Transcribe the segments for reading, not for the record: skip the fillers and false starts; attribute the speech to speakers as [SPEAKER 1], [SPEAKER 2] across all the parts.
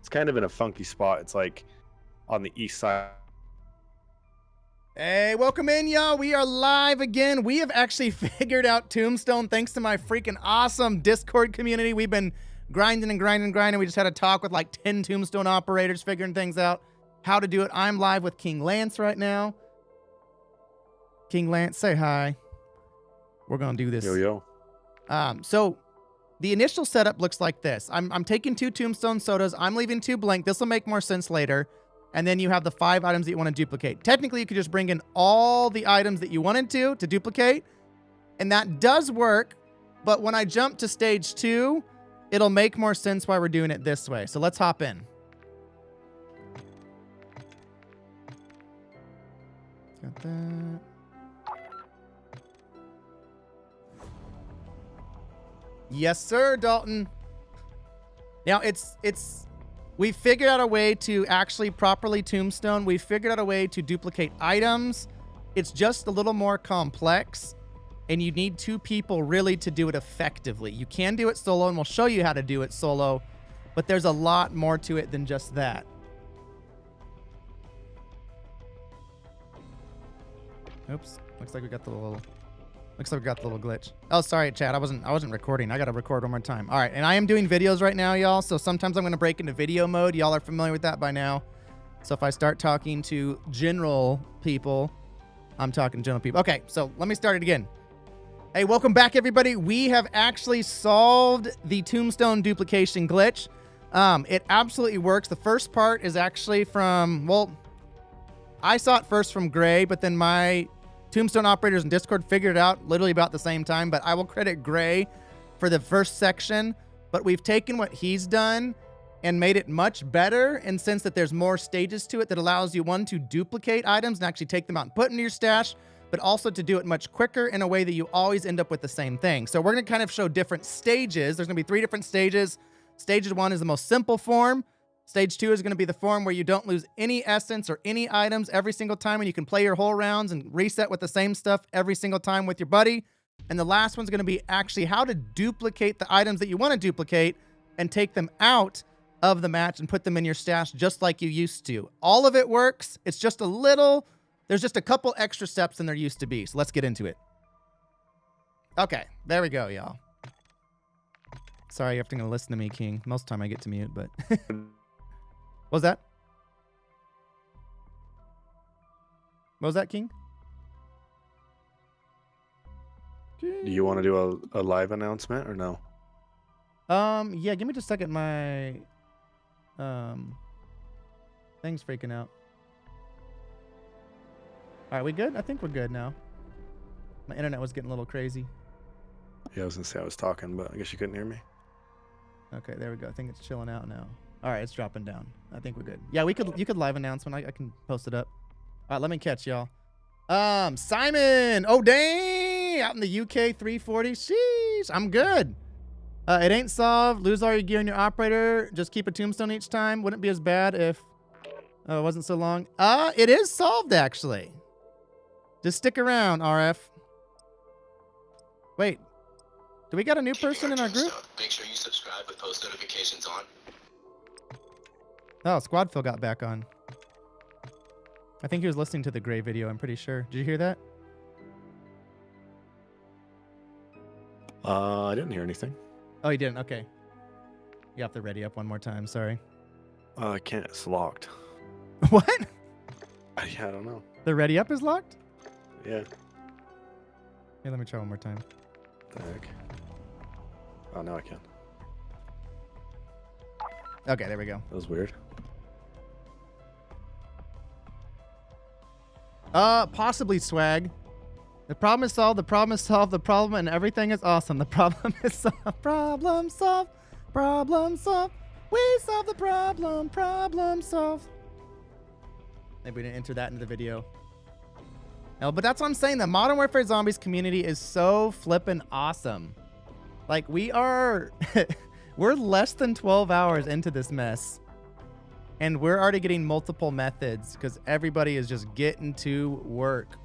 [SPEAKER 1] It's kind of in a funky spot. It's like on the east side.
[SPEAKER 2] Hey, welcome in, y'all. We are live again. We have actually figured out Tombstone thanks to my freaking awesome Discord community. We've been grinding and grinding and grinding. We just had a talk with like 10 Tombstone operators figuring things out, how to do it. I'm live with King Lance right now. King Lance, say hi. We're going to do this.
[SPEAKER 1] Yo, yo.
[SPEAKER 2] So the initial setup looks like this. I'm taking 2 Tombstone sodas. I'm leaving 2 blank. This will make more sense later. And then you have the 5 items that you want to duplicate. Technically, you could just bring in all the items that you wanted to duplicate. And that does work. But when I jump to stage 2, it'll make more sense why we're doing it this way. So let's hop in. Got that. Yes, sir, Dalton. Now, we figured out a way to actually properly tombstone. We figured out a way to duplicate items. It's just a little more complex, and you need 2 people really to do it effectively. You can do it solo, and we'll show you how to do it solo, but there's a lot more to it than just that. Oops, looks like we got the little glitch. Oh, sorry, chat. I wasn't recording. I got to record one more time. All right, and I am doing videos right now, y'all. So sometimes I'm going to break into video mode. Y'all are familiar with that by now. So if I start talking to general people, I'm talking to general people. Okay, so let me start it again. Hey, welcome back, everybody. We have actually solved the Tombstone Duplication glitch. It absolutely works. The first part is actually from, well, I saw it first from Gray, but then my Tombstone operators in Discord figured it out literally about the same time, but I will credit Gray for the first section. But we've taken what he's done and made it much better in the sense that there's more stages to it that allows you, one, to duplicate items and actually take them out and put into your stash, but also to do it much quicker in a way that you always end up with the same thing. So we're going to kind of show different stages. There's going to be 3 different stages. Stage 1 is the most simple form. Stage 2 is going to be the form where you don't lose any essence or any items every single time, and you can play your whole rounds and reset with the same stuff every single time with your buddy. And the last one's going to be actually how to duplicate the items that you want to duplicate and take them out of the match and put them in your stash just like you used to. All of it works. It's just there's just a couple extra steps than there used to be. So let's get into it. Okay, there we go, y'all. Sorry, you have to listen to me, King. Most of the time I get to mute, but... What was that? What was that, King?
[SPEAKER 1] Do you want to do a live announcement or no?
[SPEAKER 2] Yeah, give me just a second. My thing's freaking out. All right, we good? I think we're good now. My internet was getting a little crazy.
[SPEAKER 1] Yeah, I was gonna say I was talking, but I guess you couldn't hear me.
[SPEAKER 2] Okay, there we go. I think it's chilling out now. All right, it's dropping down. I think we're good. Yeah, you could live announcement. I can post it up. All right, let me catch y'all. Simon. Oh, dang. Out in the UK 340. Sheesh. I'm good. It ain't solved. Lose all your gear in your operator. Just keep a tombstone each time. Wouldn't be as bad if it wasn't so long. It is solved, actually. Just stick around, RF. Wait. Do we got a new person in our group?
[SPEAKER 3] Make sure you subscribe with post notifications on.
[SPEAKER 2] Oh, Squadphil got back on. I think he was listening to the Gray video, I'm pretty sure. Did you hear that?
[SPEAKER 1] I didn't hear anything.
[SPEAKER 2] Oh, you didn't? Okay. You have to ready up one more time, sorry.
[SPEAKER 1] I can't. It's locked.
[SPEAKER 2] What?
[SPEAKER 1] Yeah, I don't know.
[SPEAKER 2] The ready up is locked?
[SPEAKER 1] Yeah.
[SPEAKER 2] Here, let me try one more time.
[SPEAKER 1] What the heck? Oh, now I can.
[SPEAKER 2] Okay, there we go.
[SPEAKER 1] That was weird.
[SPEAKER 2] Possibly swag. The problem is solved. The problem is solved. The problem and everything is awesome. The problem is solved. Problem solved. Problem solved. We solved the problem. Problem solved. Maybe we didn't enter that into the video. No, but that's what I'm saying. The Modern Warfare Zombies community is so flippin' awesome. Like, we're less than 12 hours into this mess. And we're already getting multiple methods because everybody is just getting to work.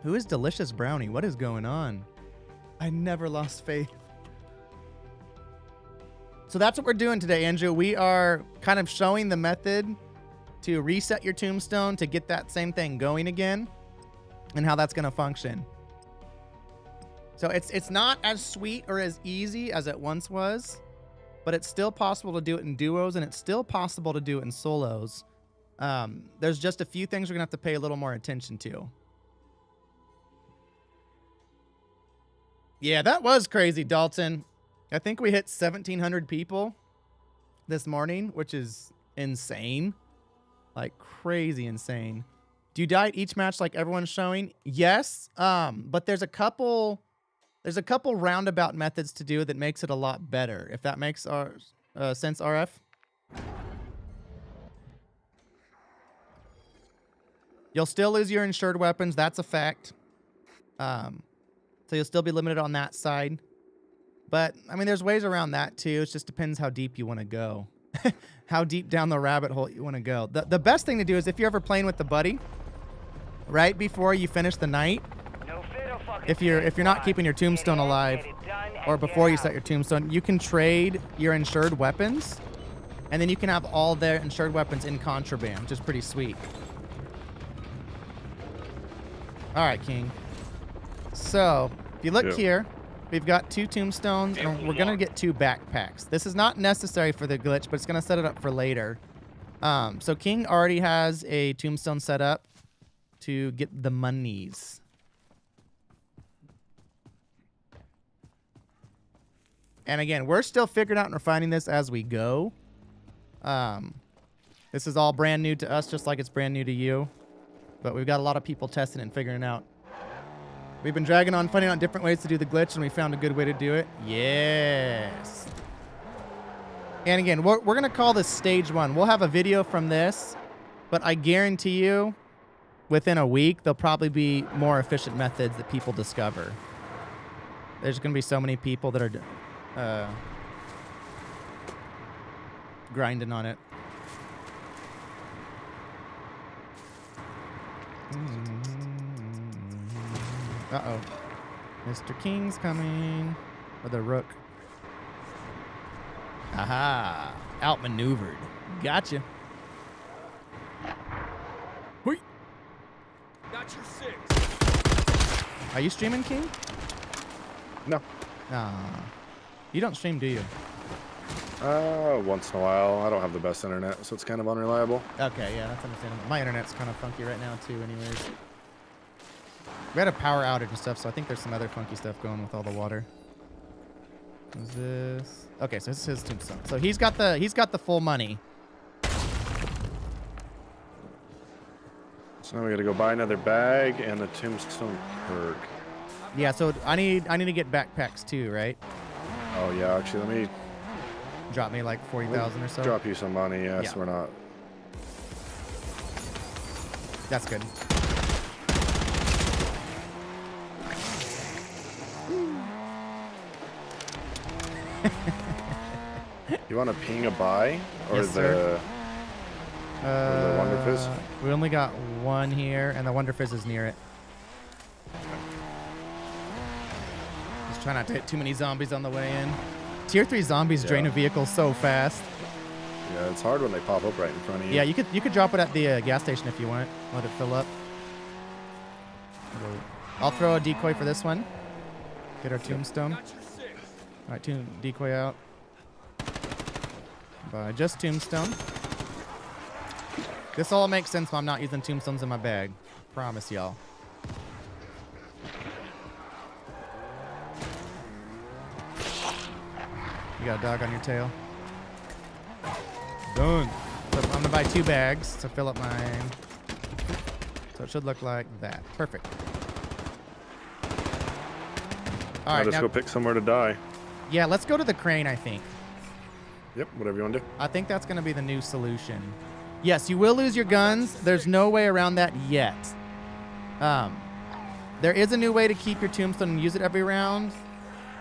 [SPEAKER 2] Who is Delicious Brownie? What is going on? I never lost faith. So that's what we're doing today, Andrew. We are kind of showing the method to reset your tombstone to get that same thing going again and how that's going to function. So it's not as sweet or as easy as it once was, but it's still possible to do it in duos, and it's still possible to do it in solos. There's just a few things we're going to have to pay a little more attention to. Yeah, that was crazy, Dalton. I think we hit 1,700 people this morning, which is insane. Like, crazy insane. Do you die at each match like everyone's showing? Yes, but there's a couple roundabout methods to do that makes it a lot better, if that makes sense, RF. You'll still lose your insured weapons. That's a fact. So you'll still be limited on that side. But, I mean, there's ways around that, too. It just depends how deep you want to go. How deep down the rabbit hole you want to go. The best thing to do is if you're ever playing with the buddy, right before you finish the night, if you're not keeping your tombstone alive, or before you set your tombstone, you can trade your insured weapons, and then you can have all their insured weapons in contraband, which is pretty sweet. All right, King. So, if you look here, we've got 2 tombstones, and we're going to get 2 backpacks. This is not necessary for the glitch, but it's going to set it up for later. So King already has a tombstone set up to get the monies. And again, we're still figuring out and refining this as we go. This is all brand new to us, just like it's brand new to you. But we've got a lot of people testing and figuring it out. We've been dragging on, finding out different ways to do the glitch, and we found a good way to do it. Yes. And again, we're going to call this stage 1. We'll have a video from this, but I guarantee you, within a week, there'll probably be more efficient methods that people discover. There's going to be so many people that are grinding on it. Uh-oh. Mr. King's coming. Or the Rook. Aha. Outmaneuvered. Gotcha. Whee. Got your 6. Are you streaming, King?
[SPEAKER 1] No.
[SPEAKER 2] You don't stream, do you?
[SPEAKER 1] Once in a while. I don't have the best internet, so it's kind of unreliable.
[SPEAKER 2] Okay, yeah, that's understandable. My internet's kind of funky right now, too, anyways. We had a power outage and stuff, so I think there's some other funky stuff going with all the water. What is this? Okay, so this is his tombstone. So he's got the full money.
[SPEAKER 1] So now we gotta go buy another bag and a tombstone perk.
[SPEAKER 2] Yeah, so I need to get backpacks too, right?
[SPEAKER 1] Oh yeah, actually, let me
[SPEAKER 2] drop me like 40,000 or so.
[SPEAKER 1] Drop you some money, yes, yeah. We're not.
[SPEAKER 2] That's good.
[SPEAKER 1] You want to ping a buy or
[SPEAKER 2] yes,
[SPEAKER 1] the Wonder Fizz?
[SPEAKER 2] We only got one here, and the Wonder Fizz is near it. Just try not to hit too many zombies on the way in. Tier 3 zombies drain a vehicle so fast.
[SPEAKER 1] Yeah, it's hard when they pop up right in front of you.
[SPEAKER 2] Yeah, you could drop it at the gas station if you want. Let it fill up. I'll throw a decoy for this one. Get our tombstone. All right, decoy out. By just tombstone. This all makes sense when I'm not using tombstones in my bag. Promise y'all. You got a dog on your tail. Done. So I'm gonna buy 2 bags to fill up mine. So it should look like that. Perfect. All right,
[SPEAKER 1] let's go pick somewhere to die.
[SPEAKER 2] Yeah, let's go to the crane, I think.
[SPEAKER 1] Yep, whatever you want to do.
[SPEAKER 2] I think that's going to be the new solution. Yes, you will lose your guns. There's no way around that yet. There is a new way to keep your tombstone and use it every round.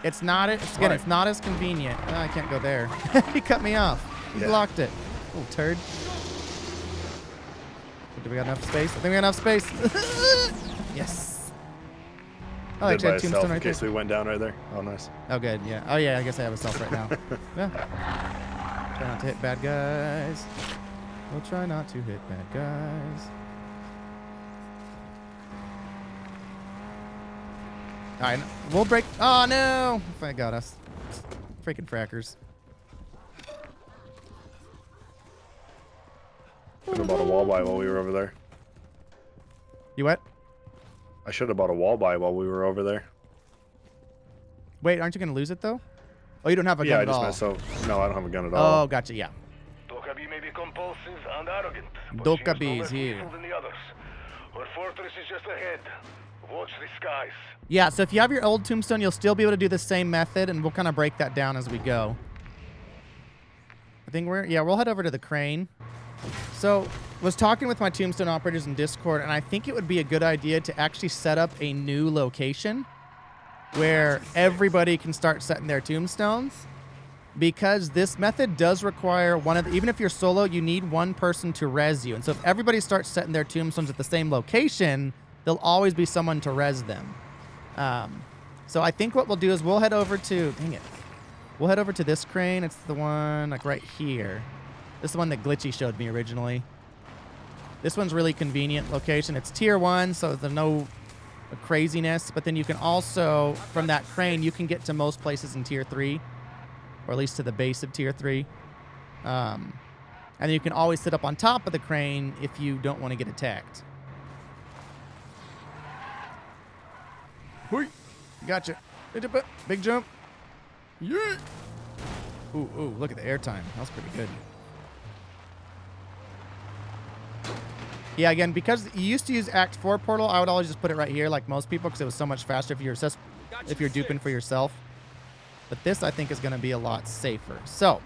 [SPEAKER 2] It's not it's not as convenient. Oh, I can't go there. He cut me off. He blocked it. Little turd. Do we got enough space? I think we got enough space. Yes. Oh,
[SPEAKER 1] did
[SPEAKER 2] actually, I
[SPEAKER 1] by
[SPEAKER 2] had
[SPEAKER 1] a self
[SPEAKER 2] tombstone
[SPEAKER 1] in
[SPEAKER 2] right
[SPEAKER 1] case
[SPEAKER 2] there.
[SPEAKER 1] we went down right there. Oh, nice.
[SPEAKER 2] Oh, good. Yeah. Oh, yeah. I guess I have a self right now. Yeah. Try not to hit bad guys. We'll try not to hit bad guys. All right. We'll break. Oh, no. I got us. Freaking frackers.
[SPEAKER 1] Should have bought a wall buy while we were over there.
[SPEAKER 2] You what?
[SPEAKER 1] I should have bought a wall buy while we were over there.
[SPEAKER 2] Wait, aren't you going to lose it, though? Oh, you don't have a gun
[SPEAKER 1] Yeah, I
[SPEAKER 2] at
[SPEAKER 1] just
[SPEAKER 2] all.
[SPEAKER 1] meant so. No, I don't have a gun at all.
[SPEAKER 2] Oh, gotcha. Yeah.
[SPEAKER 4] Tokabi may be compulsive and arrogant, but
[SPEAKER 2] Tokabi
[SPEAKER 4] she is no
[SPEAKER 2] is
[SPEAKER 4] less
[SPEAKER 2] here.
[SPEAKER 4] peaceful than the others. Her fortress is just ahead. Watch the skies.
[SPEAKER 2] Yeah, so if you have your old tombstone, you'll still be able to do the same method, and we'll kind of break that down as we go. I think we'll head over to the crane. So, was talking with my tombstone operators in Discord, and I think it would be a good idea to actually set up a new location where everybody can start setting their tombstones, because this method does require even if you're solo, you need one person to res you. And so if everybody starts setting their tombstones at the same location, there'll always be someone to res them. So I think what we'll do is we'll head over to, we'll head over to this crane. It's the one like right here. This is the one that Glitchy showed me originally. This one's really convenient location. It's tier 1, so there's no craziness. But then you can also, from that crane, you can get to most places in tier 3, or at least to the base of tier 3. And then you can always sit up on top of the crane if you don't want to get attacked. Hoi. Gotcha. Big jump. Yeah. Ooh, look at the airtime. That was pretty good. Yeah, again, because you used to use Act 4 portal, I would always just put it right here like most people because it was so much faster if you're duping for yourself. But this, I think, is going to be a lot safer. So,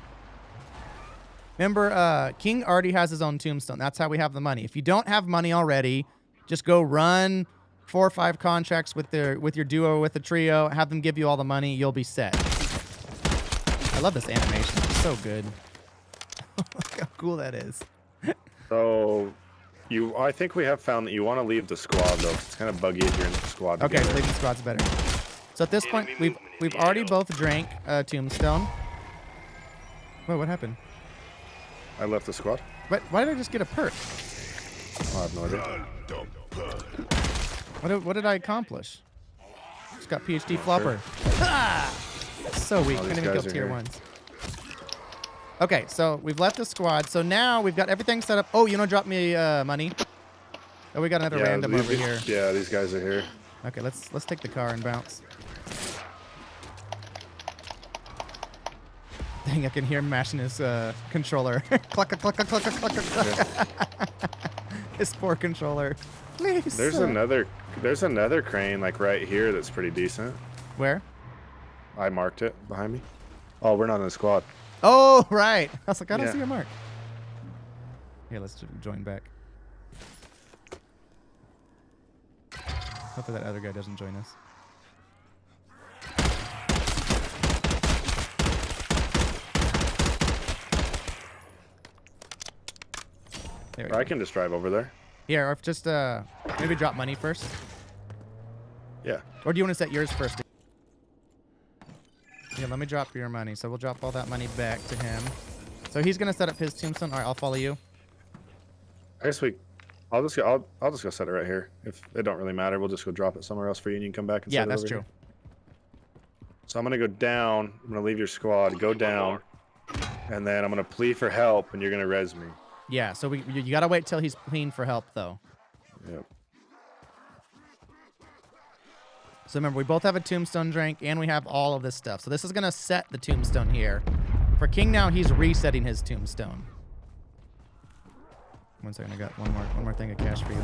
[SPEAKER 2] remember, King already has his own tombstone. That's how we have the money. If you don't have money already, just go run 4 or 5 contracts with your duo or with the trio. Have them give you all the money. You'll be set. I love this animation. It's so good. Look how cool that is.
[SPEAKER 1] So, I think we have found that you want to leave the squad though. It's kind of buggy if you're in the squad.
[SPEAKER 2] Okay,
[SPEAKER 1] together.
[SPEAKER 2] so leaving the squad's better. So at this point, we've already both drank tombstone. Wait, what happened?
[SPEAKER 1] I left the squad.
[SPEAKER 2] But why did I just get a perk?
[SPEAKER 1] I have no idea.
[SPEAKER 2] What did I accomplish? Just got PhD flopper. Ah! So weak.
[SPEAKER 1] Oh,
[SPEAKER 2] Couldn't
[SPEAKER 1] these
[SPEAKER 2] even kill
[SPEAKER 1] guys are
[SPEAKER 2] tier
[SPEAKER 1] here.
[SPEAKER 2] 1s. Okay, so we've left the squad. So now we've got everything set up. Oh, you know, drop me money. Oh, we got another random over here.
[SPEAKER 1] Yeah, these guys are here.
[SPEAKER 2] Okay, let's take the car and bounce. Dang, I can hear him mashing his controller. Cluck, cluck, cluck, cluck, cluck, cluck. His poor controller. Please.
[SPEAKER 1] There's another crane like right here that's pretty decent.
[SPEAKER 2] Where?
[SPEAKER 1] I marked it behind me. Oh, we're not in the squad.
[SPEAKER 2] Oh, right. I was like, I don't
[SPEAKER 1] Yeah.
[SPEAKER 2] see a mark. Here, let's join back. Hopefully that other guy doesn't join us. There we
[SPEAKER 1] Or I
[SPEAKER 2] go.
[SPEAKER 1] can just drive over there.
[SPEAKER 2] Here, or if just maybe drop money first.
[SPEAKER 1] Yeah.
[SPEAKER 2] Or do you want to set yours first? Yeah, let me drop your money. So we'll drop all that money back to him. So he's gonna set up his tombstone. All right, I'll follow you.
[SPEAKER 1] I guess I'll just go set it right here. If it don't really matter, we'll just go drop it somewhere else for you, and you can come back and
[SPEAKER 2] Yeah,
[SPEAKER 1] set it
[SPEAKER 2] that's
[SPEAKER 1] over
[SPEAKER 2] true.
[SPEAKER 1] here. So I'm gonna go down. I'm gonna leave your squad. Go down, and then I'm gonna plea for help, and you're gonna res me.
[SPEAKER 2] Yeah. So you gotta wait till he's clean for help, though.
[SPEAKER 1] Yep.
[SPEAKER 2] So remember, we both have a tombstone drink, and we have all of this stuff. So this is gonna set the tombstone here. For King now, he's resetting his tombstone. 1 second, I got one more thing of cash for you.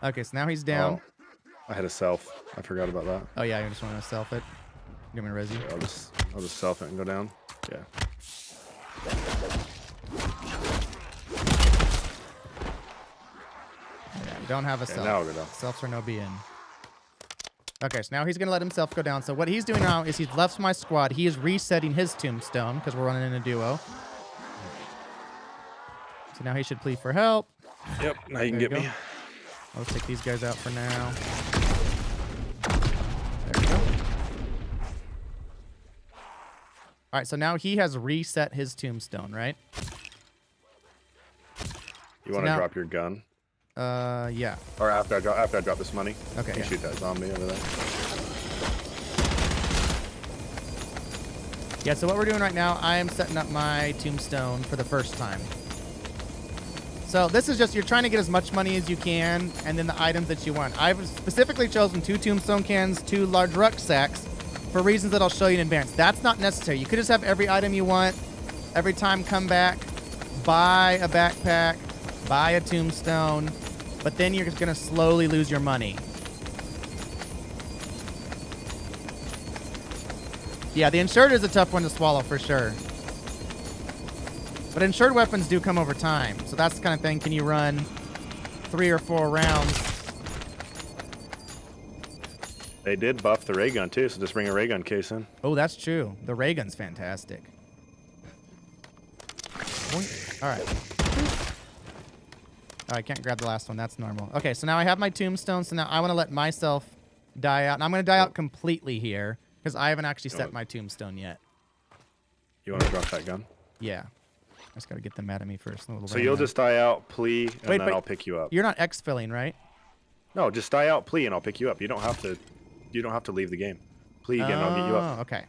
[SPEAKER 2] Okay, so now he's down.
[SPEAKER 1] Oh, I had a self. I forgot about that.
[SPEAKER 2] Oh yeah, you just want to self it. Give me a resi.
[SPEAKER 1] Yeah, I'll just self it and go down. Yeah.
[SPEAKER 2] Yeah, we don't have a
[SPEAKER 1] Okay,
[SPEAKER 2] self.
[SPEAKER 1] now I'll go down.
[SPEAKER 2] Selfs are no BN. Okay, so now he's gonna let himself go down. So what he's doing now is he's left my squad. He is resetting his tombstone because we're running in a duo. So now he should plead for help.
[SPEAKER 1] Yep. Now you can
[SPEAKER 2] There
[SPEAKER 1] get
[SPEAKER 2] you
[SPEAKER 1] me.
[SPEAKER 2] I'll just take these guys out for now. All right, so now he has reset his tombstone, right?
[SPEAKER 1] You want to drop your gun?
[SPEAKER 2] Yeah.
[SPEAKER 1] Or after I drop this money?
[SPEAKER 2] Okay.
[SPEAKER 1] You shoot that zombie over there.
[SPEAKER 2] Yeah, so what we're doing right now, I am setting up my tombstone for the first time. So this is just, you're trying to get as much money as you can, and then the items that you want. I've specifically chosen 2 tombstone cans, 2 large rucksacks, for reasons that I'll show you in advance. That's not necessary. You could just have every item you want. Every time, come back, buy a backpack, buy a tombstone, but then you're just going to slowly lose your money. Yeah, the insured is a tough one to swallow for sure. But insured weapons do come over time. So that's the kind of thing, can you run 3 or 4 rounds?
[SPEAKER 1] They did buff the ray gun too, so just bring a ray gun case in.
[SPEAKER 2] Oh, that's true. The ray gun's fantastic. Boink. All right. Oh, I can't grab the last one. That's normal. Okay, so now I have my tombstone. So now I want to let myself die out. And I'm going to die out completely here because I haven't actually set my tombstone yet.
[SPEAKER 1] You want to drop that gun?
[SPEAKER 2] Yeah. I just got to get them mad at me first.
[SPEAKER 1] So you'll just die out, plea, and then I'll pick you up.
[SPEAKER 2] You're not exfilling, right?
[SPEAKER 1] No, just die out, plea, and I'll pick you up. You don't have to. You don't have to leave the game. Plea again, I'll get you up.
[SPEAKER 2] Okay.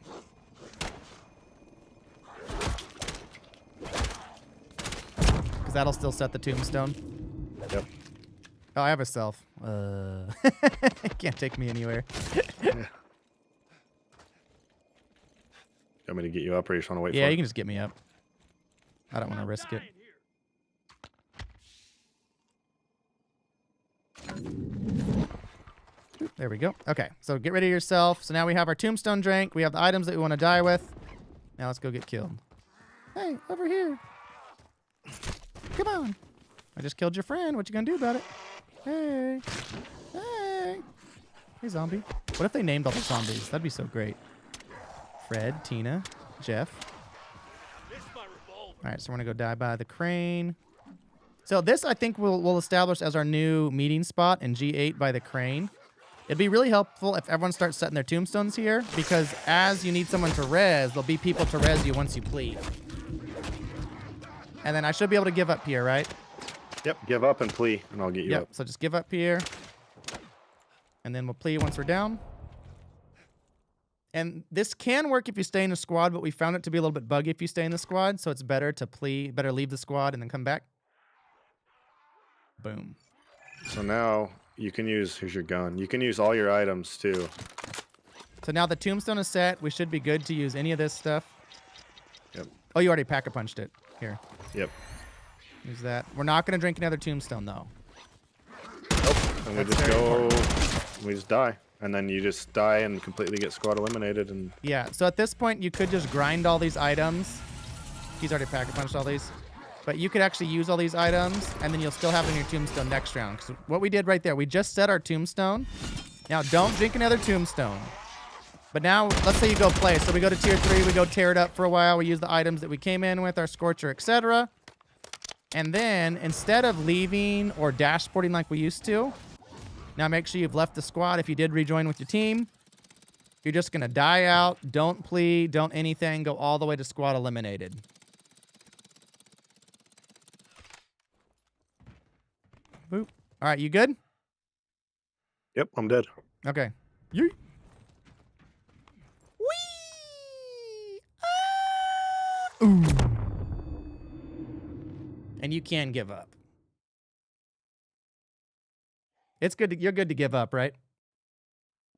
[SPEAKER 2] Because that'll still set the tombstone.
[SPEAKER 1] Yep.
[SPEAKER 2] Oh, I have a self. Can't take me anywhere.
[SPEAKER 1] Yeah. You want me to get you up, or you just want to wait for it?
[SPEAKER 2] Yeah, you can just get me up. I don't want to risk it. There we go. Okay, so get rid of yourself. So now we have our tombstone drink. We have the items that we want to die with. Now let's go get killed. Hey, over here. Come on. I just killed your friend. What you gonna do about it? Hey. Hey. Hey, zombie. What if they named all the zombies? That'd be so great. Fred, Tina, Jeff. All right, so we're gonna go die by the crane. So this, I think, we'll establish as our new meeting spot in G8 by the crane. It'd be really helpful if everyone starts setting their tombstones here, because as you need someone to res, there'll be people to res you once you plead. And then I should be able to give up here, right?
[SPEAKER 1] Yep, give up and plea, and I'll get you up.
[SPEAKER 2] So just give up here. And then we'll plea once we're down. And this can work if you stay in a squad, but we found it to be a little bit buggy if you stay in the squad, so it's better to plea, better leave the squad and then come back. Boom.
[SPEAKER 1] So now you can use, here's your gun. You can use all your items too.
[SPEAKER 2] So now the tombstone is set. We should be good to use any of this stuff.
[SPEAKER 1] Yep.
[SPEAKER 2] Oh, you already pack-a-punched it. Here.
[SPEAKER 1] Yep.
[SPEAKER 2] Use that. We're not going to drink another tombstone, though.
[SPEAKER 1] Nope. And we just go, we just die. And then you just die and completely get squad eliminated. And
[SPEAKER 2] yeah, so at this point, you could just grind all these items. He's already pack-a-punched all these. But you could actually use all these items, and then you'll still have it in your tombstone next round. Because what we did right there, we just set our tombstone. Now, don't drink another tombstone. But now, let's say you go play. So we go to tier 3, we go tear it up for a while. We use the items that we came in with, our Scorcher, etc. And then, instead of leaving or dashboarding like we used to, now make sure you've left the squad. If you did rejoin with your team, you're just going to die out. Don't plead, don't anything. Go all the way to squad eliminated. Boop. All right, you good?
[SPEAKER 1] yep, I'm dead.
[SPEAKER 2] Okay. Yeet. Whee! Ah! Ooh. And you can give up. It's good. You're good to give up, right?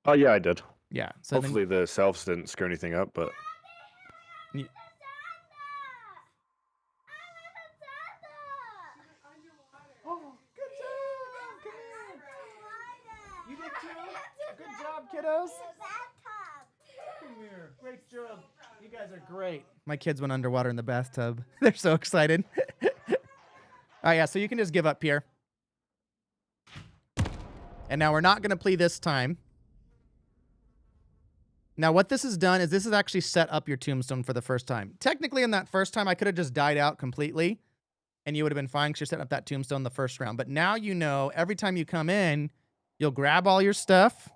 [SPEAKER 1] Oh yeah, I did.
[SPEAKER 2] Yeah. So
[SPEAKER 1] Hopefully the selves didn't screw anything up, but
[SPEAKER 2] You did too. Good job, kiddos. Come here. Great job. You guys are great. My kids went underwater in the bathtub. They're so excited. Oh yeah, so you can just give up here. And now we're not going to plea this time. Now what this has done is this has actually set up your tombstone for the first time. Technically in that first time I could have just died out completely and you would have been fine because you're setting up that tombstone the first round. But now you know every time you come in, you'll grab all your stuff,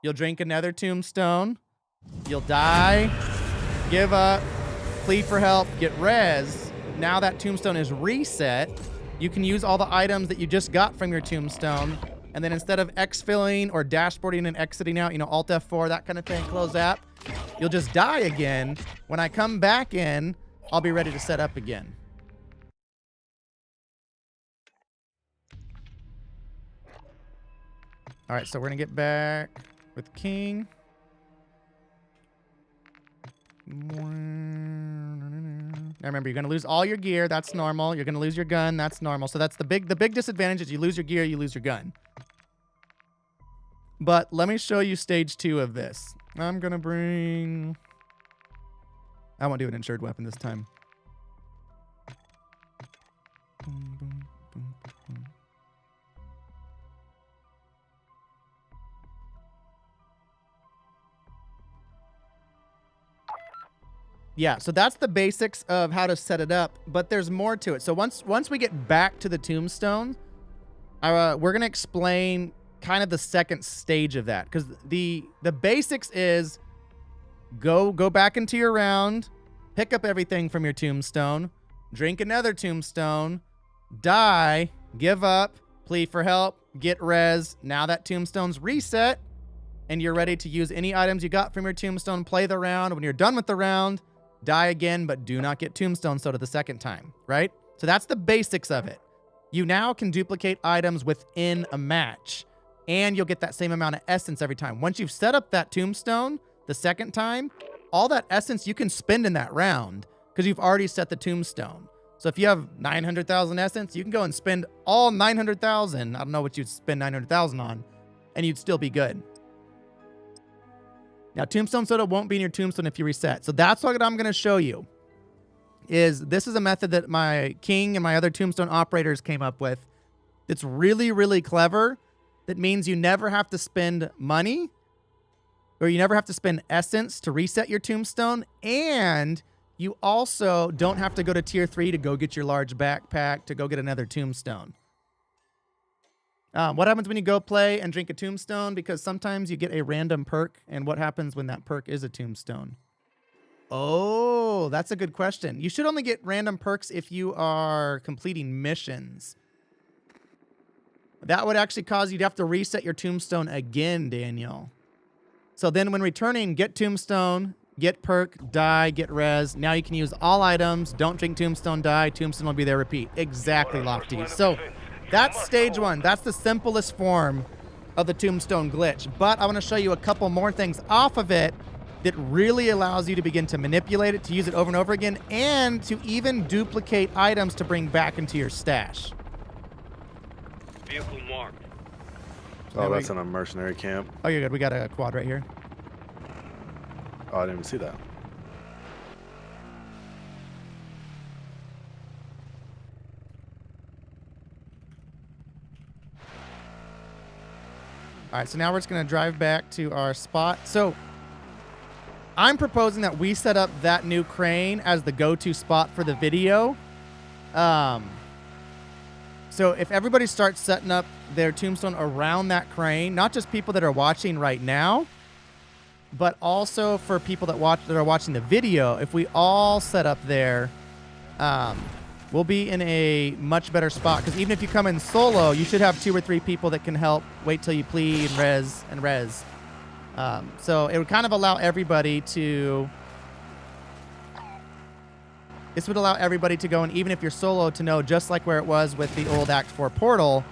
[SPEAKER 2] you'll drink another tombstone, you'll die, give up, plead for help, get res. Now that tombstone is reset. You can use all the items that you just got from your tombstone. And then instead of exfilling or dashboarding and exiting out, you know, Alt F4, that kind of thing, close app, you'll just die again. When I come back in, I'll be ready to set up again. All right, so we're going to get back with King. Now remember, you're going to lose all your gear. That's normal. You're going to lose your gun. That's normal. So that's the big disadvantage is you lose your gear, you lose your gun. But let me show you stage 2 of this. I'm going to bring... I won't do an insured weapon this time. Boom, boom, boom, boom. Yeah, so that's the basics of how to set it up, but there's more to it. So once we get back to the tombstone, we're going to explain kind of the second stage of that, because the basics is go back into your round, pick up everything from your tombstone, drink another tombstone, die, give up, plead for help, get res. Now that tombstone's reset, and you're ready to use any items you got from your tombstone, play the round. When you're done with the round, die again, but do not get tombstone soda the second time, right? So that's the basics of it. You now can duplicate items within a match, and you'll get that same amount of essence every time. Once you've set up that tombstone the second time, all that essence you can spend in that round because you've already set the tombstone. So if you have 900,000 essence, you can go and spend all 900,000. I don't know what you'd spend 900,000 on, and you'd still be good. Now, tombstone soda won't be in your tombstone if you reset. So that's what I'm going to show you. This is a method that my King and my other tombstone operators came up with. It's really, really clever. That means you never have to spend money, or you never have to spend essence to reset your tombstone, and you also don't have to go to tier 3 to go get your large backpack to go get another tombstone. What happens when you go play and drink a tombstone? Because sometimes you get a random perk, and what happens when that perk is a tombstone? Oh, that's a good question. You should only get random perks if you are completing missions. That would actually cause you to have to reset your tombstone again, Daniel. So then when returning, get tombstone, get perk, die, get res. Now you can use all items. Don't drink tombstone, die. Tombstone will be there, repeat. Exactly, Lofty. So that's stage 1. That's the simplest form of the tombstone glitch. But I want to show you a couple more things off of it that really allows you to begin to manipulate it, to use it over and over again, and to even duplicate items to bring back into your stash.
[SPEAKER 4] Vehicle marked.
[SPEAKER 1] Oh, that's in a mercenary camp.
[SPEAKER 2] Oh, you're good. We got a quad right here.
[SPEAKER 1] Oh, I didn't even see that.
[SPEAKER 2] All right, so now we're just going to drive back to our spot. So I'm proposing that we set up that new crane as the go-to spot for the video. So if everybody starts setting up their tombstone around that crane, not just people that are watching right now, but also for people that are watching the video, if we all set up there, we'll be in a much better spot. Because even if you come in solo, you should have 2 or 3 people that can help wait till you plead and res. So it would kind of allow everybody to... This would allow everybody to go, and even if you're solo, to know, just like where it was with the old Act 4 portal.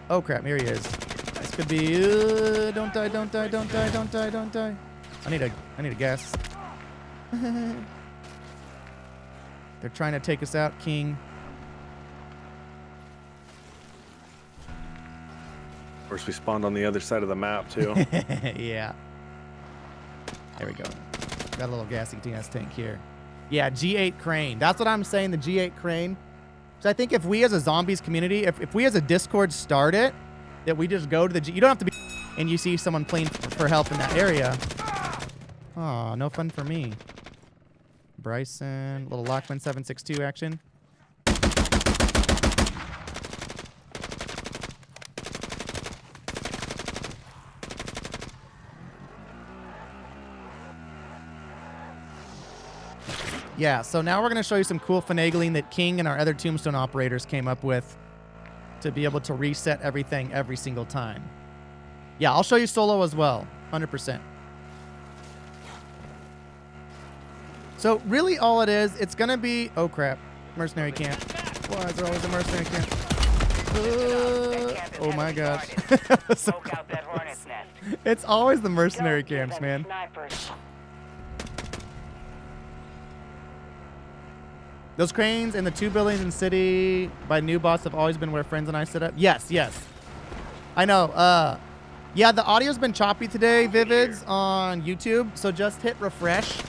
[SPEAKER 2] Oh crap, here he is. This could be... don't die, don't die, don't die, don't die, don't die. I need a guess. They're trying to take us out, King.
[SPEAKER 1] Of course, we spawned on the other side of the map, too.
[SPEAKER 2] Yeah. There we go. Got a little gassy gas tank here. Yeah, G8 crane. That's what I'm saying, the G8 crane. So I think if we as a zombies community, if we as a Discord start it, that we just go to the you don't have to be and you see someone playing for help in that area. Oh, no fun for me. Bryson, little Lockman 762 action. Yeah, so now we're going to show you some cool finagling that King and our other Tombstone operators came up with to be able to reset everything every single time. Yeah, I'll show you solo as well, 100%. So really all it is, it's going to be... Oh, crap. Mercenary camp. Why is there always a mercenary camp? Oh, my gosh. It's always the mercenary camps, man. Those cranes and the 2 buildings in city by new boss have always been where friends and I set up. Yes, yes. I know. Yeah, the audio's been choppy today, Vivids, on YouTube. So just hit refresh.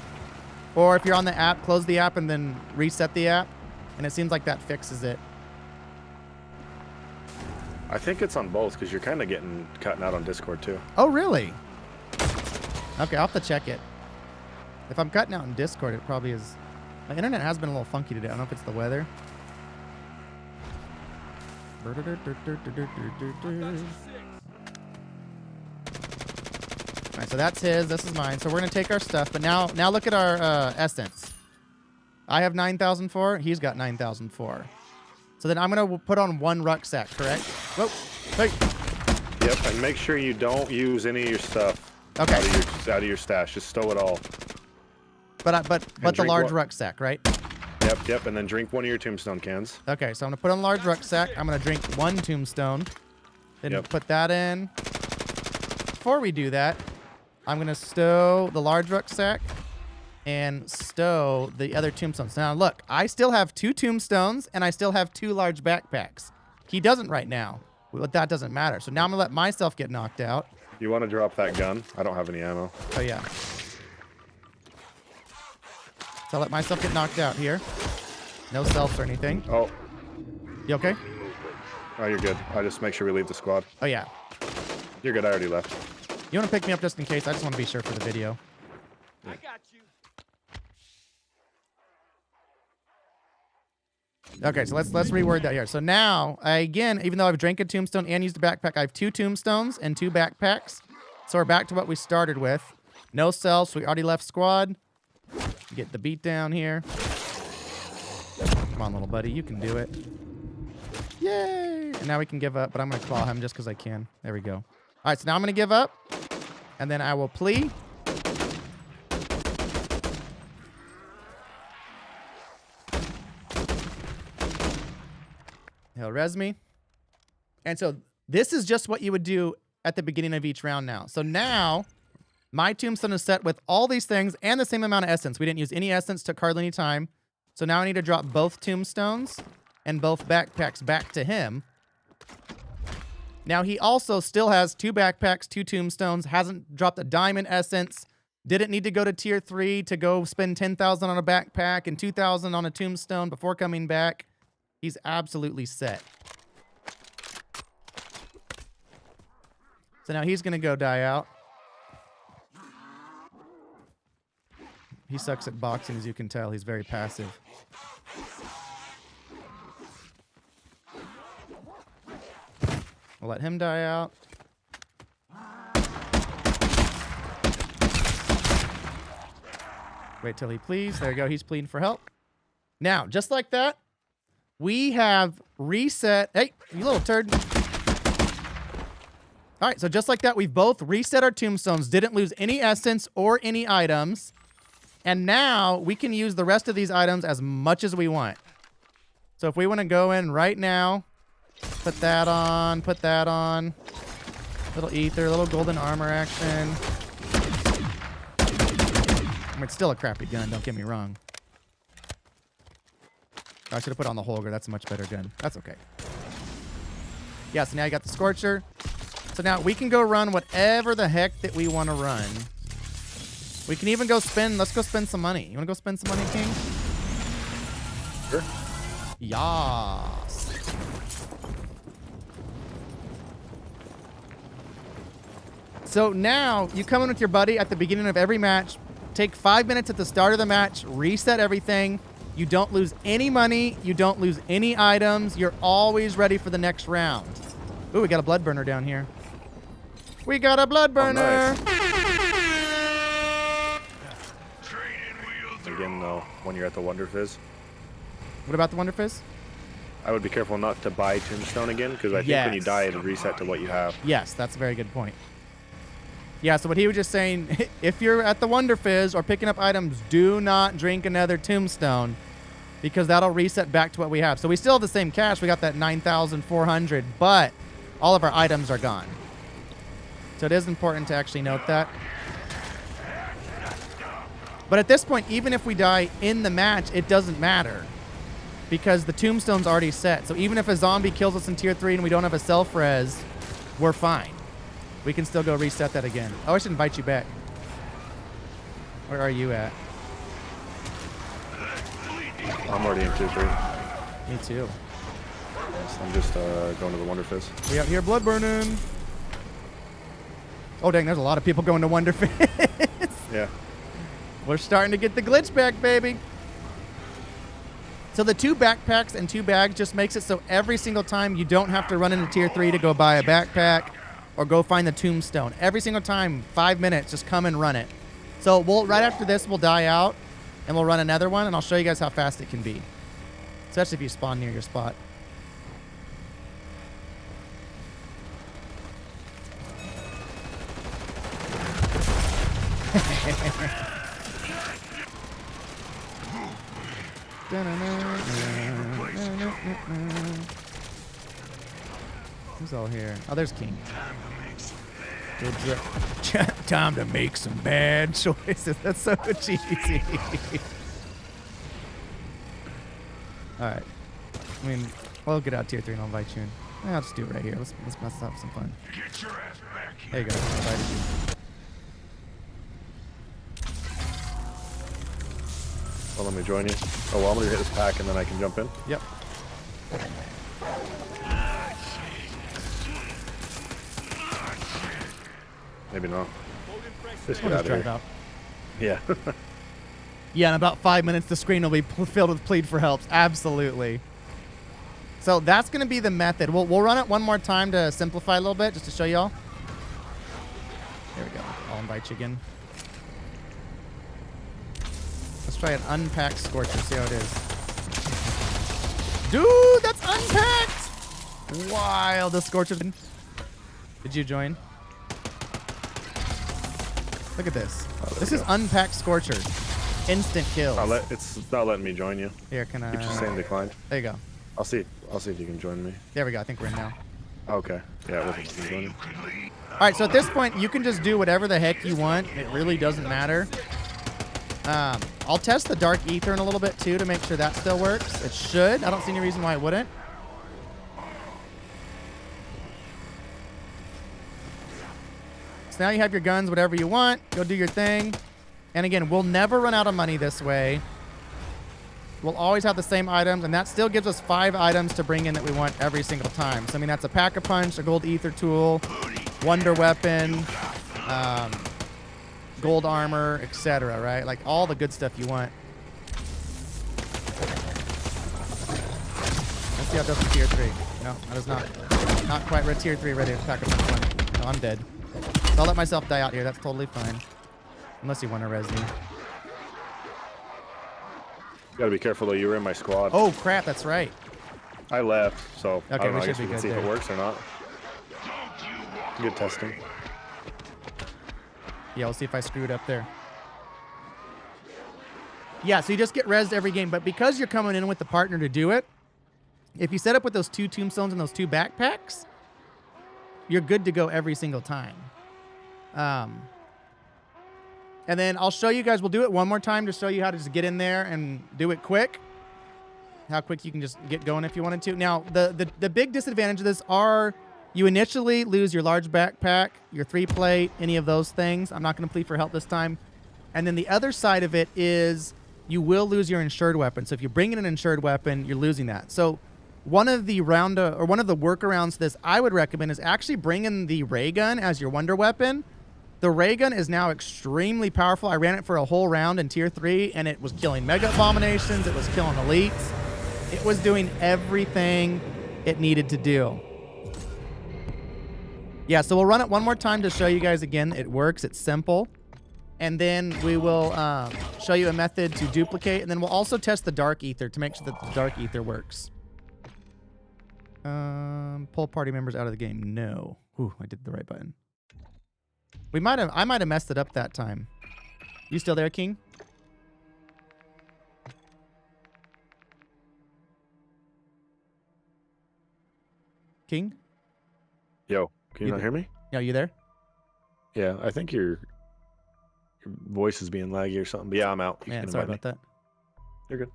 [SPEAKER 2] Or if you're on the app, close the app and then reset the app. And it seems like that fixes it.
[SPEAKER 1] I think it's on both because you're kind of getting cutting out on Discord too.
[SPEAKER 2] Oh, really? Okay, I'll have to check it. If I'm cutting out in Discord, it probably is. My internet has been a little funky today. I don't know if it's the weather. All right, so that's his. This is mine. So we're gonna take our stuff, but now look at our essence. I have 9,004. He's got 9,004. So then I'm gonna put on 1 rucksack, correct? Whoa, hey.
[SPEAKER 1] Yep, and make sure you don't use any of your stuff.
[SPEAKER 2] Okay.
[SPEAKER 1] Out of your stash. Just stow it all.
[SPEAKER 2] But the large rucksack, right?
[SPEAKER 1] Yep, and then drink 1 of your tombstone cans.
[SPEAKER 2] Okay, so I'm gonna put on large rucksack. I'm gonna drink 1 tombstone. Then put that in. Before we do that, I'm gonna stow the large rucksack and stow the other tombstones. Now look, I still have 2 tombstones and I still have 2 large backpacks. He doesn't right now, but that doesn't matter. So now I'm gonna let myself get knocked out.
[SPEAKER 1] You want to drop that gun? I don't have any ammo.
[SPEAKER 2] Oh yeah. So I'll let myself get knocked out here. No selfs or anything.
[SPEAKER 1] Oh.
[SPEAKER 2] You okay?
[SPEAKER 1] Oh, you're good. I just make sure we leave the squad.
[SPEAKER 2] Oh yeah.
[SPEAKER 1] You're good. I already left.
[SPEAKER 2] You want to pick me up just in case? I just want to be sure for the video.
[SPEAKER 4] I got you.
[SPEAKER 2] Okay, so let's reword that here. So now, again, even though I've drank a tombstone and used a backpack, I have 2 tombstones and 2 backpacks. So we're back to what we started with. No self, so we already left squad. Get the beat down here. Come on, little buddy, you can do it. Yay! And now we can give up, but I'm going to claw him just because I can. There we go. All right, so now I'm going to give up, and then I will plea. He'll res me. And so this is just what you would do at the beginning of each round now. So now my tombstone is set with all these things and the same amount of essence. We didn't use any essence, took hardly any time. So now I need to drop both tombstones and both backpacks back to him. Now he also still has 2 backpacks, 2 tombstones, hasn't dropped a diamond essence, didn't need to go to tier 3 to go spend 10,000 on a backpack and 2,000 on a tombstone before coming back. He's absolutely set. So now he's going to go die out. He sucks at boxing, as you can tell. He's very passive. We'll let him die out. Wait till he pleads. There you go. He's pleading for help. Now, just like that, we have reset. Hey, you little turd. All right, so just like that, we've both reset our tombstones, didn't lose any essence or any items. And now we can use the rest of these items as much as we want. So if we want to go in right now, put that on, little ether, little golden armor action. I mean, it's still a crappy gun, don't get me wrong. I should have put on the Holger. That's a much better gun. That's okay. Yeah, so now you got the Scorcher. So now we can go run whatever the heck that we want to run. We can even go spend. Let's go spend some money. You want to go spend some money, King?
[SPEAKER 1] Sure.
[SPEAKER 2] Yas. So now you come in with your buddy at the beginning of every match. Take 5 minutes at the start of the match. Reset everything. You don't lose any money. You don't lose any items. You're always ready for the next round. Ooh, we got a blood burner down here. We got a blood burner.
[SPEAKER 1] Oh, nice. Again, though. when you're at the Wonder Fizz.
[SPEAKER 2] What about the Wonder Fizz?
[SPEAKER 1] I would be careful not to buy Tombstone again, because I think when you die, it'll reset to what you have.
[SPEAKER 2] Yes, that's a very good point. Yeah, so what he was just saying, if you're at the Wonder Fizz or picking up items, do not drink another Tombstone, because that'll reset back to what we have. So we still have the same cash. We got that 9,400, but all of our items are gone. So it is important to actually note that. But at this point, even if we die in the match, it doesn't matter, because the Tombstone's already set. So even if a zombie kills us in tier 3 and we don't have a self-res, we're fine. We can still go reset that again. Oh, I should invite you back. Where are you at?
[SPEAKER 1] I'm already in tier 3.
[SPEAKER 2] Me too.
[SPEAKER 1] So I'm just going to the Wonder Fizz.
[SPEAKER 2] We out here blood burning. Oh, dang, there's a lot of people going to Wonder Fizz.
[SPEAKER 1] Yeah.
[SPEAKER 2] We're starting to get the glitch back, baby. So the 2 backpacks and 2 bags just makes it so every single time you don't have to run into tier 3 to go buy a backpack or go find the Tombstone. Every single time, 5 minutes, just come and run it. So we'll right after this, we'll die out and we'll run another one, and I'll show you guys how fast it can be, especially if you spawn near your spot. Who's all here? Oh, there's King. Time to make some bad choices. That's so cheesy. Alright. I mean, we'll get out tier 3 and I'll invite you in. I'll just do it right here. Let's have some fun.
[SPEAKER 4] Get your ass back here.
[SPEAKER 2] There you go. I invited you.
[SPEAKER 1] Well, let me join you. Oh, well, I'm going to hit this pack and then I can jump in.
[SPEAKER 2] Yep.
[SPEAKER 1] Maybe not. Just
[SPEAKER 2] We'll
[SPEAKER 1] get
[SPEAKER 2] just
[SPEAKER 1] out of
[SPEAKER 2] drive
[SPEAKER 1] here.
[SPEAKER 2] out.
[SPEAKER 1] Yeah.
[SPEAKER 2] Yeah, in about 5 minutes, the screen will be filled with plead for helps. Absolutely. So that's going to be the method. We'll run it one more time to simplify a little bit, just to show y'all. There we go. I'll invite you again. Let's try an unpacked Scorcher, see how it is. Dude, that's unpacked! Wild, the Scorcher. Did you join? Look at this.
[SPEAKER 1] Oh,
[SPEAKER 2] This
[SPEAKER 1] we
[SPEAKER 2] is
[SPEAKER 1] go.
[SPEAKER 2] unpacked Scorcher. Instant kills.
[SPEAKER 1] It's not letting me join you.
[SPEAKER 2] Here, can I?
[SPEAKER 1] Keeps just saying declined.
[SPEAKER 2] There you go.
[SPEAKER 1] I'll see if you can join me.
[SPEAKER 2] There we go. I think we're in now.
[SPEAKER 1] Okay. Yeah, it wasn't letting me join you.
[SPEAKER 2] All right, so at this point, you can just do whatever the heck you want. It really doesn't matter. I'll test the Dark Ether in a little bit, too, to make sure that still works. It should. I don't see any reason why it wouldn't. So now you have your guns, whatever you want. Go do your thing. And again, we'll never run out of money this way. We'll always have the same items, and that still gives us 5 items to bring in that we want every single time. So, I mean, that's a Pack-a-Punch, a Gold Ether Tool, Wonder Weapon, Gold Armor, etc., right? Like, all the good stuff you want. Let's see how it does with Tier 3. No, that is not quite Tier 3 ready to Pack-a-Punch one. No, I'm dead. So I'll let myself die out here. That's totally fine. Unless you want to res me.
[SPEAKER 1] You gotta be careful though, you were in my squad.
[SPEAKER 2] Oh, crap, that's right.
[SPEAKER 1] I left, so I
[SPEAKER 2] Okay,
[SPEAKER 1] don't know,
[SPEAKER 2] we
[SPEAKER 1] I guess
[SPEAKER 2] should
[SPEAKER 1] we
[SPEAKER 2] be
[SPEAKER 1] can
[SPEAKER 2] good
[SPEAKER 1] see if
[SPEAKER 2] there.
[SPEAKER 1] it works or not. Good testing.
[SPEAKER 2] Yeah, we'll see if I screwed up there. Yeah, so you just get rezzed every game, but because you're coming in with the partner to do it, if you set up with those 2 tombstones and those 2 backpacks, you're good to go every single time. And then I'll show you guys, we'll do it one more time to show you how to just get in there and do it quick. How quick you can just get going if you wanted to. Now, the big disadvantage of this are you initially lose your large backpack, your 3-plate, any of those things. I'm not going to plead for help this time. And then the other side of it is you will lose your insured weapon. So if you bring in an insured weapon, you're losing that. So one of the workarounds to this I would recommend is actually bring in the ray gun as your wonder weapon. The ray gun is now extremely powerful. I ran it for a whole round in tier 3, and it was killing mega abominations. It was killing elites. It was doing everything it needed to do. Yeah, so we'll run it one more time to show you guys again. It works. It's simple. and then we will show you a method to duplicate, and then we'll also test the dark ether to make sure that the dark ether works. Pull party members out of the game. No. Ooh, I did the right button. I might have messed it up that time. You still there, King? King?
[SPEAKER 1] Yo, can you not hear me?
[SPEAKER 2] No, you there?
[SPEAKER 1] Yeah, I think your voice is being laggy or something. But yeah, I'm out. You
[SPEAKER 2] Man,
[SPEAKER 1] can
[SPEAKER 2] sorry
[SPEAKER 1] invite
[SPEAKER 2] about
[SPEAKER 1] me.
[SPEAKER 2] that.
[SPEAKER 1] You're good.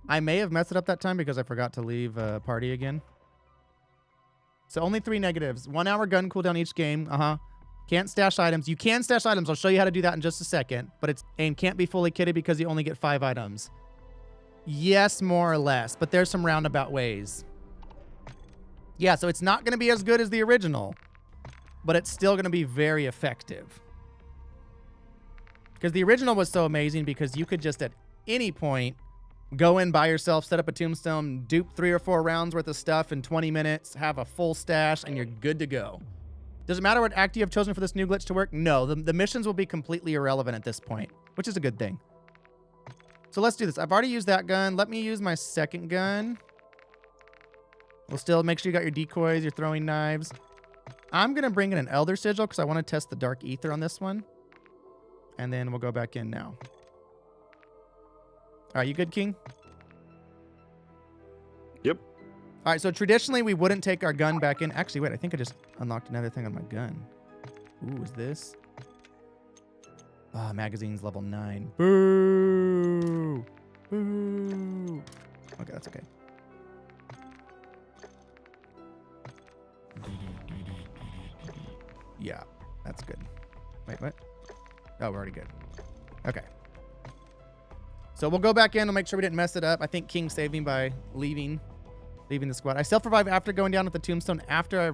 [SPEAKER 2] I may have messed it up that time because I forgot to leave party again. So only 3 negatives. 1 hour gun cooldown each game. Can't stash items. You can stash items. I'll show you how to do that in just a second. But and can't be fully kitted because you only get 5 items. Yes, more or less. But there's some roundabout ways. Yeah, so it's not going to be as good as the original. But it's still going to be very effective. Because the original was so amazing because you could just at any point go in by yourself, set up a tombstone, dupe 3 or 4 rounds worth of stuff in 20 minutes, have a full stash, and you're good to go. Does it matter what act you have chosen for this new glitch to work? No, the missions will be completely irrelevant at this point, which is a good thing. So let's do this. I've already used that gun. Let me use my second gun. We'll still make sure you got your decoys, your throwing knives. I'm going to bring in an Elder Sigil because I want to test the Dark Ether on this one. And then we'll go back in now. All right, you good, King?
[SPEAKER 1] Yep.
[SPEAKER 2] All right, so traditionally we wouldn't take our gun back in. Actually, wait, I think I just unlocked another thing on my gun. Ooh, is this? Ah, magazine's level 9. Boo! Boo! Okay, that's okay. Yeah, that's good. Wait, what? Oh, we're already good. Okay. So we'll go back in and make sure we didn't mess it up. I think King saved me by leaving the squad. I self-revived after going down with the tombstone. After I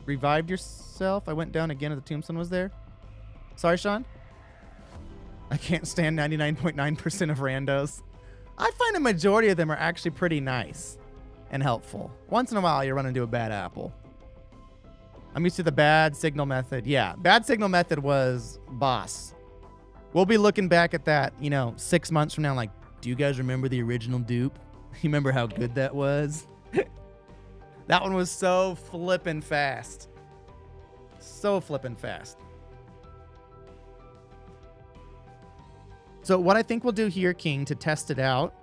[SPEAKER 2] revived yourself, I went down again and the tombstone was there. Sorry, Sean. I can't stand 99.9% of randos. I find a majority of them are actually pretty nice and helpful. Once in a while, you run into a bad apple. I'm used to the bad signal method. Yeah, bad signal method was boss. We'll be looking back at that, 6 months from now, like, do you guys remember the original dupe? You remember how good that was? That one was so flippin' fast. So flippin' fast. So what I think we'll do here, King, to test it out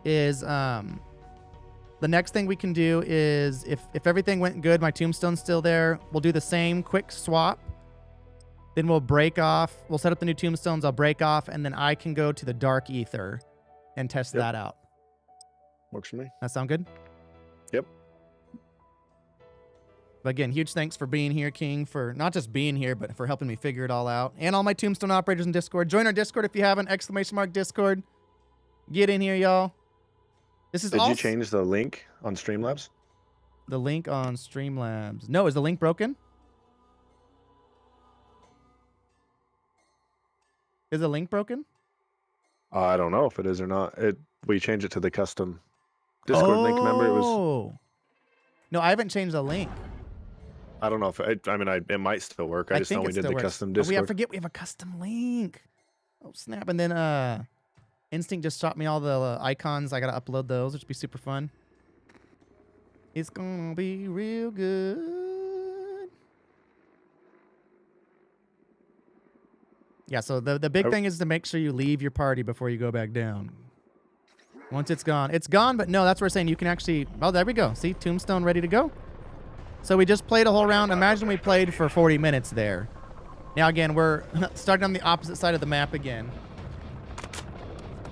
[SPEAKER 2] is the next thing we can do is if everything went good, my tombstone's still there, we'll do the same quick swap. Then we'll break off. We'll set up the new tombstones. I'll break off, and then I can go to the Dark Ether and test that out.
[SPEAKER 1] Works for me.
[SPEAKER 2] That sound good?
[SPEAKER 1] Yep.
[SPEAKER 2] But again, huge thanks for being here, King, for not just being here, but for helping me figure it all out. And all my Tombstone operators in Discord. Join our Discord if you haven't. ! Discord. Get in here, y'all. This is
[SPEAKER 1] Did you change the link on Streamlabs?
[SPEAKER 2] The link on Streamlabs. No, is the link broken? Is the link broken?
[SPEAKER 1] I don't know if it is or not. We changed it to the custom Discord link. Remember, it was.
[SPEAKER 2] No, I haven't changed the link.
[SPEAKER 1] I don't know if it might still work. I just know we did the custom Discord.
[SPEAKER 2] I forget we have a custom link. Oh snap! And then Instinct just shot me all the icons. I gotta upload those, which would be super fun. It's gonna be real good. Yeah, so the big thing is to make sure you leave your party before you go back down. Once it's gone. It's gone, but no, that's what we're saying. You can actually... Oh, there we go. See? Tombstone ready to go. So we just played a whole round. Imagine we played for 40 minutes there. Now, again, we're starting on the opposite side of the map again.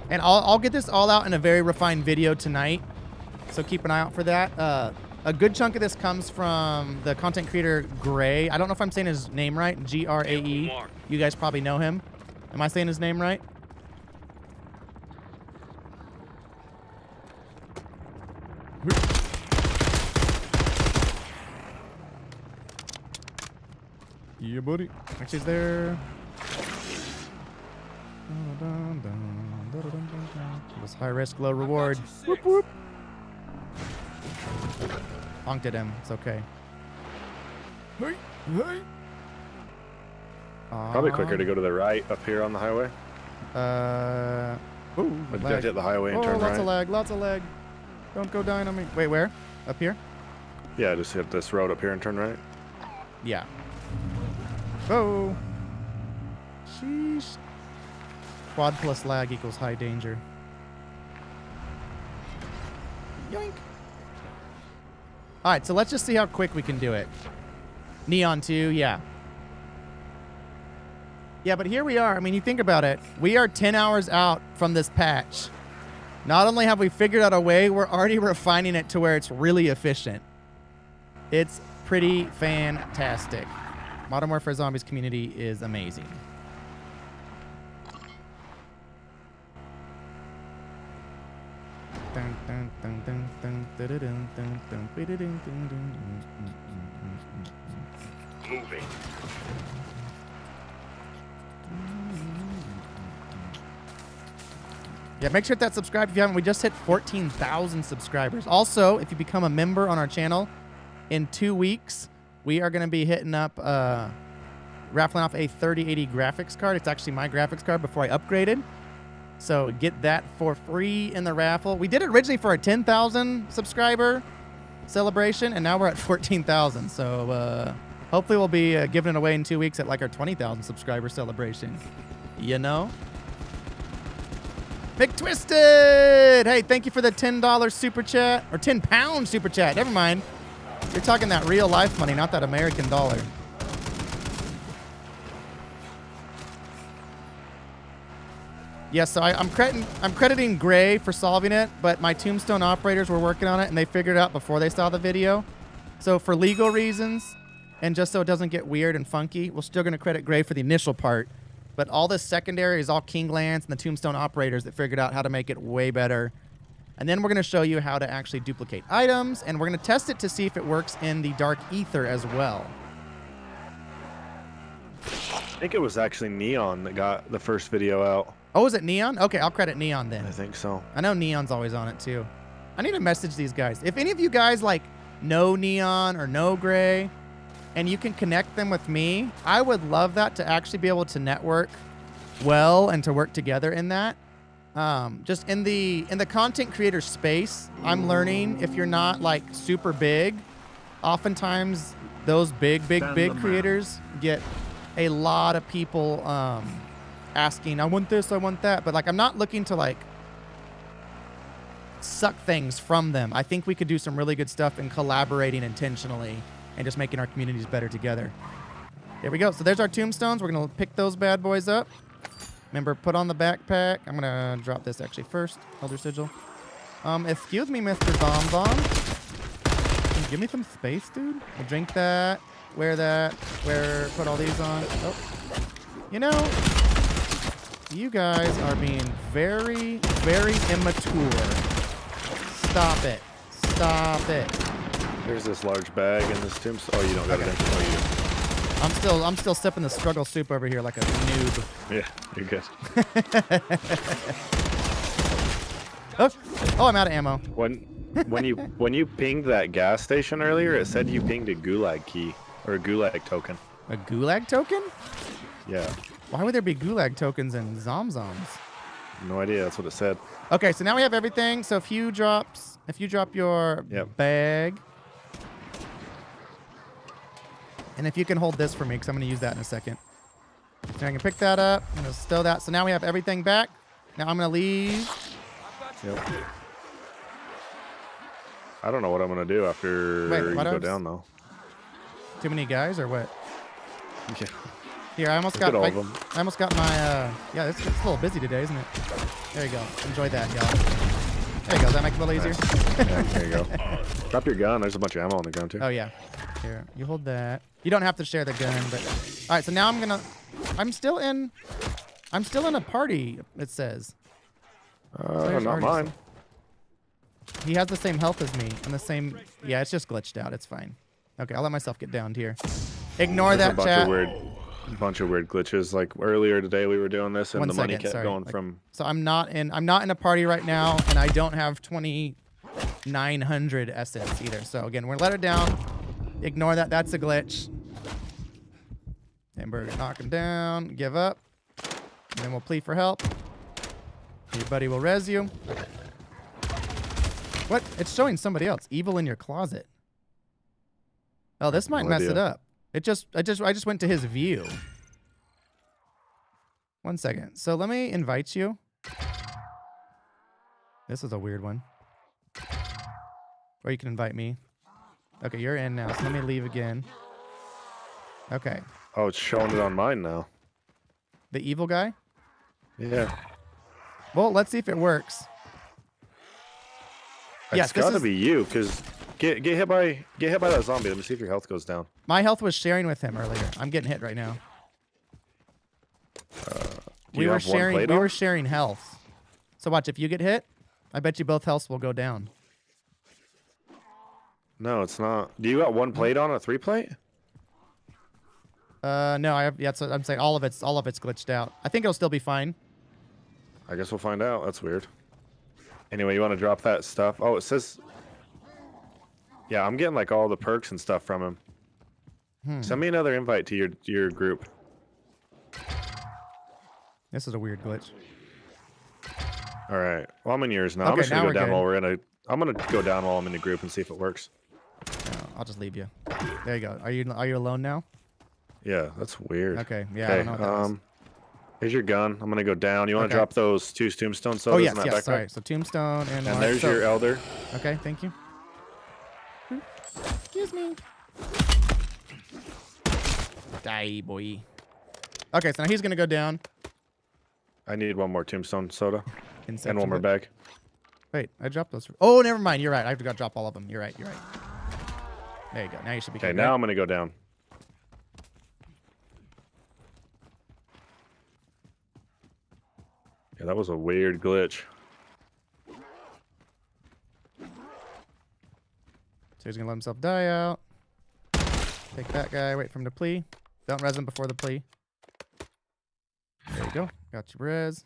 [SPEAKER 2] And I'll get this all out in a very refined video tonight. So keep an eye out for that. A good chunk of this comes from the content creator Gray. I don't know if I'm saying his name right. G-R-A-E. You guys probably know him. Am I saying his name right? Yeah, buddy. Actually, is there... It was high risk, low reward. Whoop, whoop. Honked at him. It's okay. Hey, hey.
[SPEAKER 1] Probably quicker to go to the right up here on the highway.
[SPEAKER 2] Ooh,
[SPEAKER 1] But you
[SPEAKER 2] lag.
[SPEAKER 1] have to hit the highway and turn
[SPEAKER 2] lots
[SPEAKER 1] right.
[SPEAKER 2] of lag, lots of lag. Don't go dying on me. Wait, where? Up here?
[SPEAKER 1] Yeah, just hit this road up here and turn right.
[SPEAKER 2] Yeah. Oh. Sheesh. Quad plus lag equals high danger. Yoink. All right, so let's just see how quick we can do it. Neon 2, yeah. Yeah, but here we are. I mean, you think about it. We are 10 hours out from this patch. Not only have we figured out a way, we're already refining it to where it's really efficient. It's pretty fantastic. Modern Warfare Zombies community is amazing.
[SPEAKER 4] Moving.
[SPEAKER 2] Yeah, make sure to hit that subscribe if you haven't. We just hit 14,000 subscribers. Also, if you become a member on our channel, in 2 weeks, we are going to be hitting up, raffling off a 3080 graphics card. It's actually my graphics card before I upgraded. So get that for free in the raffle. We did it originally for a 10,000 subscriber celebration, and now we're at 14,000. So hopefully we'll be giving it away in 2 weeks at like our 20,000 subscriber celebration. You know? McTwisted! Hey, thank you for the $10 super chat, or 10 pound super chat. Never mind. You're talking that real life money, not that American dollar. Yeah, so I'm crediting Gray for solving it, but my Tombstone operators were working on it, and they figured it out before they saw the video. So for legal reasons, and just so it doesn't get weird and funky, we're still going to credit Gray for the initial part. But all this secondary is all King Lance and the Tombstone operators that figured out how to make it way better. And then we're going to show you how to actually duplicate items, and we're going to test it to see if it works in the Dark Ether as well.
[SPEAKER 1] I think it was actually Neon that got the first video out.
[SPEAKER 2] Oh, is it Neon? Okay, I'll credit Neon then.
[SPEAKER 1] I think so.
[SPEAKER 2] I know Neon's always on it too. I need to message these guys. If any of you guys like know Neon or know Gray, and you can connect them with me, I would love that to actually be able to network well and to work together in that. Just in the content creator space, I'm learning if you're not like super big, oftentimes those big creators get a lot of people asking, I want this, I want that. But like, I'm not looking to like suck things from them. I think we could do some really good stuff in collaborating intentionally and just making our communities better together. There we go. So there's our tombstones. We're going to pick those bad boys up. Remember, put on the backpack. I'm going to drop this actually first. Elder Sigil. Excuse me, Mr. Bomb Bomb. Can you give me some space, dude? We'll drink that. Wear that. Put all these on. Oh. You know, you guys are being very, very immature. Stop it. Stop it.
[SPEAKER 1] There's this large bag in this tombstone. Oh, you don't got it. Oh,
[SPEAKER 2] I'm still sipping the struggle soup over here like a noob.
[SPEAKER 1] yeah, you're good.
[SPEAKER 2] Oh, I'm out of ammo.
[SPEAKER 1] When you pinged that gas station earlier, it said you pinged a gulag key or a gulag token.
[SPEAKER 2] A gulag token?
[SPEAKER 1] Yeah.
[SPEAKER 2] Why would there be gulag tokens in Zomzoms?
[SPEAKER 1] No idea. That's what it said.
[SPEAKER 2] Okay, so now we have everything. So if you drop your bag, and if you can hold this for me, because I'm going to use that in a second. So I can pick that up. I'm going to stow that. So now we have everything back. Now I'm going to leave.
[SPEAKER 1] Yep. I don't know what I'm going to do after you go down, though.
[SPEAKER 2] Too many guys or what?
[SPEAKER 1] Yeah.
[SPEAKER 2] Here, I almost got
[SPEAKER 1] all of them.
[SPEAKER 2] I almost got my, yeah, it's a little busy today, isn't it? There you go. Enjoy that, y'all. There you go. Does that make it a little easier?
[SPEAKER 1] Yeah, there you go. Drop your gun. There's a bunch of ammo on the ground, too.
[SPEAKER 2] Oh, yeah. Here, you hold that. You don't have to share the gun, but... All right, so now I'm still in a party, it says.
[SPEAKER 1] Not mine.
[SPEAKER 2] He has the same health as me and the same... Yeah, it's just glitched out. It's fine. Okay, I'll let myself get downed here. Ignore that, chat.
[SPEAKER 1] Bunch of weird glitches. Like earlier today, we were doing this, and
[SPEAKER 2] One
[SPEAKER 1] the money
[SPEAKER 2] second,
[SPEAKER 1] kept going from.
[SPEAKER 2] So I'm not in a party right now, and I don't have 2,900 essence either. So again, we're gonna let it down. Ignore that. That's a glitch. Hamburger, knock him down. Give up. And then we'll plead for help. Your buddy will res you. What? It's showing somebody else. Evil in your closet. Oh, this might mess it up. I just went to his view. 1 second. So let me invite you. This is a weird one. Or you can invite me. Okay, you're in now. So let me leave again. Okay.
[SPEAKER 1] Oh, it's showing it on mine now.
[SPEAKER 2] The evil guy?
[SPEAKER 1] Yeah.
[SPEAKER 2] Well, let's see if it works.
[SPEAKER 1] It's gotta be you, because get hit by that zombie. Let me see if your health goes down.
[SPEAKER 2] My health was sharing with him earlier. I'm getting hit right now. We were sharing health. So watch, if you get hit, I bet you both healths will go down.
[SPEAKER 1] No, it's not. Do you got one plate on a 3 plate?
[SPEAKER 2] No, I have. Yeah, so I'm saying all of it's glitched out. I think it'll still be fine.
[SPEAKER 1] I guess we'll find out. That's weird. Anyway, you want to drop that stuff? Oh, it says. Yeah, I'm getting like all the perks and stuff from him. Send me another invite to your group.
[SPEAKER 2] This is a weird glitch.
[SPEAKER 1] All right. Well, I'm in yours now.
[SPEAKER 2] Okay,
[SPEAKER 1] I'm just gonna
[SPEAKER 2] now
[SPEAKER 1] go down
[SPEAKER 2] we're
[SPEAKER 1] while I'm gonna go down while I'm in the group and see if it works.
[SPEAKER 2] No, I'll just leave you. There you go. Are you alone now?
[SPEAKER 1] Yeah, that's weird.
[SPEAKER 2] Okay. Yeah. I don't know what that was.
[SPEAKER 1] Here's your gun. I'm gonna go down. You want to drop those 2 tombstone sodas
[SPEAKER 2] Oh yes,
[SPEAKER 1] in that
[SPEAKER 2] yes.
[SPEAKER 1] backpack?
[SPEAKER 2] Sorry. So tombstone and.
[SPEAKER 1] And there's your elder.
[SPEAKER 2] Okay. Thank you. Excuse me. Die, boy. Okay, so now he's gonna go down.
[SPEAKER 1] I need one more tombstone soda
[SPEAKER 2] Inception
[SPEAKER 1] and one more
[SPEAKER 2] bit.
[SPEAKER 1] bag.
[SPEAKER 2] Wait, I dropped those. Oh, never mind. You're right. I have to go drop all of them. You're right. You're right. There you go. Now you should be
[SPEAKER 1] Okay,
[SPEAKER 2] good,
[SPEAKER 1] now
[SPEAKER 2] right?
[SPEAKER 1] I'm gonna go down. Yeah, that was a weird glitch.
[SPEAKER 2] So he's gonna let himself die out. Take that guy. Wait for him to plea. Don't res him before the plea. There you go. Got your res.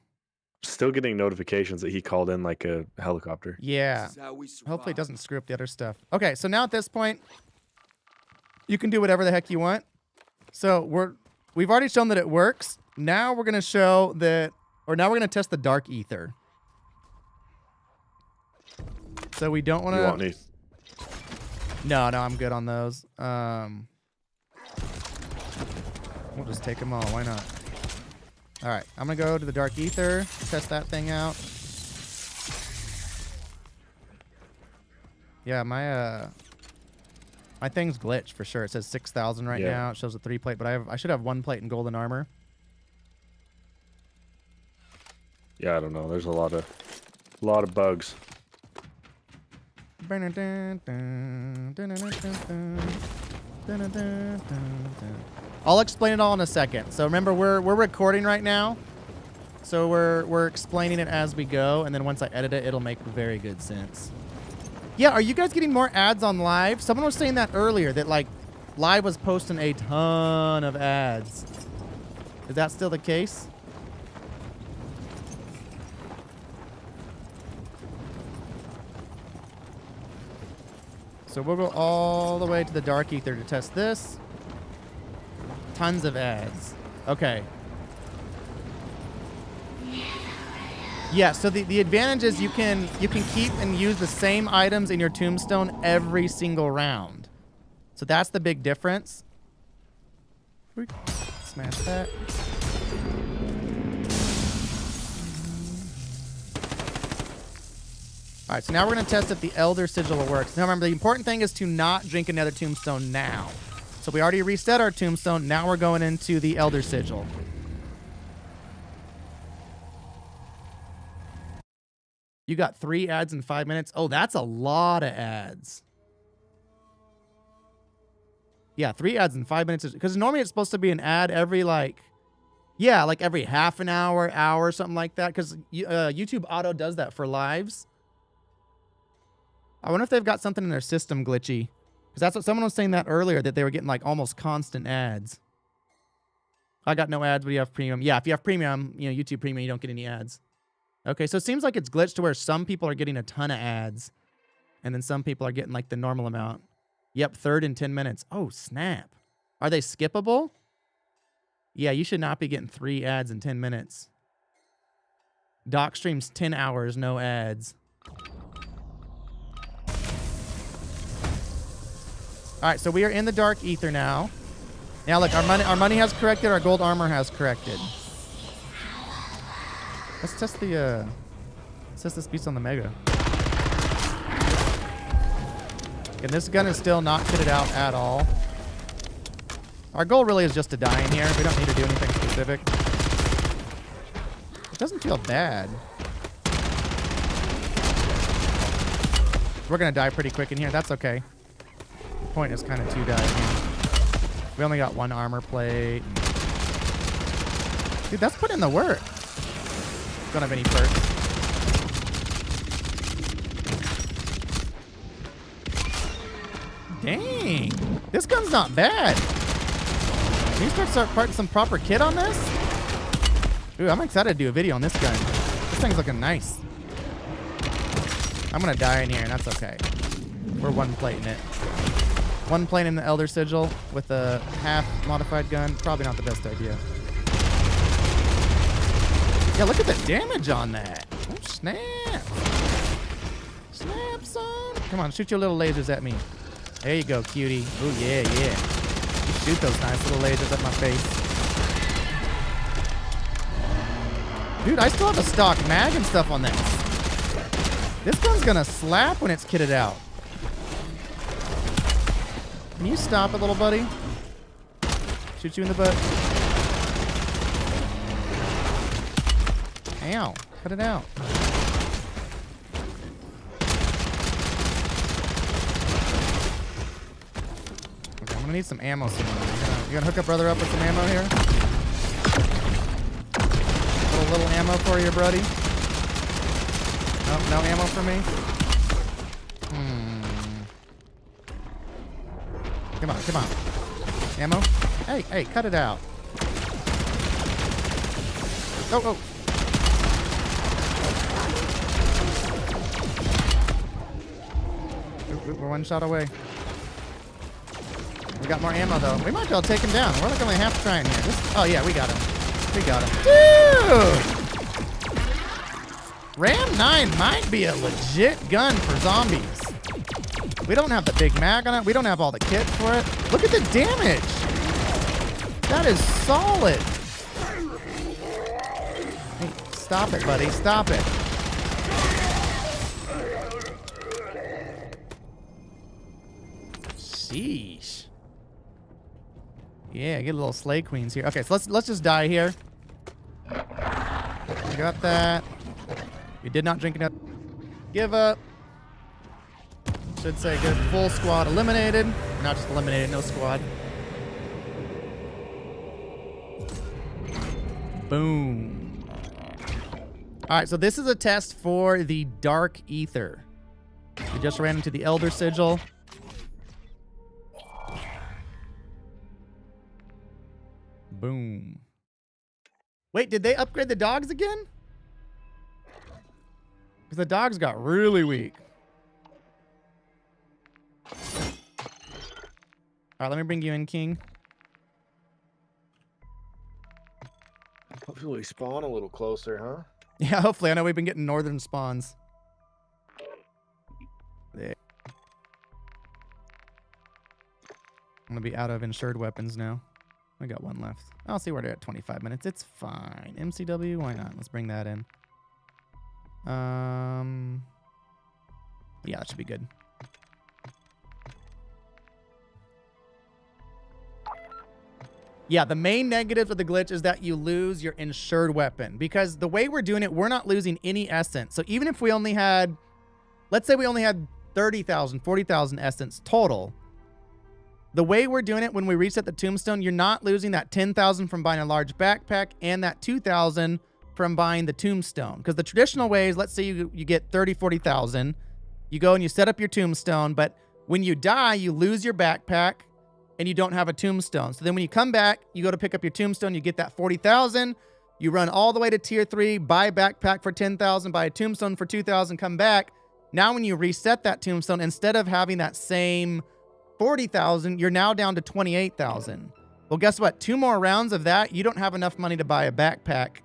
[SPEAKER 1] Still getting notifications that he called in like a helicopter.
[SPEAKER 2] Yeah. Hopefully it doesn't screw up the other stuff. Okay, so now at this point, you can do whatever the heck you want. So we've already shown that it works. Now we're gonna show that, or now we're gonna test the dark ether. So we don't want to.
[SPEAKER 1] You want me?
[SPEAKER 2] No, I'm good on those. We'll just take them all. Why not? All right, I'm gonna go to the dark ether, test that thing out. Yeah, my thing's glitched for sure. It says 6,000 right now. It shows a 3 plate, but I should have 1 plate in golden armor.
[SPEAKER 1] Yeah, I don't know. There's a lot of bugs.
[SPEAKER 2] I'll explain it all in a second. So remember, we're recording right now. So we're explaining it as we go, and then once I edit it, it'll make very good sense. Yeah, are you guys getting more ads on live? Someone was saying that earlier, that like live was posting a ton of ads. Is that still the case? So we'll go all the way to the dark ether to test this. Tons of ads. Okay. Yeah, so the advantage is you can keep and use the same items in your tombstone every single round. So that's the big difference. Smash that. All right, so now we're going to test if the Elder Sigil will work. Now remember, the important thing is to not drink another tombstone now. So we already reset our tombstone. Now we're going into the Elder Sigil. You got 3 ads in 5 minutes. Oh, that's a lot of ads. Yeah, 3 ads in 5 minutes. Because normally it's supposed to be an ad every like every half an hour, something like that. Because YouTube Auto does that for lives. I wonder if they've got something in their system glitchy. Because that's what someone was saying that earlier, that they were getting like almost constant ads. I got no ads, but you have premium. Yeah, if you have premium, YouTube premium, you don't get any ads. Okay, so it seems like it's glitched to where some people are getting a ton of ads. And then some people are getting like the normal amount. Yep, 3rd in 10 minutes. Oh, snap. Are they skippable? Yeah, you should not be getting 3 ads in 10 minutes. Doc streams 10 hours, no ads. All right, so we are in the dark ether now. Now look, our money has corrected, our gold armor has corrected. Let's test this beast on the Mega. And this gun is still not kitted out at all. Our goal really is just to die in here. We don't need to do anything specific. It doesn't feel bad. We're gonna die pretty quick in here. That's okay. The point is kind of to die in here. We only got 1 armor plate. Dude, that's putting in the work. Don't have any perks. Dang. This gun's not bad. Can you start parting some proper kit on this? Ooh, I'm excited to do a video on this gun. This thing's looking nice. I'm gonna die in here, and that's okay. We're 1 plating it. 1 plating the Elder Sigil with a half modified gun. Probably not the best idea. Yeah, look at the damage on that. Oh, snap. Snap, son. Come on, shoot your little lasers at me. There you go, cutie. Oh, yeah, yeah. You shoot those nice little lasers at my face. Dude, I still have a stock mag and stuff on this. This gun's gonna slap when it's kitted out. Can you stop it, little buddy? Shoot you in the butt. Ow. Cut it out. Okay, I'm gonna need some ammo soon. You gonna hook up brother up with some ammo here? A little ammo for you, buddy. Nope, no ammo for me. Come on, come on. Ammo? Hey, hey, cut it out. Oh, oh. We're 1 shot away. We got more ammo, though. We might be able to take him down. We're like only half trying here. Oh, yeah, we got him. We got him. Dude! Ram 9 might be a legit gun for zombies. We don't have the big mag on it. We don't have all the kit for it. Look at the damage. That is solid. Hey, stop it, buddy. Stop it. Sheesh. Yeah, get a little Slay Queens here. Okay, so let's just die here. We got that. We did not drink enough. Give up. Should say good. Full squad eliminated. Not just eliminated, no squad. Boom. All right, so this is a test for the Dark Ether. We just ran into the Elder Sigil. Boom. Wait, did they upgrade the dogs again? Because the dogs got really weak. All right, let me bring you in, King.
[SPEAKER 1] Hopefully spawn a little closer, huh?
[SPEAKER 2] Yeah, hopefully. I know we've been getting northern spawns. There. I'm going to be out of insured weapons now. I got 1 left. I'll see where they're at 25 minutes. It's fine. MCW, why not? Let's bring that in. Yeah, that should be good. Yeah, the main negative of the glitch is that you lose your insured weapon. Because the way we're doing it, we're not losing any essence. So even if we only had, let's say we only had 30,000, 40,000 essence total. The way we're doing it when we reset the tombstone, you're not losing that 10,000 from buying a large backpack and that 2,000 from buying the tombstone. Because the traditional way is, let's say you get 30, 40,000. You go and you set up your tombstone, but when you die, you lose your backpack and you don't have a tombstone. So then when you come back, you go to pick up your tombstone, you get that 40,000. You run all the way to tier 3, buy a backpack for 10,000, buy a tombstone for 2,000, come back. Now when you reset that tombstone, instead of having that same 40,000, you're now down to 28,000. Well, guess what? 2 more rounds of that, you don't have enough money to buy a backpack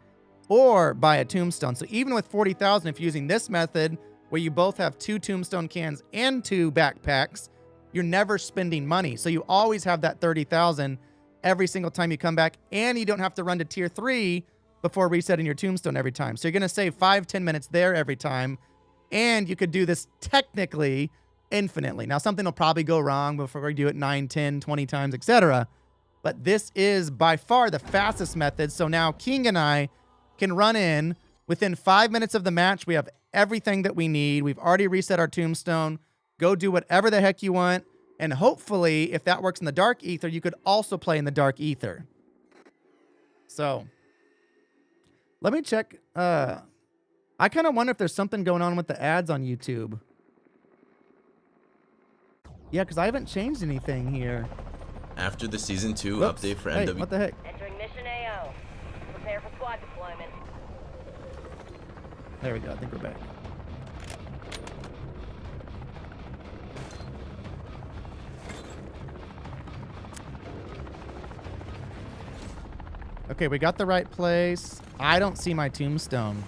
[SPEAKER 2] or buy a tombstone. So even with 40,000, if you're using this method where you both have 2 tombstone cans and 2 backpacks, you're never spending money. So you always have that 30,000 every single time you come back, and you don't have to run to tier 3 before resetting your tombstone every time. So you're going to save 5-10 minutes there every time, and you could do this technically infinitely. Now, something will probably go wrong before you do it 9, 10, 20 times, etc. But this is by far the fastest method. So now King and I can run in within 5 minutes of the match. We have everything that we need. We've already reset our tombstone. Go do whatever the heck you want. And hopefully, if that works in the Dark Ether, you could also play in the Dark Ether. So, let me check. I kind of wonder if there's something going on with the ads on YouTube. Yeah, because I haven't changed anything here.
[SPEAKER 5] After the Season 2
[SPEAKER 2] Whoops.
[SPEAKER 5] update for
[SPEAKER 2] Hey,
[SPEAKER 5] MW...
[SPEAKER 2] what the heck?
[SPEAKER 6] Entering mission AO. Prepare for squad deployment.
[SPEAKER 2] There we go. I think we're back. Okay, we got the right place. I don't see my tombstone.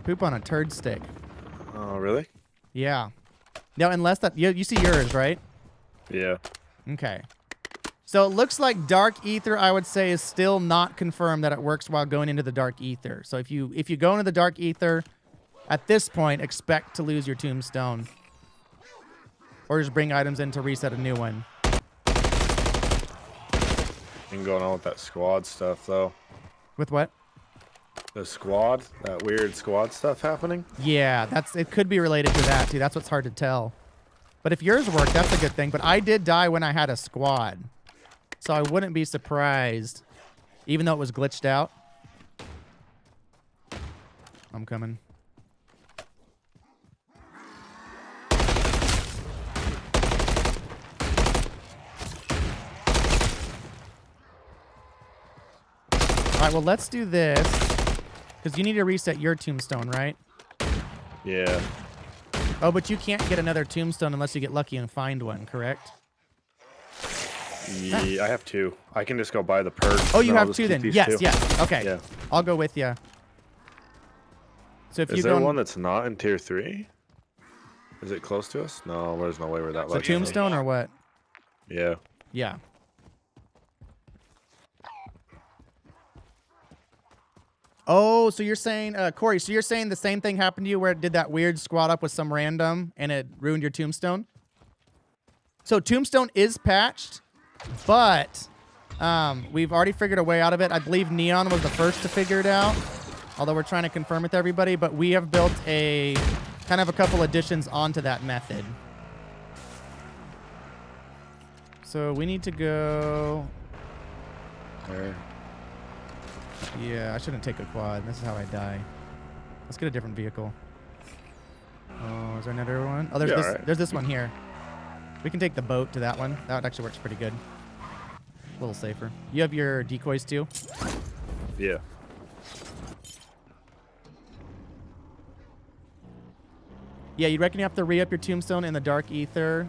[SPEAKER 2] Poop on a turd stick.
[SPEAKER 1] Oh, really?
[SPEAKER 2] Yeah. No, unless that... You see yours, right?
[SPEAKER 1] Yeah.
[SPEAKER 2] Okay. So it looks like Dark Ether, I would say, is still not confirmed that it works while going into the Dark Ether. So if you go into the Dark Ether, at this point, expect to lose your tombstone. Or just bring items in to reset a new one.
[SPEAKER 1] And going on with that squad stuff, though.
[SPEAKER 2] With what?
[SPEAKER 1] The squad? That weird squad stuff happening?
[SPEAKER 2] Yeah, it could be related to that, too. That's what's hard to tell. But if yours worked, that's a good thing. But I did die when I had a squad. So I wouldn't be surprised, even though it was glitched out. I'm coming. All right, well, let's do this. Because you need to reset your tombstone, right?
[SPEAKER 1] Yeah.
[SPEAKER 2] Oh, but you can't get another tombstone unless you get lucky and find one, correct?
[SPEAKER 1] Yeah, I have 2. I can just go buy the perks.
[SPEAKER 2] Oh, you
[SPEAKER 1] and I'll
[SPEAKER 2] have
[SPEAKER 1] just
[SPEAKER 2] 2
[SPEAKER 1] keep
[SPEAKER 2] then.
[SPEAKER 1] these
[SPEAKER 2] Yes,
[SPEAKER 1] 2.
[SPEAKER 2] yes. Okay.
[SPEAKER 1] Yeah.
[SPEAKER 2] I'll go with you. So if
[SPEAKER 1] Is
[SPEAKER 2] you
[SPEAKER 1] there
[SPEAKER 2] go
[SPEAKER 1] one that's not in tier 3? Is it close to us? No, there's no way we're that
[SPEAKER 2] the
[SPEAKER 1] lucky.
[SPEAKER 2] tombstone or what?
[SPEAKER 1] Yeah.
[SPEAKER 2] Yeah. Oh, so you're saying, Corey, so you're saying the same thing happened to you where it did that weird squad up with some random and it ruined your tombstone? So tombstone is patched, but we've already figured a way out of it. I believe Neon was the first to figure it out, although we're trying to confirm with everybody, but we have built a kind of a couple additions onto that method. So we need to go...
[SPEAKER 1] There.
[SPEAKER 2] Yeah, I shouldn't take a quad. This is how I die. Let's get a different vehicle. Oh, is there another one? Oh, there's
[SPEAKER 1] Yeah,
[SPEAKER 2] this.
[SPEAKER 1] right.
[SPEAKER 2] There's this one here. We can take the boat to that one. That actually works pretty good. A little safer. You have your decoys too?
[SPEAKER 1] Yeah.
[SPEAKER 2] Yeah, you reckon you have to re-up your tombstone in the Dark Ether?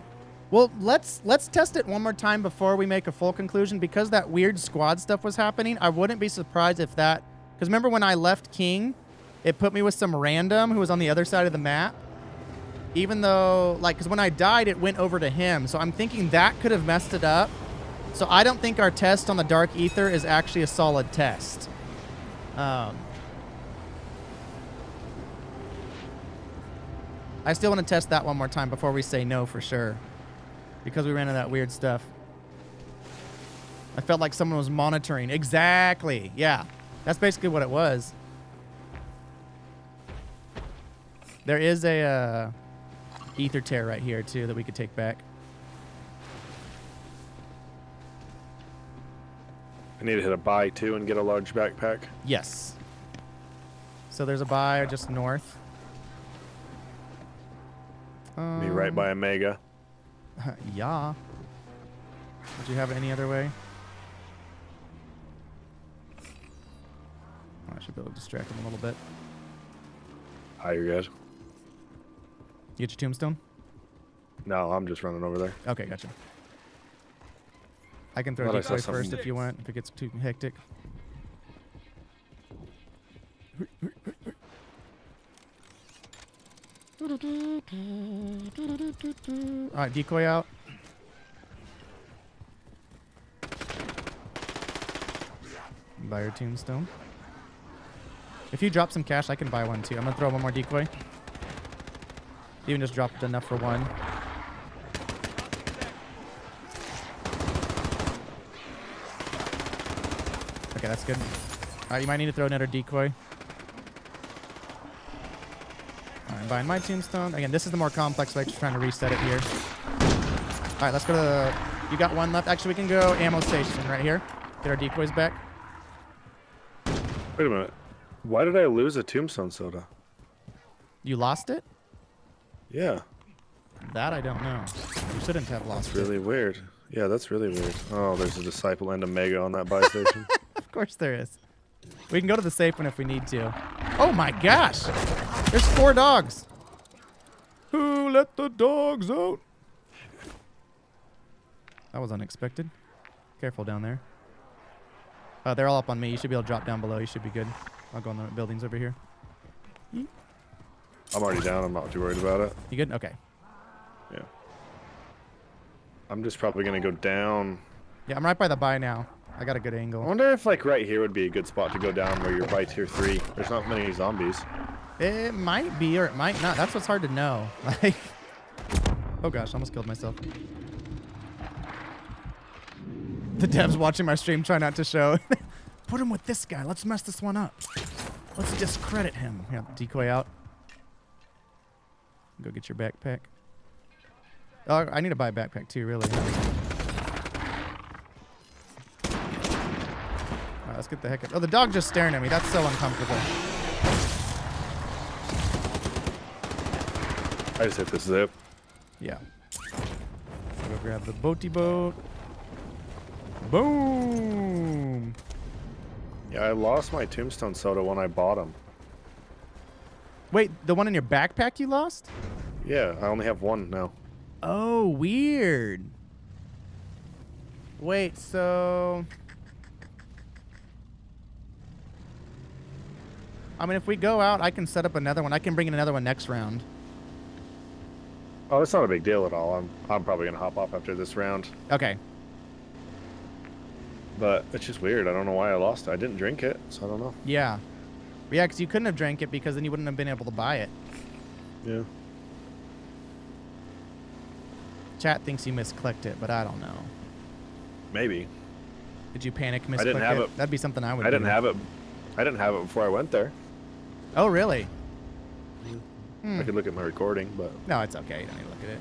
[SPEAKER 2] Well, let's test it one more time before we make a full conclusion. Because that weird squad stuff was happening, I wouldn't be surprised if that... Because remember when I left King, it put me with some random who was on the other side of the map? Even though, like, because when I died, it went over to him. So I'm thinking that could have messed it up. So I don't think our test on the Dark Ether is actually a solid test. I still want to test that one more time before we say no for sure. Because we ran into that weird stuff. I felt like someone was monitoring. Exactly. Yeah. That's basically what it was. There is a ether tear right here too that we could take back.
[SPEAKER 1] I need to hit a buy too and get a large backpack.
[SPEAKER 2] Yes. So there's a buy just north.
[SPEAKER 1] Be right by a mega.
[SPEAKER 2] Yeah. Would you have it any other way? Oh, I should be able to distract him a little bit.
[SPEAKER 1] Hi, you're good.
[SPEAKER 2] You get your tombstone?
[SPEAKER 1] No, I'm just running over there.
[SPEAKER 2] Okay, gotcha. I can throw
[SPEAKER 1] Thought I
[SPEAKER 2] a
[SPEAKER 1] saw
[SPEAKER 2] decoy first
[SPEAKER 1] something.
[SPEAKER 2] if you want, if it gets too hectic. Alright, decoy out. Buy your tombstone. If you drop some cash, I can buy one too. I'm gonna throw one more decoy. Even just dropped enough for one. Okay, that's good. Alright, you might need to throw another decoy. Alright, I'm buying my tombstone. Again, this is the more complex way, just trying to reset it here. Alright, let's go to the... You got one left. Actually, we can go ammo station right here. Get our decoys back.
[SPEAKER 1] Wait a minute. Why did I lose a tombstone soda?
[SPEAKER 2] You lost it?
[SPEAKER 1] Yeah,
[SPEAKER 2] That I don't know. You shouldn't have lost
[SPEAKER 1] that's really weird. Yeah, that's really weird. Oh, there's a disciple and a mega on that buy station.
[SPEAKER 2] it. Of course there is. We can go to the safe one if we need to. Oh my gosh! There's 4 dogs! Who let the dogs out? That was unexpected. Careful down there. They're all up on me. You should be able to drop down below. You should be good. I'll go in the buildings over here.
[SPEAKER 1] I'm already down. I'm not too worried about it.
[SPEAKER 2] You good? Okay.
[SPEAKER 1] Yeah. I'm just probably gonna go down.
[SPEAKER 2] Yeah, I'm right by the buy now. I got a good
[SPEAKER 1] I
[SPEAKER 2] angle.
[SPEAKER 1] wonder if like right here would be a good spot to go down where you're by tier 3. There's not many zombies.
[SPEAKER 2] It might be or it might not. That's what's hard to know. Like, oh gosh, I almost killed myself. The devs watching my stream try not to show. Put him with this guy. Let's mess this one up. Let's discredit him. Yeah, decoy out. Go get your backpack. Oh, I need to buy a backpack too, really. Alright, let's get the heck out. Oh, the dog just staring at me. That's so uncomfortable.
[SPEAKER 1] I just hit the zip.
[SPEAKER 2] Yeah. Go grab the boaty boat. Boom!
[SPEAKER 1] Yeah, I lost my tombstone soda when I bought them.
[SPEAKER 2] Wait, the one in your backpack you lost?
[SPEAKER 1] Yeah, I only have one now.
[SPEAKER 2] Oh, weird. Wait, so... I mean, if we go out, I can set up another one. I can bring in another one next round.
[SPEAKER 1] Oh, it's not a big deal at all. I'm probably gonna hop off after this round.
[SPEAKER 2] Okay.
[SPEAKER 1] But it's just weird. I don't know why I lost it. I didn't drink it, so I don't know.
[SPEAKER 2] Yeah. Yeah, because you couldn't have drank it because then you wouldn't have been able to buy it.
[SPEAKER 1] Yeah.
[SPEAKER 2] Chat thinks you misclicked it, but I don't know.
[SPEAKER 1] Maybe.
[SPEAKER 2] Did you panic misclick
[SPEAKER 1] didn't have it.
[SPEAKER 2] That'd be something I would
[SPEAKER 1] I
[SPEAKER 2] do.
[SPEAKER 1] didn't have it. I didn't have it before I went there.
[SPEAKER 2] Oh, really?
[SPEAKER 1] I could look at my recording, but
[SPEAKER 2] No, it's okay. You don't need to look at it.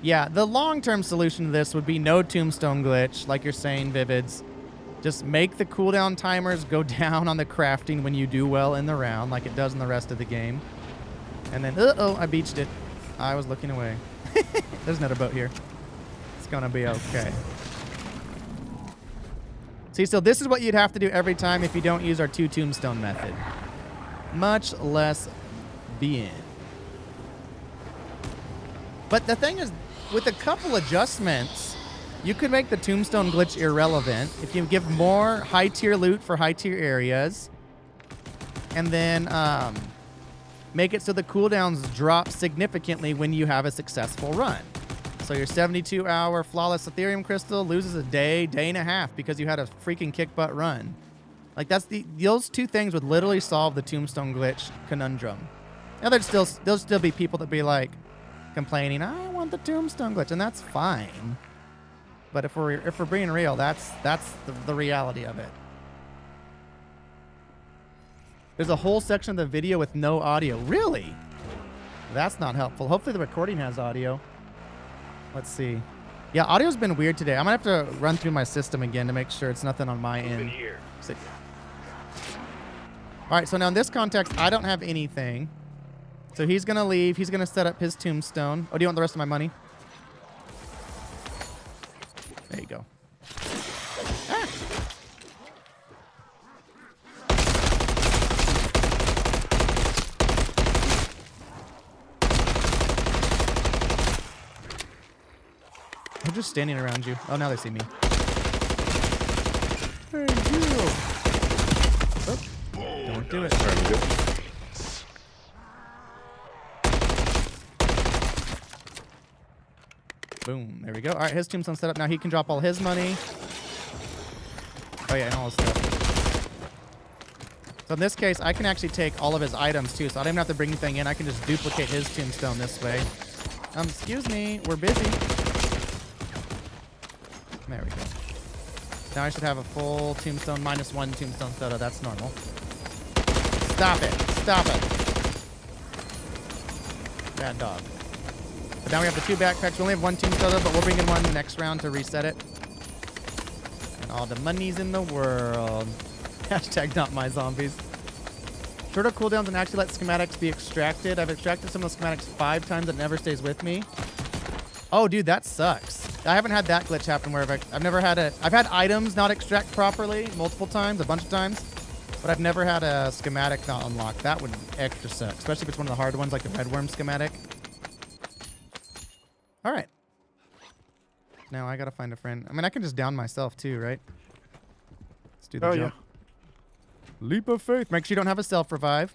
[SPEAKER 2] Yeah, the long-term solution to this would be no tombstone glitch, like you're saying, Vivids. Just make the cooldown timers go down on the crafting when you do well in the round, like it does in the rest of the game. And then, uh-oh, I beached it. I was looking away. There's another boat here. It's gonna be okay. See, so this is what you'd have to do every time if you don't use our 2 tombstone method. Much less bien. But the thing is, with a couple adjustments, you could make the tombstone glitch irrelevant if you give more high-tier loot for high-tier areas, and then make it so the cooldowns drop significantly when you have a successful run. So your 72-hour flawless Ethereum crystal loses a day, day and a half because you had a freaking kick-butt run. Like those 2 things would literally solve the tombstone glitch conundrum. Now there'll still be people that be like complaining, I want the tombstone glitch, and that's fine. But if we're being real, that's the reality of it. There's a whole section of the video with no audio. Really? That's not helpful. Hopefully the recording has audio. Let's see. Yeah, audio's been weird today. I'm gonna have to run through my system again to make sure it's nothing on my end. See. All right, so now in this context, I don't have anything. So he's gonna leave. He's gonna set up his tombstone. Oh, do you want the rest of my money? There you go. Ah. They're just standing around you. Oh, now they see me. Hey, you! Oh, don't do it. Boom. There we go. All right, his tombstone set up. Now he can drop all his money. Oh, yeah, and all his stuff. So in this case, I can actually take all of his items, too. So I don't even have to bring anything in. I can just duplicate his tombstone this way. Excuse me. We're busy. There we go. Now I should have a full tombstone minus 1 tombstone soda. That's normal. Stop it. Stop it. Bad dog. But now we have the 2 backpacks. We only have 1 team soda, but we'll bring in 1 next round to reset it. And all the monies in the world. Hashtag not my zombies. Shorter cooldowns and actually let schematics be extracted. I've extracted some of the schematics 5 times. It never stays with me. Oh, dude, that sucks. I haven't had that glitch happen where I've never had a... I've had items not extract properly multiple times, a bunch of times. But I've never had a schematic not unlock. That would extra suck. Especially if it's one of the hard ones like the red worm schematic. All right. Now I gotta find a friend. I mean, I can just down myself too, right? Let's do the jump. Yeah. Leap of faith. Make sure you don't have a self-revive.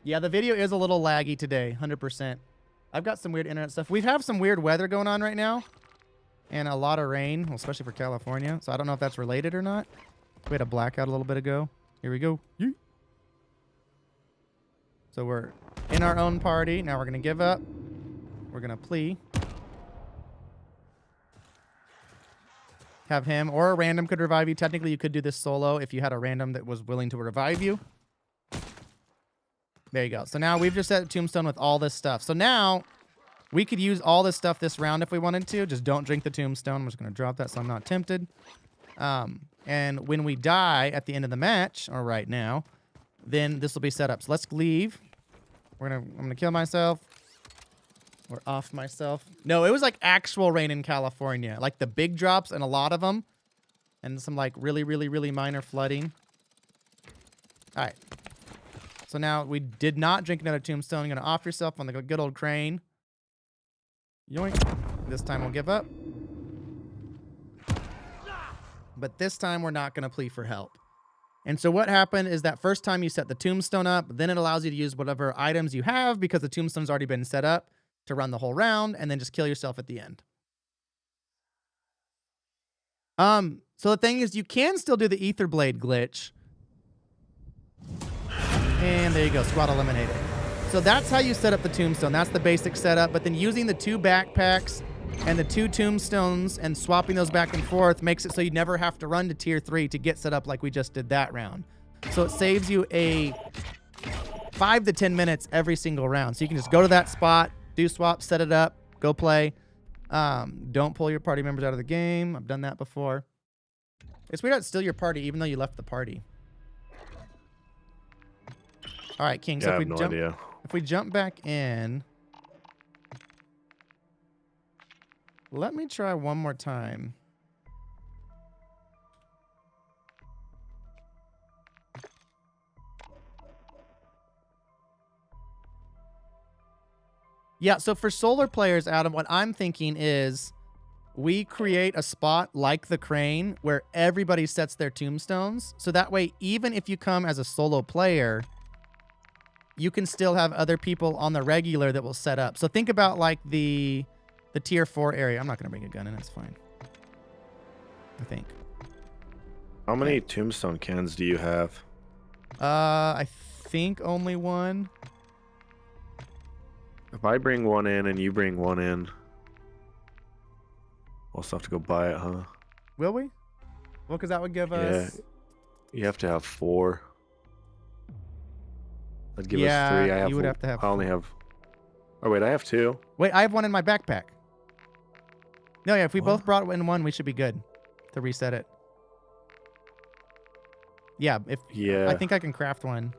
[SPEAKER 2] Yeah, the video is a little laggy today, 100%. I've got some weird internet stuff. We have some weird weather going on right now. And a lot of rain, well, especially for California. So I don't know if that's related or not. We had a blackout a little bit ago. Here we go. Yeet. So we're in our own party. Now we're going to give up. We're going to plea. Have him or a random could revive you. Technically, you could do this solo if you had a random that was willing to revive you. There you go. So now we've just set tombstone with all this stuff. So now we could use all this stuff this round if we wanted to. Just don't drink the tombstone. I'm just going to drop that so I'm not tempted. And when we die at the end of the match, or right now, then this will be set up. So let's leave. I'm gonna kill myself. Or off myself. No, it was like actual rain in California. Like the big drops and a lot of them. And some like really, really, really minor flooding. All right. So now we did not drink another tombstone. You're gonna off yourself on the good old crane. Yoink. This time we'll give up. But this time we're not gonna plea for help. And so what happened is that first time you set the tombstone up, then it allows you to use whatever items you have because the tombstone's already been set up to run the whole round and then just kill yourself at the end. So the thing is you can still do the ether blade glitch. And there you go, squad eliminated. So that's how you set up the tombstone. That's the basic setup. But then using the 2 backpacks and the 2 tombstones and swapping those back and forth makes it so you never have to run to tier 3 to get set up like we just did that round. So it saves you a 5 to 10 minutes every single round. So you can just go to that spot, do swap, set it up, go play. Don't pull your party members out of the game. I've done that before. It's weird how it's still your party even though you left the party. All right, King. So
[SPEAKER 1] Yeah,
[SPEAKER 2] if we jump back in, let me try one more time. Yeah, so for solar players, Adam, what I'm thinking is we create a spot like the crane where everybody sets their tombstones. So that way, even if you come as a solo player, you can still have other people on the regular that will set up. So think about like the tier 4 area. I'm not going to bring a gun in. It's fine. I think.
[SPEAKER 1] How many tombstone cans do you have?
[SPEAKER 2] I think only 1.
[SPEAKER 1] If I bring 1 in and you bring 1 in, we'll still have to go buy it, huh?
[SPEAKER 2] Will we? Well, because that would give us...
[SPEAKER 1] Yeah. You have to have 4. That'd give us 3. I
[SPEAKER 2] you would have to have
[SPEAKER 1] I only have... Oh, wait, I have 2.
[SPEAKER 2] Wait, I have 1 in my backpack. No, yeah, if we both brought in 1, we should be good to reset it. Yeah, I think I can craft 1.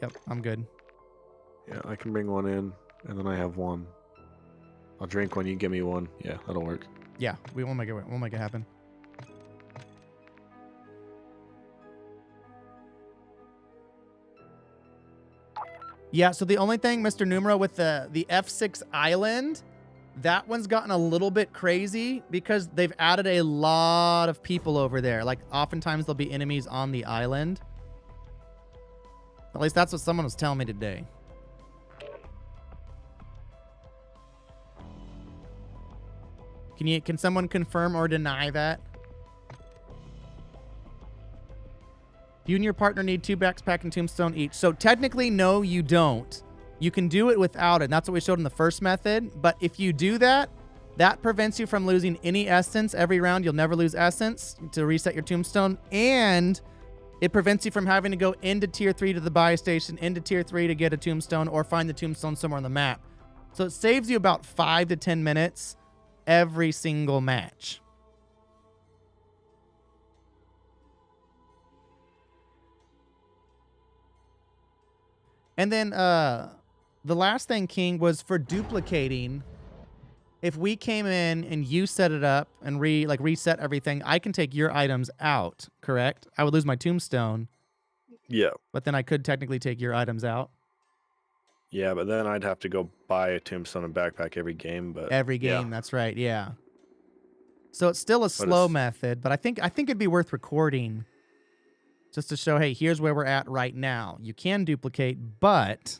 [SPEAKER 2] Yep, I'm good.
[SPEAKER 1] Yeah, I can bring 1 in, and then I have 1. I'll drink 1, you give me 1. Yeah, that'll work.
[SPEAKER 2] Yeah, we'll make it happen. Yeah, so the only thing, Mr. Numero, with the F6 island, that one's gotten a little bit crazy because they've added a lot of people over there. Like, oftentimes there'll be enemies on the island. At least that's what someone was telling me today. Can someone confirm or deny that? You and your partner need 2 backpack and tombstone each. So technically, no, you don't. You can do it without it. And that's what we showed in the first method. But if you do that, that prevents you from losing any essence every round. You'll never lose essence to reset your tombstone. And it prevents you from having to go into tier 3 to the buy station, into tier 3 to get a tombstone, or find the tombstone somewhere on the map. So it saves you about 5 to 10 minutes every single match. And then the last thing, King, was for duplicating. If we came in and you set it up and reset everything, I can take your items out, correct? I would lose my tombstone.
[SPEAKER 1] Yeah.
[SPEAKER 2] But then I could technically take your items out.
[SPEAKER 1] Yeah, but then I'd have to go buy a tombstone and backpack every game. But
[SPEAKER 2] every game, that's right, yeah. So it's still a slow method, but I think it'd be worth recording just to show, hey, here's where we're at right now. You can duplicate, but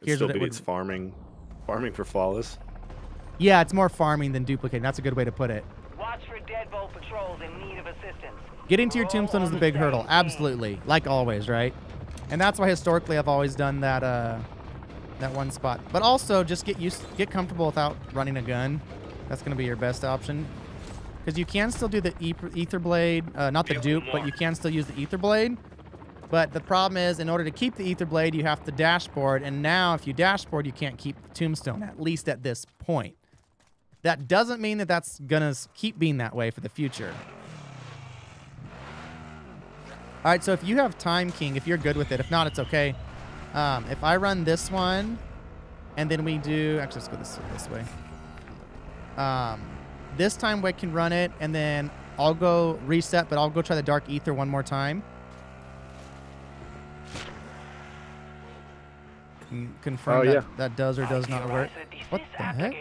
[SPEAKER 2] here's what it would...
[SPEAKER 1] farming for flawless.
[SPEAKER 2] Yeah, it's more farming than duplicating. That's a good way to put it.
[SPEAKER 7] Watch for deadbolt patrols in need of assistance.
[SPEAKER 2] Getting to your tombstone is the big hurdle. Absolutely. Like always, right? And that's why historically I've always done that that one spot. But also just get comfortable without running a gun. That's going to be your best option. Because you can still do the ether blade, not the dupe, but you can still use the ether blade. But the problem is, in order to keep the ether blade, you have to dashboard. And now, if you dashboard, you can't keep the tombstone, at least at this point. That doesn't mean that that's going to keep being that way for the future. All right, so if you have time, King, if you're good with it. If not, it's okay. If I run this one, and then we do... Actually, let's go this way. This time we can run it, and then I'll go reset, but I'll go try the Dark Ether one more time. Confirm that does or does not work. What the heck?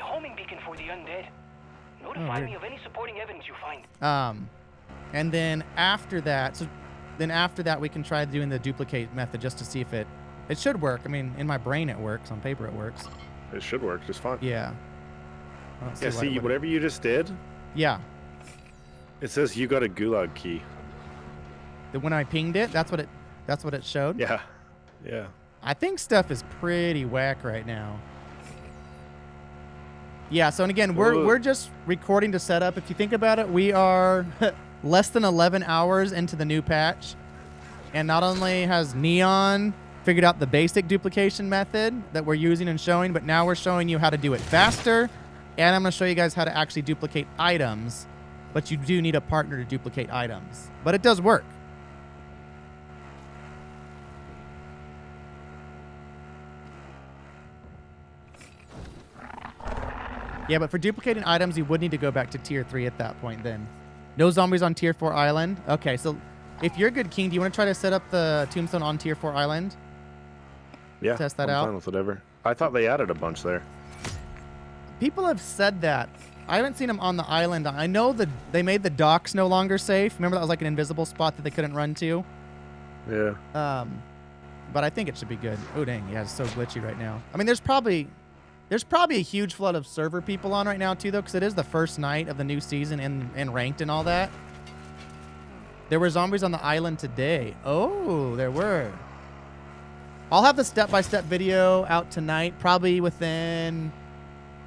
[SPEAKER 7] Notify me of any supporting evidence you find.
[SPEAKER 2] And then after that, we can try doing the duplicate method just to see if it should work. I mean, in my brain it works. On paper it works.
[SPEAKER 1] It should work just fine.
[SPEAKER 2] Yeah.
[SPEAKER 1] Yeah, see, whatever you just did.
[SPEAKER 2] Yeah.
[SPEAKER 1] It says you got a gulag key.
[SPEAKER 2] When I pinged it, that's what it showed.
[SPEAKER 1] Yeah. Yeah.
[SPEAKER 2] I think stuff is pretty whack right now. Yeah, so and again, we're just recording to set up. If you think about it, we are less than 11 hours into the new patch. And not only has Neon figured out the basic duplication method that we're using and showing, but now we're showing you how to do it faster. And I'm going to show you guys how to actually duplicate items. But you do need a partner to duplicate items. But it does work. Yeah, but for duplicating items, you would need to go back to tier 3 at that point then. No zombies on tier 4 island. Okay, so if you're good, King, do you want to try to set up the tombstone on tier 4 island?
[SPEAKER 1] Yeah,
[SPEAKER 2] test that
[SPEAKER 1] I'm
[SPEAKER 2] out.
[SPEAKER 1] fine with whatever. I thought they added a bunch there.
[SPEAKER 2] People have said that. I haven't seen them on the island. I know that they made the docks no longer safe. Remember that was like an invisible spot that they couldn't run to?
[SPEAKER 1] Yeah.
[SPEAKER 2] But I think it should be good. Oh, dang. Yeah, it's so glitchy right now. I mean, there's probably a huge flood of server people on right now, too, though, because it is the first night of the new season and ranked and all that. There were zombies on the island today. Oh, there were. I'll have the step-by-step video out tonight, probably within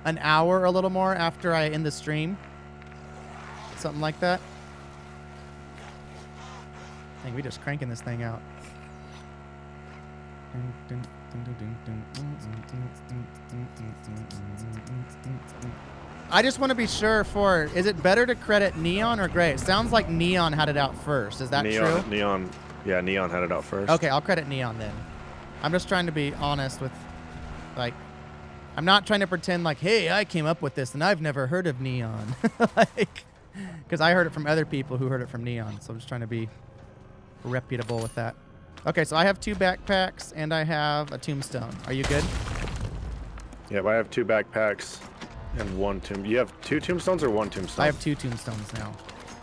[SPEAKER 2] an hour or a little more after I end the stream. Something like that. I think we're just cranking this thing out. I just want to be sure is it better to credit Neon or Gray? It sounds like Neon had it out first. Is that true?
[SPEAKER 1] Neon had it out first.
[SPEAKER 2] Okay, I'll credit Neon then. I'm just trying to be honest with, like, I'm not trying to pretend like, hey, I came up with this and I've never heard of Neon. Like, because I heard it from other people who heard it from Neon. So I'm just trying to be reputable with that. Okay, so I have 2 backpacks and I have a tombstone. Are you good?
[SPEAKER 1] Yeah, but I have 2 backpacks and 1 tomb. You have 2 tombstones or 1 tombstone?
[SPEAKER 2] I have 2 tombstones now.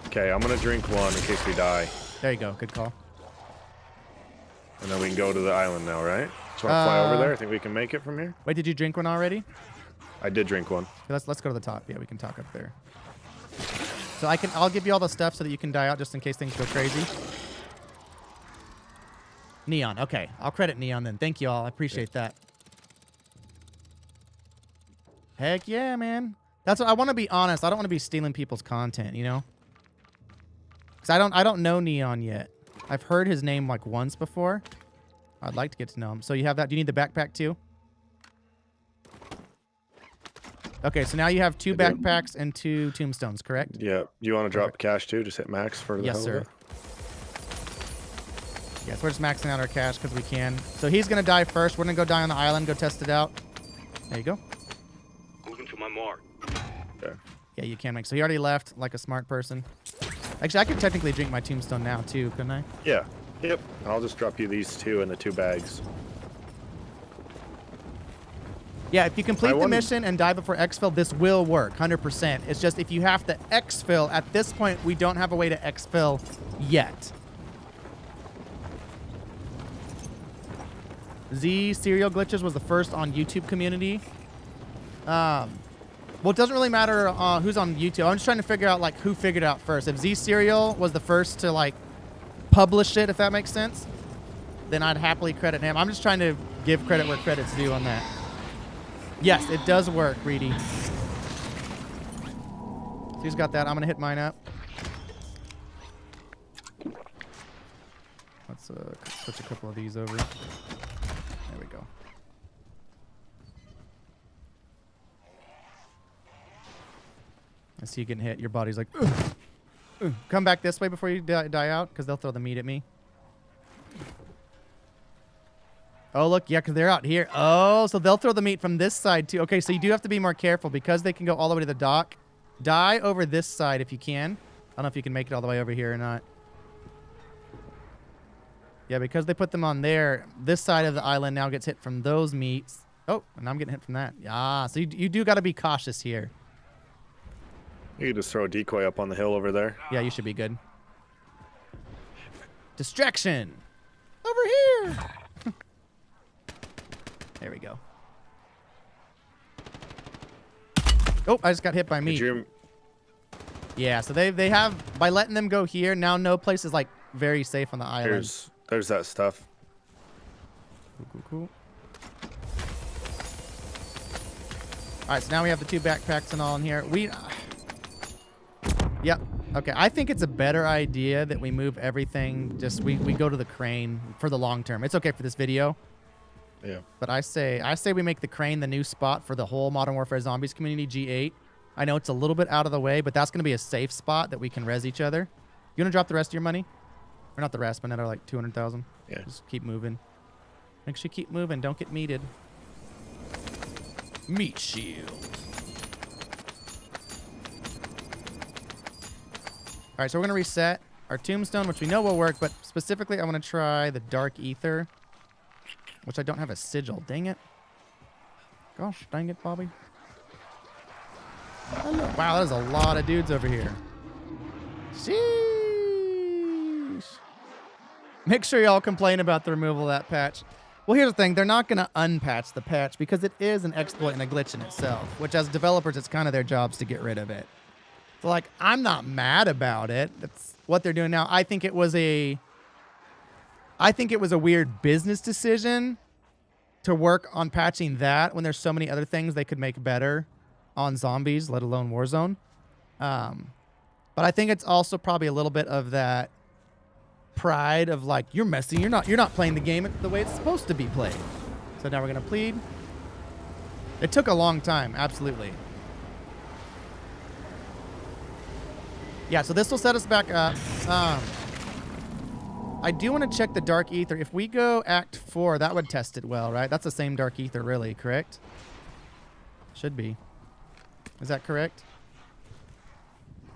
[SPEAKER 1] Okay, I'm gonna drink 1 in case we die.
[SPEAKER 2] There you go. Good call.
[SPEAKER 1] And then we can go to the island now, right? Just want to fly over there. I think we can make it from here.
[SPEAKER 2] Wait, did you drink one already?
[SPEAKER 1] I did drink 1.
[SPEAKER 2] Okay, let's go to the top. Yeah, we can talk up there. So I'll give you all the stuff so that you can die out just in case things go crazy. Neon. Okay, I'll credit Neon then. Thank you all. I appreciate that. Heck yeah, man. That's what I want to be honest. I don't want to be stealing people's content, you know? Cuz I don't know Neon yet. I've heard his name like once before. I'd like to get to know him. So you have that. Do you need the backpack too? Okay, so now you have 2 backpacks and 2 tombstones, correct?
[SPEAKER 1] Yeah. You want to drop cash too? Just hit max for the
[SPEAKER 2] Yes,
[SPEAKER 1] hell
[SPEAKER 2] sir.
[SPEAKER 1] of it?
[SPEAKER 2] Yes, we're just maxing out our cash because we can. So he's going to die first. We're going to go die on the island, go test it out. There you go.
[SPEAKER 4] Moving to my mark.
[SPEAKER 1] Okay.
[SPEAKER 2] Yeah, you can make. So he already left like a smart person. Actually, I could technically drink my tombstone now too, couldn't I?
[SPEAKER 1] Yeah. Yep. I'll just drop you these 2 in the 2 bags.
[SPEAKER 2] Yeah, if you complete the mission and die before exfil, this will work, 100%. It's just if you have to exfil, at this point, we don't have a way to exfil yet. Z Serial Glitches was the first on YouTube community. Well, it doesn't really matter who's on YouTube. I'm just trying to figure out like who figured it out first. If Z Serial was the first to like publish it, if that makes sense, then I'd happily credit him. I'm just trying to give credit where credit's due on that. Yes, it does work, Reedy. So he's got that. I'm gonna hit mine up. Let's switch a couple of these over. There we go. I see you getting hit. Your body's like, ugh, ugh. Come back this way before you die out, because they'll throw the meat at me. Oh, look, yeah, because they're out here. Oh, so they'll throw the meat from this side, too. Okay, so you do have to be more careful because they can go all the way to the dock. Die over this side if you can. I don't know if you can make it all the way over here or not. Yeah, because they put them on there, this side of the island now gets hit from those meats. Oh, and I'm getting hit from that. Yeah, so you do got to be cautious here.
[SPEAKER 1] You can just throw a decoy up on the hill over there.
[SPEAKER 2] Yeah, you should be good. Distraction! Over here! There we go. Oh, I just got hit by meat. Yeah, so they have, by letting them go here, now no place is like very safe on the island.
[SPEAKER 1] There's that stuff.
[SPEAKER 2] Cool. All right, so now we have the 2 backpacks and all in here. Yep. Okay, I think it's a better idea that we move everything. Just we go to the crane for the long term. It's okay for this video.
[SPEAKER 1] Yeah.
[SPEAKER 2] But I say we make the crane the new spot for the whole Modern Warfare Zombies community, G8. I know it's a little bit out of the way, but that's going to be a safe spot that we can res each other. You want to drop the rest of your money? Or not the rest, but another like 200,000.
[SPEAKER 1] Yeah.
[SPEAKER 2] Just keep moving. Make sure you keep moving. Don't get meated. Meat shield. All right, so we're going to reset our tombstone, which we know will work, but specifically I want to try the dark ether, which I don't have a sigil. Dang it. Gosh, dang it, Bobby. Wow, that is a lot of dudes over here. Sheesh. Make sure y'all complain about the removal of that patch. Well, here's the thing. They're not going to unpatch the patch because it is an exploit and a glitch in itself, which as developers, it's kind of their jobs to get rid of it. So, like, I'm not mad about it. That's what they're doing now. I think it was a weird business decision to work on patching that when there's so many other things they could make better on zombies, let alone Warzone. But I think it's also probably a little bit of that pride of like, you're messy, you're not playing the game the way it's supposed to be played. So now we're gonna plead. It took a long time, absolutely. Yeah, so this will set us back up. I do want to check the Dark Ether. If we go Act 4, that would test it well, right? That's the same Dark Ether, really, correct? Should be. Is that correct?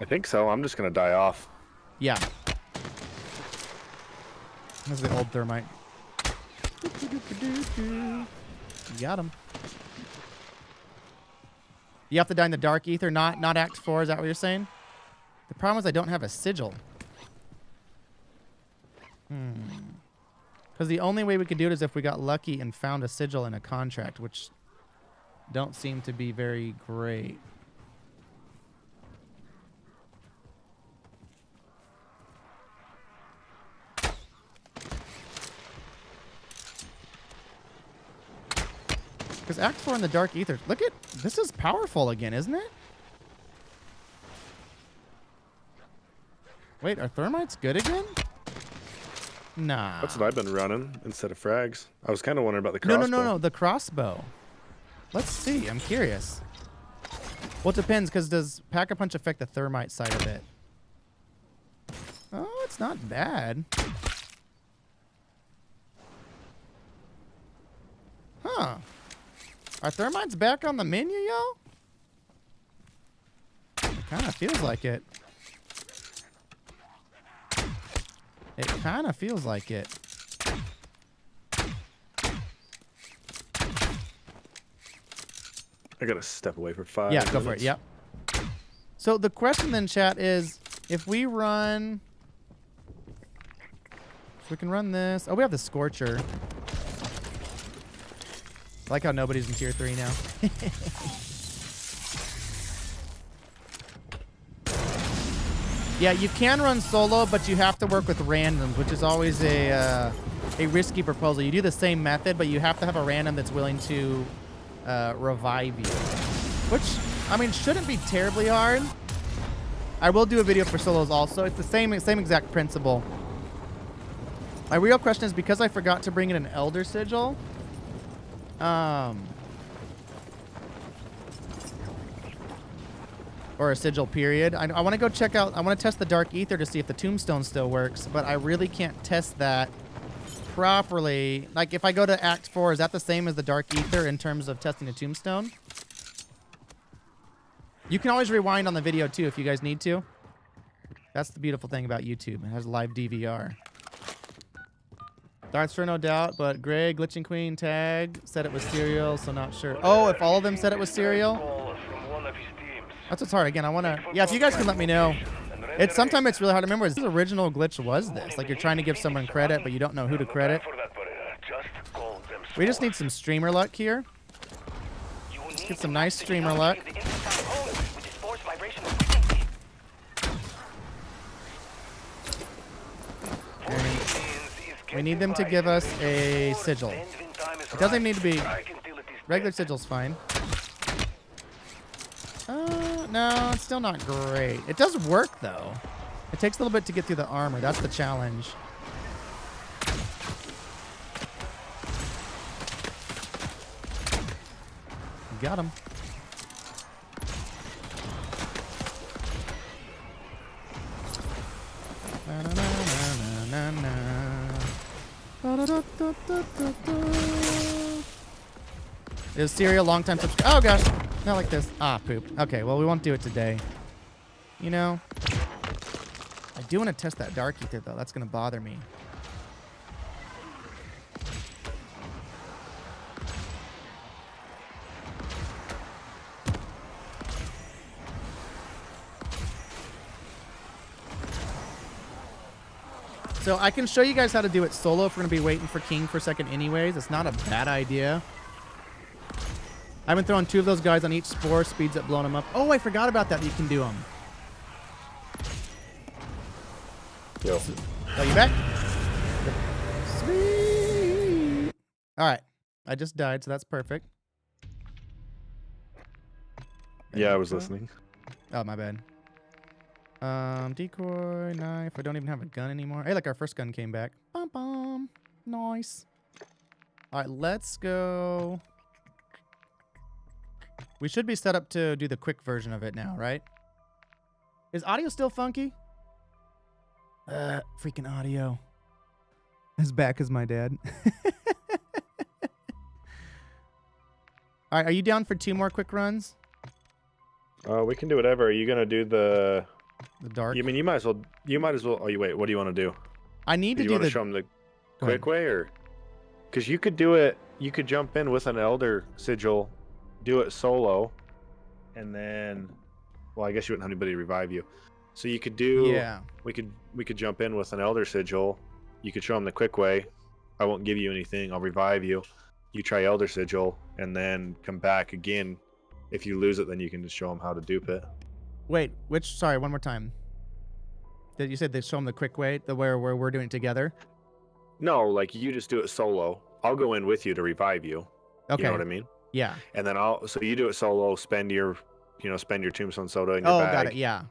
[SPEAKER 1] I think so. I'm just going to die off.
[SPEAKER 2] Yeah. This is the old thermite. Got him. You have to die in the Dark Ether, not Act 4. Is that what you're saying? The problem is I don't have a sigil. Because the only way we could do it is if we got lucky and found a sigil in a contract, which don't seem to be very great. Because Act 4 in the Dark Ether, look at, this is powerful again, isn't it? Wait, are thermites good again? Nah.
[SPEAKER 1] That's what I've been running instead of frags. I was kind of wondering about the crossbow.
[SPEAKER 2] No, the crossbow. Let's see, I'm curious. Well, it depends, because does Pack-a-Punch affect the thermite side of it? Oh, it's not bad. Huh. Are thermites back on the menu, y'all? It kind of feels like it. It kind of feels like it.
[SPEAKER 1] I gotta step away for 5
[SPEAKER 2] Yeah,
[SPEAKER 1] minutes.
[SPEAKER 2] go for it. Yep. So the question then, chat, is if we run... We can run this. Oh, we have the Scorcher. I like how nobody's in tier 3 now. Yeah, you can run solo, but you have to work with randoms, which is always a risky proposal. You do the same method, but you have to have a random that's willing to revive you. Which, I mean, shouldn't be terribly hard. I will do a video for solos also. It's the same exact principle. My real question is, because I forgot to bring in an Elder Sigil, or a sigil period. I want to go check out, I want to test the Dark Ether to see if the Tombstone still works, but I really can't test that properly. Like, if I go to Act 4, is that the same as the Dark Ether in terms of testing the Tombstone? You can always rewind on the video, too, if you guys need to. That's the beautiful thing about YouTube. It has live DVR. Darts for no doubt, but Greg, Glitching Queen, Tag, said it was Serial, so not sure. Oh, if all of them said it was Serial? That's what's hard. Again, I want to... Yeah, if you guys can let me know. Sometimes it's really hard to remember. This original glitch was this. Like, you're trying to give someone credit, but you don't know who to credit. We just need some streamer luck here. Let's get some nice streamer luck. We need them to give us a sigil. It doesn't even need to be... Regular sigil's fine. No, it's still not great. It does work, though. It takes a little bit to get through the armor. That's the challenge. Got him. Na, na, na, na, na, na. Da, da, da, da, da, da. Is Syria a long-time subscriber? Oh, gosh. Not like this. Ah, poop. Okay, well, we won't do it today. You know, I do want to test that Dark Ether, though. That's going to bother me. So I can show you guys how to do it solo if we're going to be waiting for King for a second anyways. It's not a bad idea. I've been throwing 2 of those guys on each spore, speeds up blowing them up. Oh, I forgot about that. You can do them.
[SPEAKER 1] Yo.
[SPEAKER 2] Oh, you back? Sweet. All right. I just died, so that's perfect.
[SPEAKER 1] Yeah, I was listening.
[SPEAKER 2] Oh, my bad. Decoy, knife. I don't even have a gun anymore. Hey, like our first gun came back. Bum, bum. Nice. All right, let's go. We should be set up to do the quick version of it now, right? Is audio still funky? Freaking audio. As back as my dad. All right, are you down for 2 more quick runs?
[SPEAKER 1] We can do whatever. Are you gonna do the
[SPEAKER 2] dark?
[SPEAKER 1] You mean you might as well. Oh, you wait. What do you want to do?
[SPEAKER 2] I need to do
[SPEAKER 1] you want
[SPEAKER 2] the.
[SPEAKER 1] to show them the quick way or? Because you could do it. You could jump in with an Elder Sigil, do it solo, and then, well, I guess you wouldn't have anybody to revive you. So you could do.
[SPEAKER 2] Yeah.
[SPEAKER 1] We could jump in with an Elder Sigil. You could show them the quick way. I won't give you anything. I'll revive you. You try Elder Sigil, and then come back again. If you lose it, then you can just show them how to dupe it.
[SPEAKER 2] Wait, sorry, one more time. Did you said they show them the quick way, the where we're doing it together?
[SPEAKER 1] No, like you just do it solo. I'll go in with you to revive you.
[SPEAKER 2] Okay.
[SPEAKER 1] You know what I mean?
[SPEAKER 2] Yeah.
[SPEAKER 1] And then so you do it solo, spend your Tombstone soda in your bag.
[SPEAKER 2] Oh, got it. Yeah.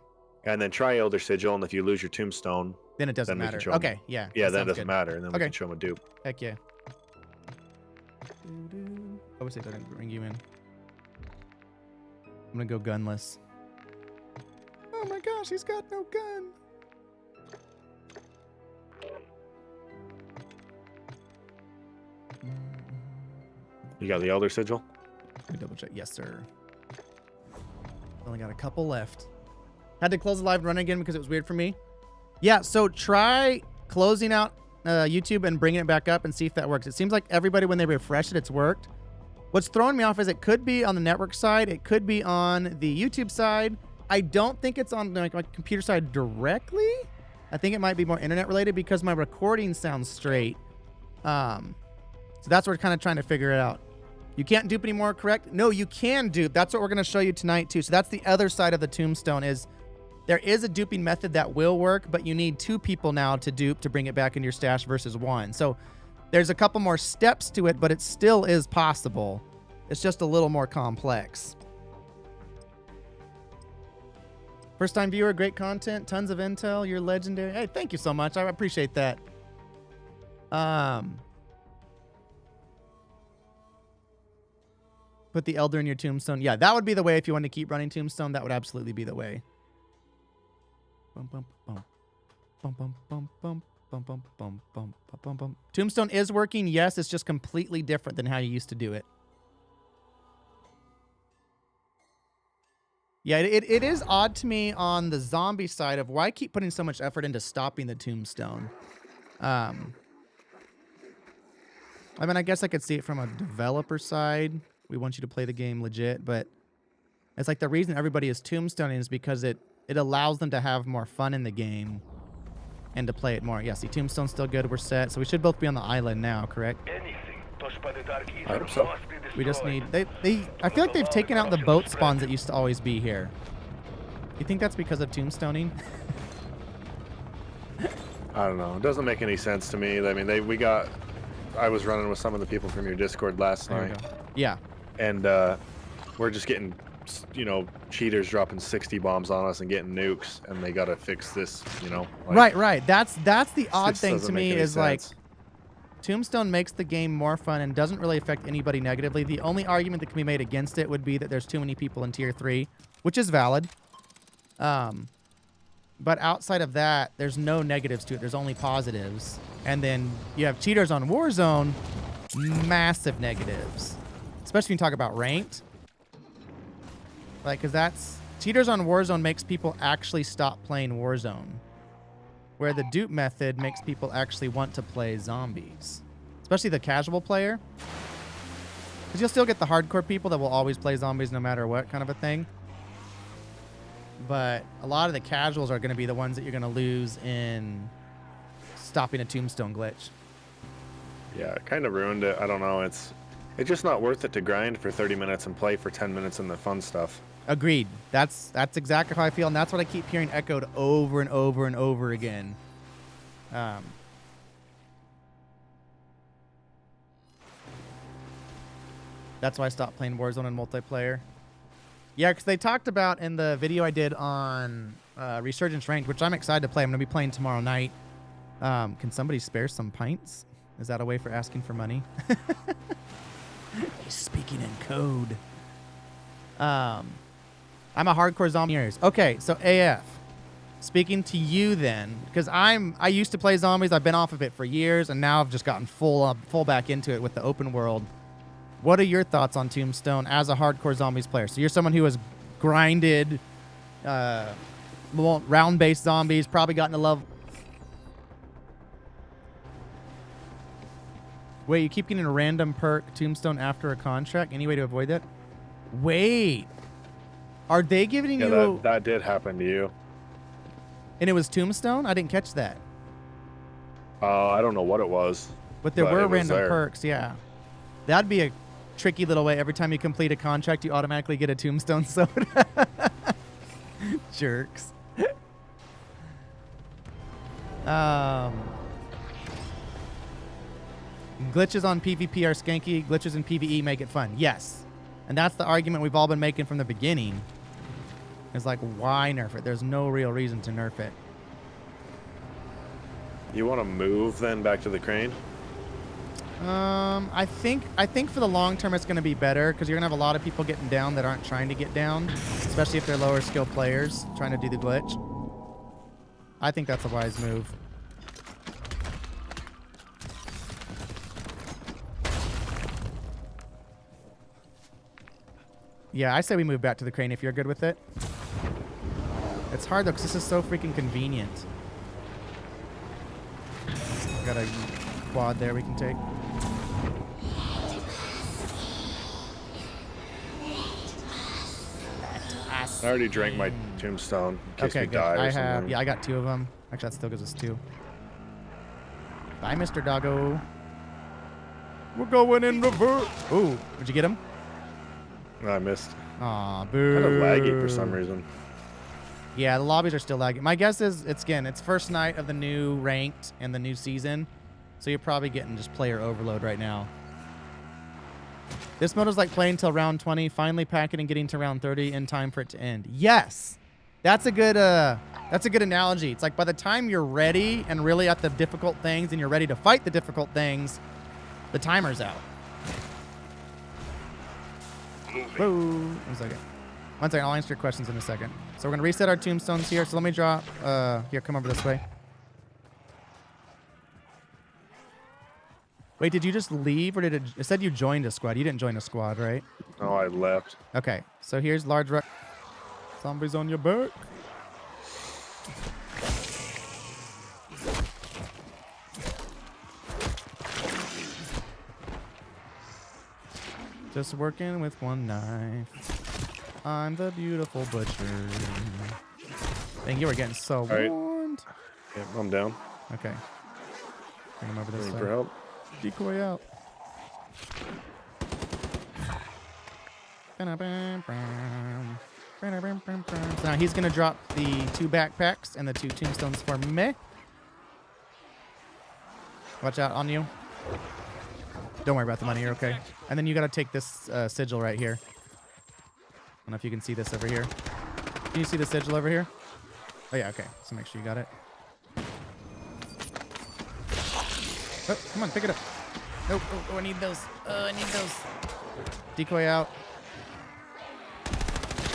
[SPEAKER 1] And then try Elder Sigil, and if you lose your Tombstone,
[SPEAKER 2] Then it doesn't
[SPEAKER 1] we can
[SPEAKER 2] matter.
[SPEAKER 1] show 'em.
[SPEAKER 2] Okay. Yeah.
[SPEAKER 1] Yeah,
[SPEAKER 2] that
[SPEAKER 1] then it
[SPEAKER 2] sounds
[SPEAKER 1] doesn't
[SPEAKER 2] good.
[SPEAKER 1] matter, and then we
[SPEAKER 2] Okay.
[SPEAKER 1] can show them a dupe.
[SPEAKER 2] Heck yeah. Obviously, I didn't bring you in. I'm gonna go gunless. Oh my gosh, he's got no gun.
[SPEAKER 1] You got the Elder Sigil?
[SPEAKER 2] Let me double check. Yes, sir. Only got a couple left. Had to close the live and run again because it was weird for me. Yeah, so try closing out YouTube and bringing it back up and see if that works. It seems like everybody, when they refresh it, it's worked. What's throwing me off is it could be on the network side. It could be on the YouTube side. I don't think it's on like my computer side directly. I think it might be more internet related because my recording sounds straight. So that's what we're kind of trying to figure it out. You can't dupe anymore, correct? No, you can dupe. That's what we're going to show you tonight too. So that's the other side of the Tombstone is there is a duping method that will work, but you need 2 people now to dupe to bring it back in your stash versus 1. So there's a couple more steps to it, but it still is possible. It's just a little more complex. First time viewer, great content, tons of intel, you're legendary. Hey, thank you so much. I appreciate that. Put the Elder in your Tombstone. Yeah, that would be the way if you want to keep running Tombstone. That would absolutely be the way. Bum, bum, bum. Bum, bum, bum, bum, bum, bum, bum, bum, bum, bum. Tombstone is working. Yes, it's just completely different than how you used to do it. Yeah, it is odd to me on the zombie side of why keep putting so much effort into stopping the Tombstone. I mean, I guess I could see it from a developer side. We want you to play the game legit, but it's like the reason everybody is tombstoning is because it allows them to have more fun in the game and to play it more. Yeah, see, Tombstone's still good. We're set. So we should both be on the island now, correct?
[SPEAKER 4] Anything touched by the Dark
[SPEAKER 1] I
[SPEAKER 4] Ether
[SPEAKER 1] hope so.
[SPEAKER 4] must be
[SPEAKER 2] We just
[SPEAKER 4] destroyed.
[SPEAKER 2] need... I feel like they've taken out the boat spawns that used to always be here. You think that's because of tombstoning?
[SPEAKER 1] I don't know. It doesn't make any sense to me. I mean, I was running with some of the people from your Discord last
[SPEAKER 2] There we
[SPEAKER 1] night.
[SPEAKER 2] go. Yeah.
[SPEAKER 1] And we're just getting, cheaters dropping 60 bombs on us and getting nukes, and they gotta fix this, like,
[SPEAKER 2] Right. That's the odd
[SPEAKER 1] just
[SPEAKER 2] thing to
[SPEAKER 1] doesn't
[SPEAKER 2] me
[SPEAKER 1] make any
[SPEAKER 2] is like
[SPEAKER 1] sense.
[SPEAKER 2] Tombstone makes the game more fun and doesn't really affect anybody negatively. The only argument that can be made against it would be that there's too many people in tier 3, which is valid. But outside of that, there's no negatives to it. There's only positives. And then you have cheaters on Warzone, massive negatives. Especially when you talk about ranked. Like, because that's... Cheaters on Warzone makes people actually stop playing Warzone. Where the dupe method makes people actually want to play zombies. Especially the casual player. Because you'll still get the hardcore people that will always play zombies no matter what kind of a thing. But a lot of the casuals are going to be the ones that you're going to lose in stopping a Tombstone glitch.
[SPEAKER 1] Yeah, it kind of ruined it. I don't know. It's just not worth it to grind for 30 minutes and play for 10 minutes in the fun stuff.
[SPEAKER 2] Agreed. That's exactly how I feel, and that's what I keep hearing echoed over and over and over again. That's why I stopped playing Warzone and multiplayer. Yeah, because they talked about in the video I did on Resurgence Ranked, which I'm excited to play. I'm going to be playing tomorrow night. Can somebody spare some pints? Is that a way for asking for money? He's speaking in code. I'm a hardcore zombie. Okay, so AF. Speaking to you then, because I used to play zombies. I've been off of it for years, and now I've just gotten full back into it with the open world. What are your thoughts on Tombstone as a hardcore zombies player? So you're someone who has grinded round-based zombies, probably gotten to love. Wait, you keep getting a random perk Tombstone after a contract? Any way to avoid that? Wait. Are they giving
[SPEAKER 1] Yeah,
[SPEAKER 2] you...
[SPEAKER 1] that did happen to you.
[SPEAKER 2] And it was Tombstone? I didn't catch that.
[SPEAKER 1] I don't know what it was.
[SPEAKER 2] But there
[SPEAKER 1] it
[SPEAKER 2] were
[SPEAKER 1] was
[SPEAKER 2] random
[SPEAKER 1] there.
[SPEAKER 2] perks, yeah. That'd be a tricky little way. Every time you complete a contract, you automatically get a Tombstone soda. Jerks. Glitches on PvP are skanky. Glitches in PvE make it fun. Yes. And that's the argument we've all been making from the beginning. It's like, why nerf it? There's no real reason to nerf it.
[SPEAKER 1] You want to move then back to the crane?
[SPEAKER 2] I think for the long term it's going to be better because you're going to have a lot of people getting down that aren't trying to get down, especially if they're lower skill players trying to do the glitch. I think that's a wise move. Yeah, I say we move back to the crane if you're good with it. It's hard though because this is so freaking convenient. Got a quad there we can take.
[SPEAKER 1] I already drank my tombstone in case
[SPEAKER 2] Okay,
[SPEAKER 1] we
[SPEAKER 2] good.
[SPEAKER 1] die or
[SPEAKER 2] I
[SPEAKER 1] something.
[SPEAKER 2] have, yeah, I got 2 of them. Actually, that still gives us 2. Bye, Mr. Doggo. We're going in reverse. Ooh, did you get him?
[SPEAKER 1] I missed.
[SPEAKER 2] Aw, boo.
[SPEAKER 1] Kind of laggy for some reason.
[SPEAKER 2] Yeah, the lobbies are still lagging. My guess is it's first night of the new ranked and the new season, so you're probably getting just player overload right now. This mode is like playing till round 20, finally packing and getting to round 30 in time for it to end. Yes, that's a good analogy. It's like by the time you're ready and really at the difficult things and you're ready to fight the difficult things, the timer's out. Whoa. 1 second. 1 second. I'll answer your questions in a second. So we're going to reset our tombstones here. So let me drop. Here, come over this way. Wait, did you just leave or did it said you joined a squad? You didn't join a squad, right?
[SPEAKER 1] Oh, I left.
[SPEAKER 2] Okay. So here's large zombies on your back. Just working with one knife. I'm the beautiful butcher. Dang, you were getting so
[SPEAKER 1] right.
[SPEAKER 2] warned.
[SPEAKER 1] Yeah, I'm down.
[SPEAKER 2] Okay. Bring him over this
[SPEAKER 1] Looking
[SPEAKER 2] side.
[SPEAKER 1] for help.
[SPEAKER 2] Decoy out. So now he's going to drop the 2 backpacks and the 2 tombstones for me. Watch out on you. Don't worry about the money, you're okay. And then you got to take this sigil right here. I don't know if you can see this over here. Can you see the sigil over here? Oh yeah, okay. So make sure you got it. Oh, come on, pick it up. Nope. Oh, I need those. I need those. Decoy out.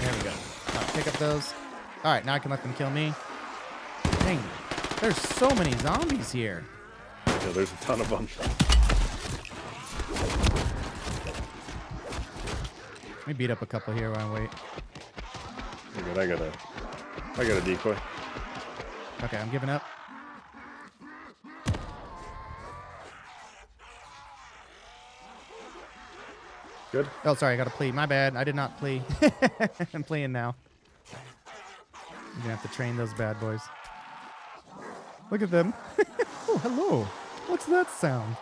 [SPEAKER 2] There we go. All right, pick up those. All right, now I can let them kill me. Dang, there's so many zombies here.
[SPEAKER 1] Yeah, there's a ton of them.
[SPEAKER 2] Let me beat up a couple here while I wait.
[SPEAKER 1] You're good. I got a decoy.
[SPEAKER 2] Okay, I'm giving up.
[SPEAKER 1] Good.
[SPEAKER 2] Oh, sorry, I got to plea. My bad. I did not plea. I'm playing now. I'm gonna have to train those bad boys. Look at them. Oh, hello. What's that sound?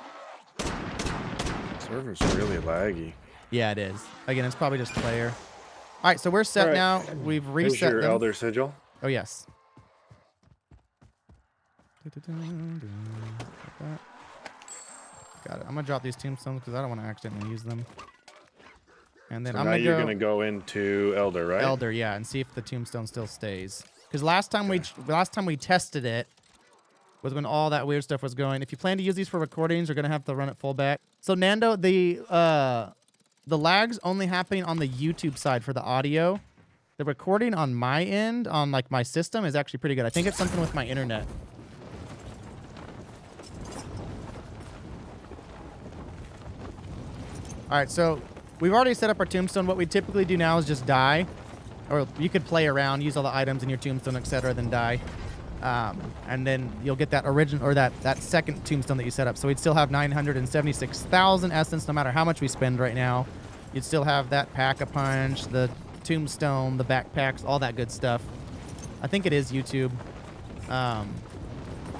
[SPEAKER 1] Server's really laggy.
[SPEAKER 2] Yeah, it is. Again, it's probably just player. All right, so we're set now. We've
[SPEAKER 1] Here's
[SPEAKER 2] reset
[SPEAKER 1] your
[SPEAKER 2] them.
[SPEAKER 1] Elder Sigil.
[SPEAKER 2] Oh, yes. Got it. I'm going to drop these tombstones because I don't want to accidentally use them. And then
[SPEAKER 1] So
[SPEAKER 2] I'm
[SPEAKER 1] now
[SPEAKER 2] going to
[SPEAKER 1] you're
[SPEAKER 2] go
[SPEAKER 1] going to go into Elder, right?
[SPEAKER 2] Elder, yeah, and see if the tombstone still stays. Because last time we tested it was when all that weird stuff was going. If you plan to use these for recordings, you're going to have to run it full back. So Nando, the lag's only happening on the YouTube side for the audio. The recording on my end, on like my system, is actually pretty good. I think it's something with my internet. All right, so we've already set up our tombstone. What we typically do now is just die. Or you could play around, use all the items in your tombstone, etc., then die. And then you'll get that original or that second tombstone that you set up. So we'd still have 976,000 essence no matter how much we spend right now. You'd still have that pack-a-punch, the tombstone, the backpacks, all that good stuff. I think it is YouTube.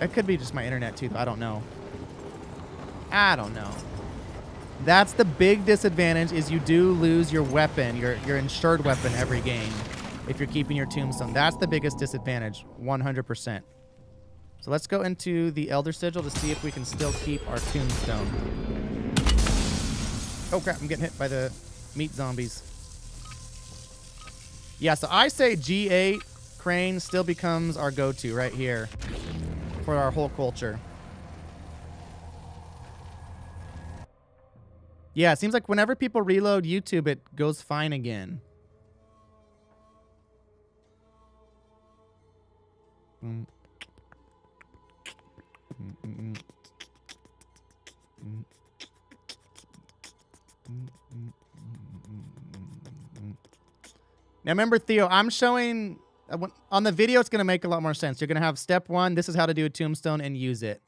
[SPEAKER 2] It could be just my internet too. I don't know. I don't know. That's the big disadvantage is you do lose your weapon, your insured weapon every game if you're keeping your tombstone. That's the biggest disadvantage, 100%. So let's go into the Elder Sigil to see if we can still keep our tombstone. Oh crap, I'm getting hit by the meat zombies. Yeah, so I say G8 Crane still becomes our go-to right here for our whole culture. Yeah, it seems like whenever people reload YouTube, it goes fine again. Now remember, Theo, I'm showing... on the video, it's going to make a lot more sense. You're going to have step 1. This is how to do a tombstone and use it.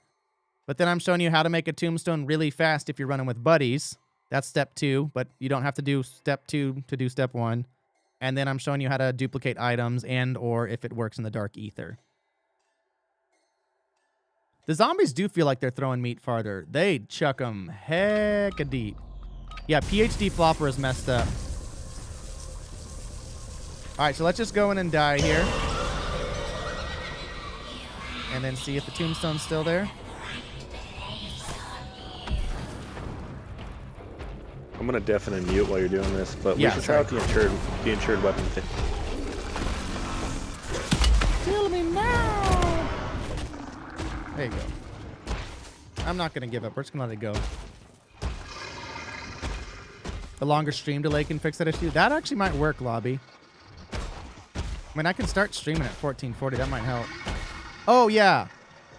[SPEAKER 2] But then I'm showing you how to make a tombstone really fast if you're running with buddies. That's step 2, but you don't have to do step 2 to do step 1. And then I'm showing you how to duplicate items and or if it works in the dark ether. The zombies do feel like they're throwing meat farther. They chuck them hecka deep. Yeah, PhD Flopper is messed up. All right, so let's just go in and die here. And then see if the tombstone's still there.
[SPEAKER 1] I'm gonna deafen and mute while you're doing this, but
[SPEAKER 2] Yeah,
[SPEAKER 1] we should try out the insured weapon thing.
[SPEAKER 2] Kill me now! There you go. I'm not gonna give up. We're just gonna let it go. The longer stream delay can fix that issue. That actually might work, Lobby. I mean, I can start streaming at 1440. That might help. Oh, yeah.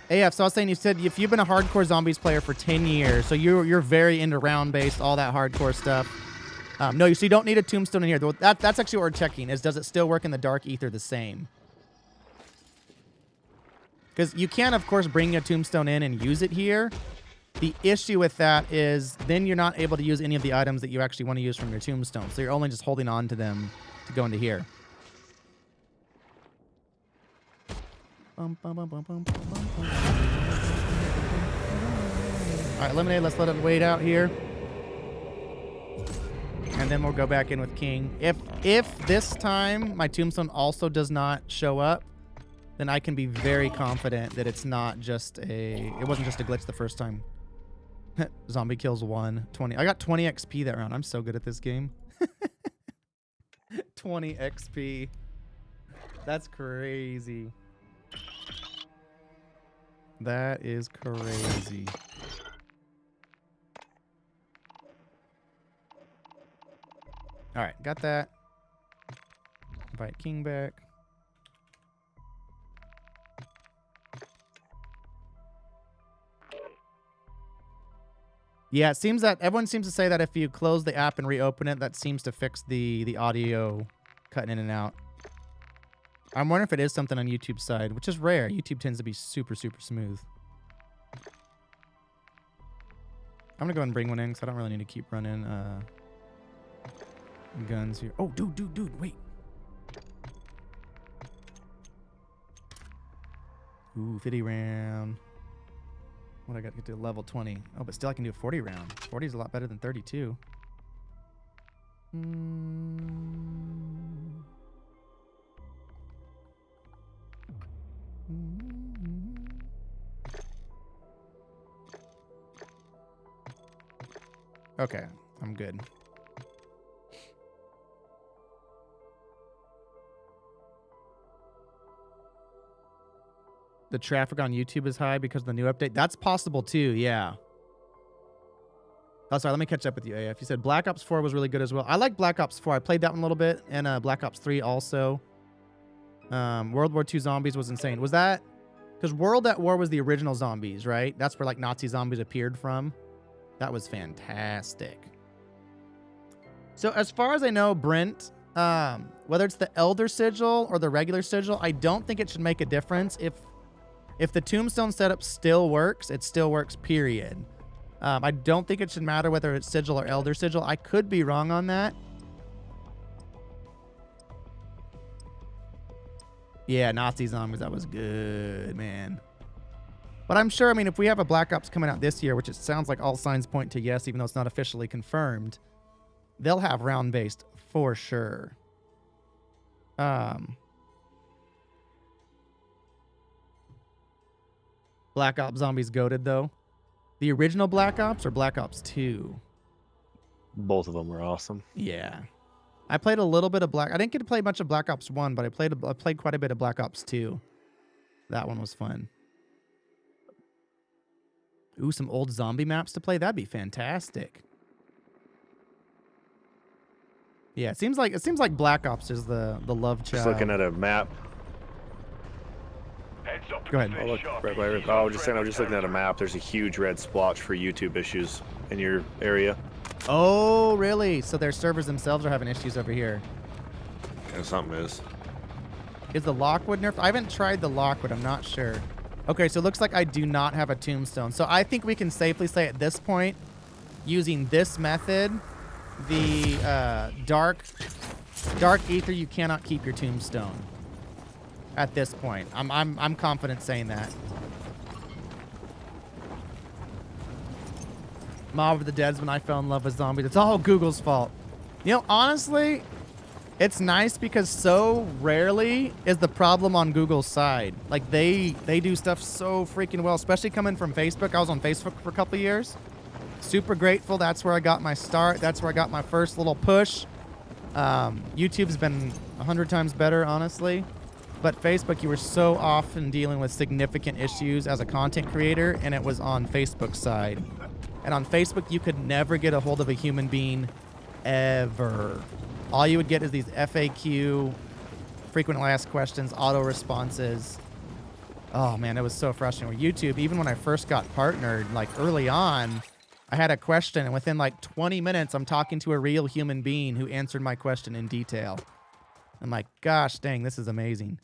[SPEAKER 2] AF, so I was saying, you said if you've been a hardcore zombies player for 10 years, so you're very into round-based, all that hardcore stuff. No, so you don't need a tombstone in here. That's actually what we're checking, is does it still work in the dark ether the same? Because you can, of course, bring a tombstone in and use it here. The issue with that is then you're not able to use any of the items that you actually want to use from your tombstone. So you're only just holding on to them to go into here. All right, Lemonade, let's let it wait out here. And then we'll go back in with King. If this time my tombstone also does not show up, then I can be very confident that it's not just it wasn't just a glitch the first time. Zombie kills 1, 20. I got 20 XP that round. I'm so good at this game. 20 XP. That's crazy. That is crazy. All right, got that. Invite King back. Yeah, it seems that everyone seems to say that if you close the app and reopen it, that seems to fix the audio cutting in and out. I'm wondering if it is something on YouTube's side, which is rare. YouTube tends to be super, super smooth. I'm gonna go ahead and bring one in because I don't really need to keep running guns here. Oh, dude, wait. Ooh, 50 round. What I got to get to level 20. Oh, but still I can do a 40 round. 40 is a lot better than 32. Okay, I'm good. The traffic on YouTube is high because of the new update. That's possible too, yeah. Oh, sorry, let me catch up with you, AF. You said Black Ops 4 was really good as well. I like Black Ops 4. I played that one a little bit, and Black Ops 3 also. World War II Zombies was insane. Was that... Because World at War was the original zombies, right? That's where, like, Nazi zombies appeared from. That was fantastic. So, as far as I know, Brent, whether it's the Elder Sigil or the regular Sigil, I don't think it should make a difference. If the Tombstone setup still works, it still works, period. I don't think it should matter whether it's Sigil or Elder Sigil. I could be wrong on that. Yeah, Nazi Zombies, that was good, man. But I'm sure, I mean, if we have a Black Ops coming out this year, which it sounds like all signs point to yes, even though it's not officially confirmed, they'll have round-based for sure. Black Ops Zombies goated, though. The original Black Ops or Black Ops 2?
[SPEAKER 1] Both of them were awesome.
[SPEAKER 2] Yeah. I played a little bit of I didn't get to play much of Black Ops 1, but I played quite a bit of Black Ops 2. That one was fun. Ooh, some old zombie maps to play. That'd be fantastic. Yeah, it seems like Black Ops is the love child.
[SPEAKER 1] Just looking at a map.
[SPEAKER 4] Heads up.
[SPEAKER 2] Go ahead.
[SPEAKER 1] Oh, look, I was just saying, I was just looking at a map. There's a huge red splotch for YouTube issues in your area.
[SPEAKER 2] Oh, really? So their servers themselves are having issues over here.
[SPEAKER 1] Yeah, something is.
[SPEAKER 2] Is the Lockwood nerfed? I haven't tried the Lockwood. I'm not sure. Okay, so it looks like I do not have a Tombstone. So I think we can safely say at this point, using this method, the dark ether, you cannot keep your Tombstone. At this point, I'm confident saying that. Mob of the Dead's when I fell in love with zombies. It's all Google's fault. You know, honestly, it's nice because so rarely is the problem on Google's side. Like, they do stuff so freaking well, especially coming from Facebook. I was on Facebook for a couple of years. Super grateful. That's where I got my start. That's where I got my first little push. YouTube's been 100 times better, honestly. But Facebook, you were so often dealing with significant issues as a content creator, and it was on Facebook's side. And on Facebook, you could never get a hold of a human being, ever. All you would get is these FAQ, frequently asked questions, auto responses. Oh, man, it was so frustrating. With YouTube, even when I first got partnered, like early on, I had a question, and within like 20 minutes, I'm talking to a real human being who answered my question in detail. I'm like, gosh, dang, this is amazing.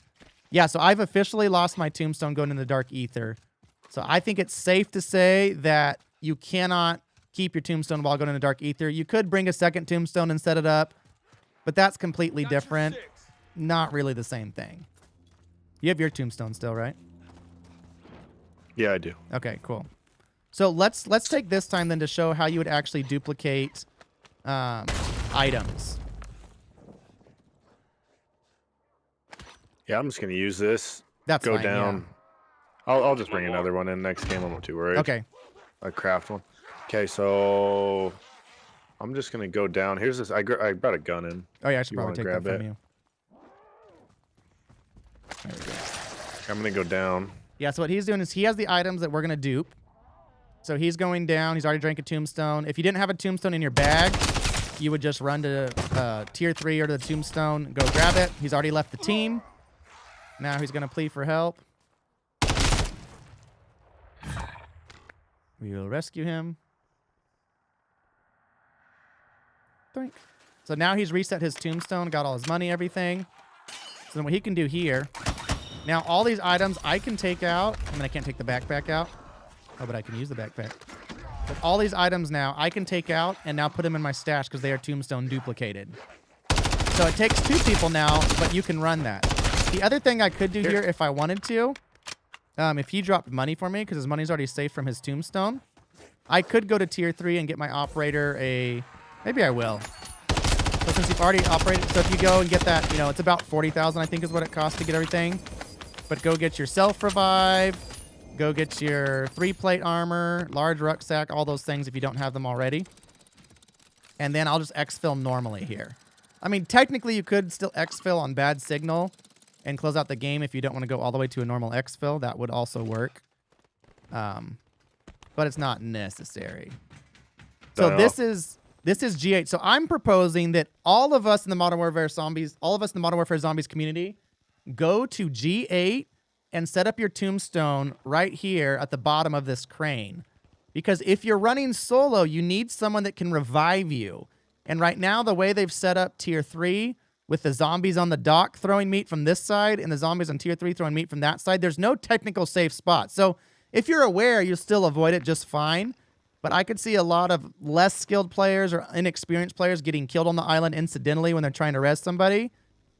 [SPEAKER 2] Yeah, so I've officially lost my Tombstone going into Dark Ether. So I think it's safe to say that you cannot keep your Tombstone while going into Dark Ether. You could bring a second Tombstone and set it up, but that's completely different. Not really the same thing. You have your Tombstone still, right?
[SPEAKER 1] Yeah, I do.
[SPEAKER 2] Okay, cool. So let's take this time then to show how you would actually duplicate items.
[SPEAKER 1] Yeah, I'm just gonna use this.
[SPEAKER 2] That's
[SPEAKER 1] go
[SPEAKER 2] fine,
[SPEAKER 1] down.
[SPEAKER 2] yeah.
[SPEAKER 1] I'll just bring another one in next game. I'm not too worried.
[SPEAKER 2] Okay.
[SPEAKER 1] A craft one. Okay, so I'm just gonna go down. Here's this. I brought a gun in.
[SPEAKER 2] Oh yeah, I should
[SPEAKER 1] You
[SPEAKER 2] probably
[SPEAKER 1] wanna
[SPEAKER 2] take that
[SPEAKER 1] grab
[SPEAKER 2] from
[SPEAKER 1] it?
[SPEAKER 2] you. There we go.
[SPEAKER 1] I'm gonna go down.
[SPEAKER 2] Yeah, so what he's doing is he has the items that we're going to dupe. So he's going down. He's already drank a Tombstone. If you didn't have a Tombstone in your bag, you would just run to Tier 3 or to the Tombstone, go grab it. He's already left the team. Now he's going to plead for help. We will rescue him. Doink. So now he's reset his Tombstone, got all his money, everything. So then what he can do here... Now, all these items I can take out. I mean, I can't take the backpack out. Oh, but I can use the backpack. But all these items now I can take out and now put them in my stash because they are Tombstone duplicated. So it takes 2 people now, but you can run that. The other thing I could do here if I wanted to, if he dropped money for me because his money's already safe from his Tombstone, I could go to Tier 3 and get my operator a... Maybe I will. So since you've already operated... So if you go and get that, you know, it's about 40,000 I think is what it costs to get everything. But go get your self-revive, go get your 3-plate armor, large rucksack, all those things if you don't have them already. And then I'll just exfil normally here. I mean, technically you could still exfil on bad signal and close out the game if you don't want to go all the way to a normal exfil. That would also work. But it's not necessary. So this is G8. So I'm proposing that all of us in the Modern Warfare Zombies community go to G8 and set up your Tombstone right here at the bottom of this crane. Because if you're running solo, you need someone that can revive you. And right now, the way they've set up Tier 3, with the zombies on the dock throwing meat from this side and the zombies on tier 3 throwing meat from that side, there's no technical safe spot. So if you're aware, you'll still avoid it just fine. But I could see a lot of less skilled players or inexperienced players getting killed on the island incidentally when they're trying to res somebody.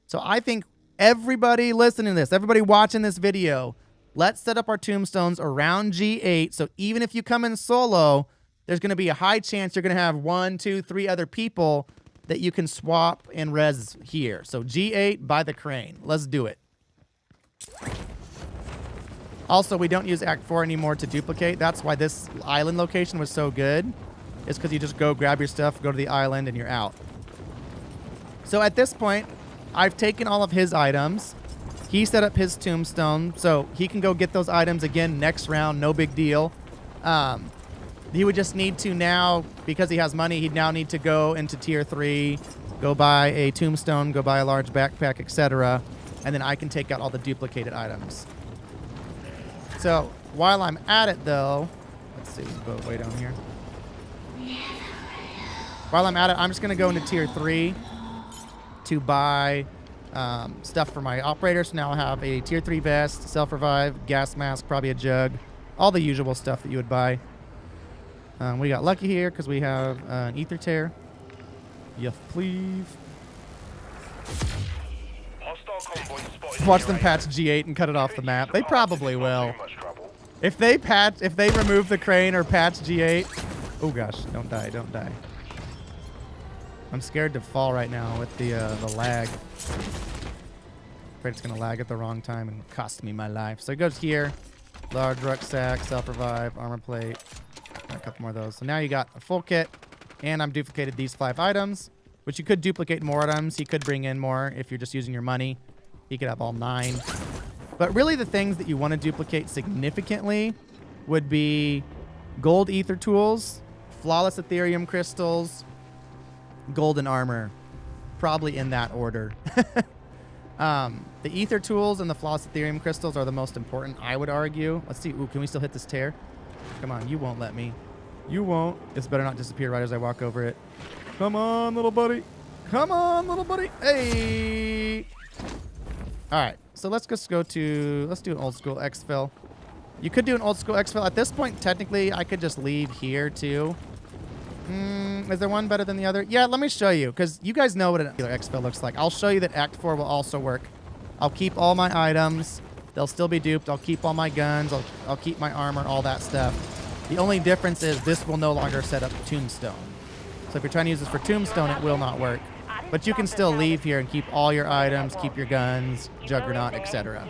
[SPEAKER 2] So I think everybody listening to this, everybody watching this video, let's set up our tombstones around G8. So even if you come in solo, there's going to be a high chance you're going to have 1, 2, 3 other people that you can swap and res here. So G8 by the crane. Let's do it. Also, we don't use Act 4 anymore to duplicate. That's why this island location was so good. It's because you just go grab your stuff, go to the island, and you're out. So at this point, I've taken all of his items. He set up his tombstone, so he can go get those items again next round. No big deal. He would just need to now, because he has money, he'd now need to go into tier 3, go buy a tombstone, go buy a large backpack, etc. And then I can take out all the duplicated items. So while I'm at it, though, let's see, boat way down here. While I'm at it, I'm just going to go into tier 3 to buy stuff for my operator. So now I have a tier 3 vest, self-revive, gas mask, probably a jug, all the usual stuff that you would buy. We got lucky here because we have an ether tear. Yes, please. Watch them patch G8 and cut it off the map. They probably will. If they remove the crane or patch G8. Oh gosh, don't die, don't die. I'm scared to fall right now with the lag. Afraid it's gonna lag at the wrong time and cost me my life. So it goes here. Large rucksack, self-revive, armor plate. A couple more of those. So now you got a full kit, and I'm duplicated these 5 items, which you could duplicate more items. He could bring in more if you're just using your money. He could have all 9. But really the things that you want to duplicate significantly would be gold ether tools, flawless ethereum crystals, golden armor. Probably in that order. The ether tools and the flawless ethereum crystals are the most important, I would argue. Let's see. Ooh, can we still hit this tear? Come on, you won't let me. You won't. This better not disappear right as I walk over it. Come on, little buddy. Come on, little buddy. Hey. All right, so let's just go to, let's do an old school exfil. You could do an old school exfil. At this point, technically, I could just leave here too. Is there one better than the other? Yeah, let me show you, because you guys know what an exfil looks like. I'll show you that Act 4 will also work. I'll keep all my items. They'll still be duped. I'll keep all my guns. I'll keep my armor, all that stuff. The only difference is this will no longer set up Tombstone. So if you're trying to use this for Tombstone, it will not work. But you can still leave here and keep all your items, keep your guns, Juggernaut, etc.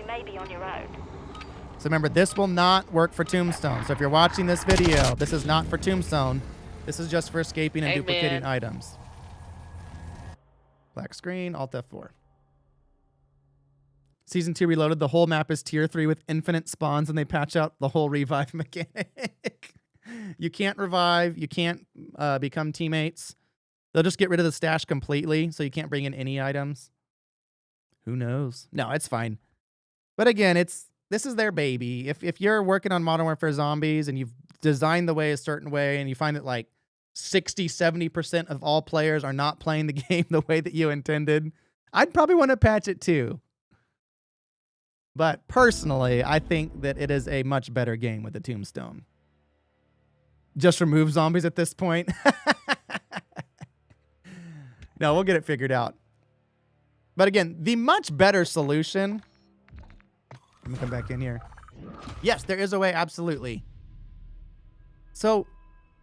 [SPEAKER 2] So remember, this will not work for Tombstone. So if you're watching this video, this is not for Tombstone. This is just for escaping and duplicating items. Black screen, Alt F4. Season 2 Reloaded, the whole map is tier 3 with infinite spawns, and they patch out the whole revive mechanic. You can't revive. You can't become teammates. They'll just get rid of the stash completely, so you can't bring in any items. Who knows? No, it's fine. But again, this is their baby. If you're working on Modern Warfare Zombies and you've designed the way a certain way and you find that like 60, 70% of all players are not playing the game the way that you intended, I'd probably want to patch it too. But personally, I think that it is a much better game with the Tombstone. Just remove zombies at this point. No, we'll get it figured out. But again, the much better solution... Let me come back in here. Yes, there is a way, absolutely. So,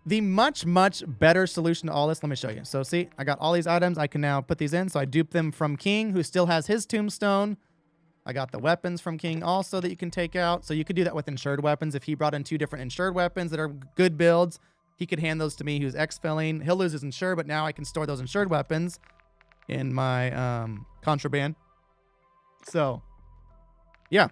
[SPEAKER 2] the much, much better solution to all this, let me show you. So, see, I got all these items. I can now put these in. So, I dupe them from King, who still has his Tombstone. I got the weapons from King also that you can take out. So, you could do that with insured weapons. If he brought in 2 different insured weapons that are good builds, he could hand those to me. Who's exfilling. He'll lose his insured, but now I can store those insured weapons in my contraband. So, yeah.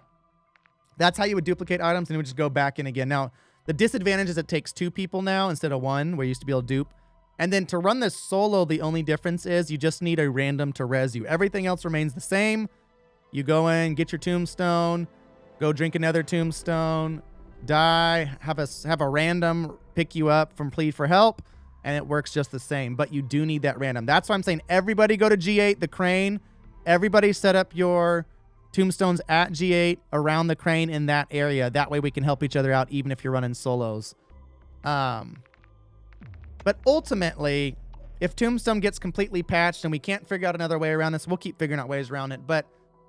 [SPEAKER 2] That's how you would duplicate items, and it would just go back in again. Now, the disadvantage is it takes 2 people now instead of 1, where you used to be able to dupe. And then to run this solo, the only difference is you just need a random to res you. Everything else remains the same. You go in, get your tombstone, go drink another tombstone, die, have a random pick you up from plead for help, and it works just the same. But you do need that random. That's why I'm saying everybody go to G8, the crane. everybody set up your tombstones at G8 around the crane in that area. That way we can help each other out even if you're running solos. But ultimately, if Tombstone gets completely patched and we can't figure out another way around this, we'll keep figuring out ways around it. But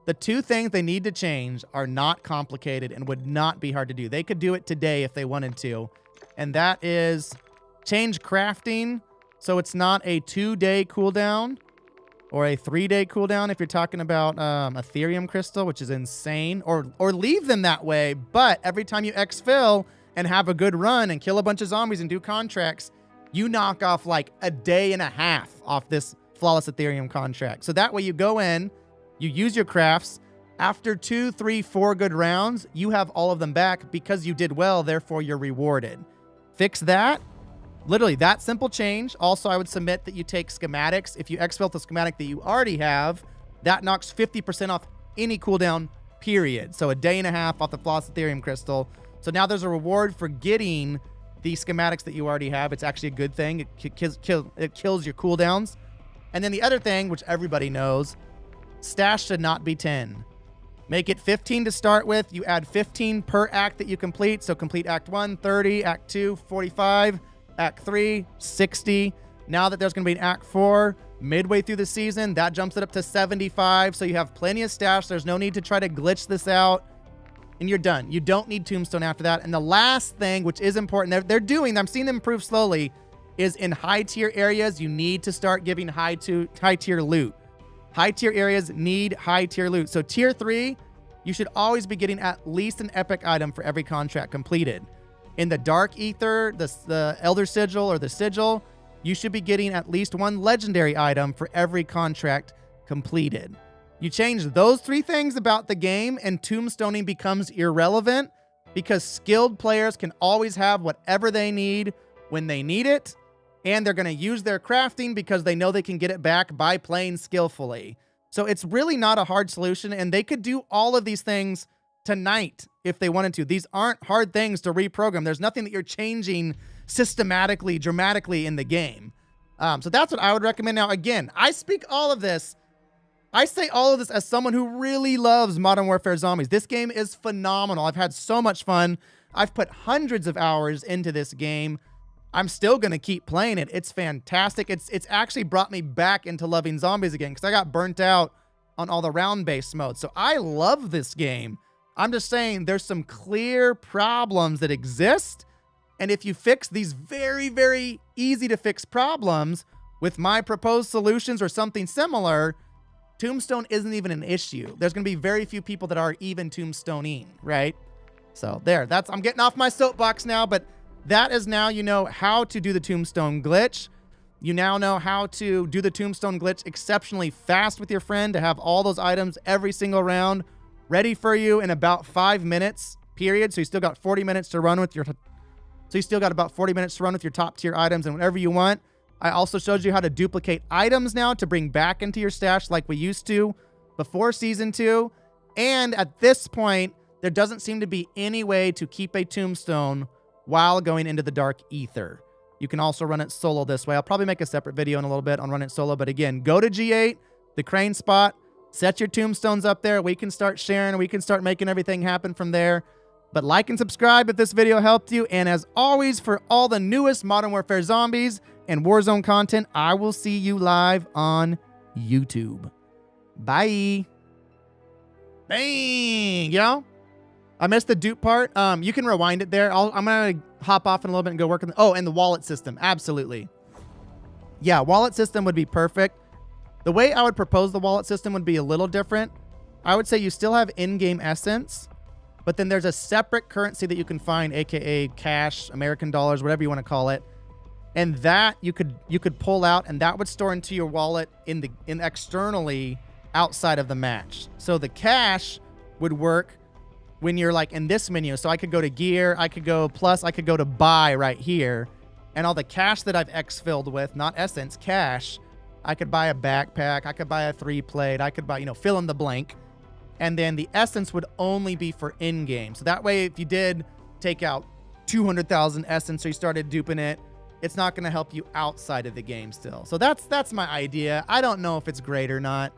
[SPEAKER 2] the two things they need to change are not complicated and would not be hard to do. They could do it today if they wanted to. And that is change crafting so it's not a 2-day cooldown or a 3-day cooldown if you're talking about Ethereum crystal, which is insane. Or leave them that way, but every time you exfil and have a good run and kill a bunch of zombies and do contracts, you knock off like a day and a half off this flawless Ethereum contract. So that way you go in, you use your crafts. After 2, 3, 4 good rounds, you have all of them back because you did well, therefore you're rewarded. Fix that. Literally that simple change. Also, I would submit that you take schematics. If you exfil the schematic that you already have, that knocks 50% off any cooldown, period. So a day and a half off the flawless Ethereum crystal. So now there's a reward for getting the schematics that you already have. It's actually a good thing. It kills your cooldowns. And then the other thing, which everybody knows, stash should not be 10. Make it 15 to start with. You add 15 per act that you complete. So complete Act 1, 30, Act 2, 45, Act 3, 60. Now that there's going to be an Act 4 midway through the season, that jumps it up to 75. So you have plenty of stash. There's no need to try to glitch this out. And you're done. You don't need Tombstone after that. And the last thing, which is important, they're doing, I'm seeing them improve slowly, is in high tier areas, you need to start giving high tier loot. High tier areas need high tier loot. So tier 3, you should always be getting at least an epic item for every contract completed. In the Dark Ether, the Elder Sigil or the Sigil, you should be getting at least one legendary item for every contract completed. You change those 3 things about the game and tombstoning becomes irrelevant because skilled players can always have whatever they need when they need it, and they're going to use their crafting because they know they can get it back by playing skillfully. So it's really not a hard solution, and they could do all of these things tonight if they wanted to. These aren't hard things to reprogram. There's nothing that you're changing systematically, dramatically in the game. So that's what I would recommend. Now, again, I say all of this as someone who really loves Modern Warfare Zombies. This game is phenomenal. I've had so much fun. I've put hundreds of hours into this game. I'm still going to keep playing it. It's fantastic. It's actually brought me back into loving zombies again because I got burnt out on all the round-based modes. So I love this game. I'm just saying there's some clear problems that exist. And if you fix these very, very easy to fix problems with my proposed solutions or something similar, Tombstone isn't even an issue. There's going to be very few people that are even tombstoning, right? So there, I'm getting off my soapbox now, but that is now you know how to do the Tombstone glitch. You now know how to do the Tombstone glitch exceptionally fast with your friend to have all those items every single round ready for you in about 5 minutes, period. So you still got 40 minutes to run with your top tier items and whatever you want. I also showed you how to duplicate items now to bring back into your stash like we used to before Season 2. And at this point, there doesn't seem to be any way to keep a tombstone while going into the Dark Ether. You can also run it solo this way. I'll probably make a separate video in a little bit on run it solo. But again, go to G8, the crane spot, set your tombstones up there. We can start sharing. We can start making everything happen from there. But like and subscribe if this video helped you. And as always, for all the newest Modern Warfare Zombies and Warzone content, I will see you live on YouTube. Bye. Bang, yo. I missed the dupe part. You can rewind it there. I'm going to hop off in a little bit and go work on the... Oh, and the wallet system. Absolutely. Yeah, wallet system would be perfect. The way I would propose the wallet system would be a little different. I would say you still have in-game essence, but then there's a separate currency that you can find, aka cash, American dollars, whatever you want to call it. And that you could pull out, and that would store into your wallet in externally outside of the match. So the cash would work when you're like in this menu. So I could go to gear, I could go plus, I could go to buy right here. And all the cash that I've X-filled with, not essence, cash, I could buy a backpack, I could buy a 3-plate, I could buy, fill in the blank. And then the essence would only be for in-game. So that way, if you did take out 200,000 essence or you started duping it, it's not going to help you outside of the game still. So that's my idea. I don't know if it's great or not.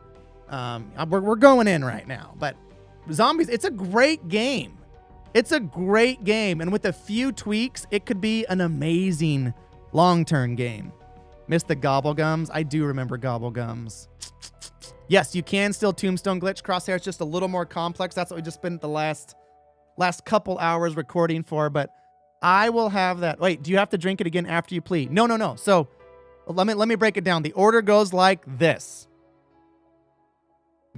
[SPEAKER 2] We're going in right now, but Zombies, it's a great game. It's a great game, and with a few tweaks, it could be an amazing long-term game. Missed the Gobblegums. I do remember Gobblegums. Yes, you can still Tombstone glitch. Crosshair is just a little more complex. That's what we just spent the last couple hours recording for, but I will have that. Wait, do you have to drink it again after you plead? No. So let me break it down. The order goes like this.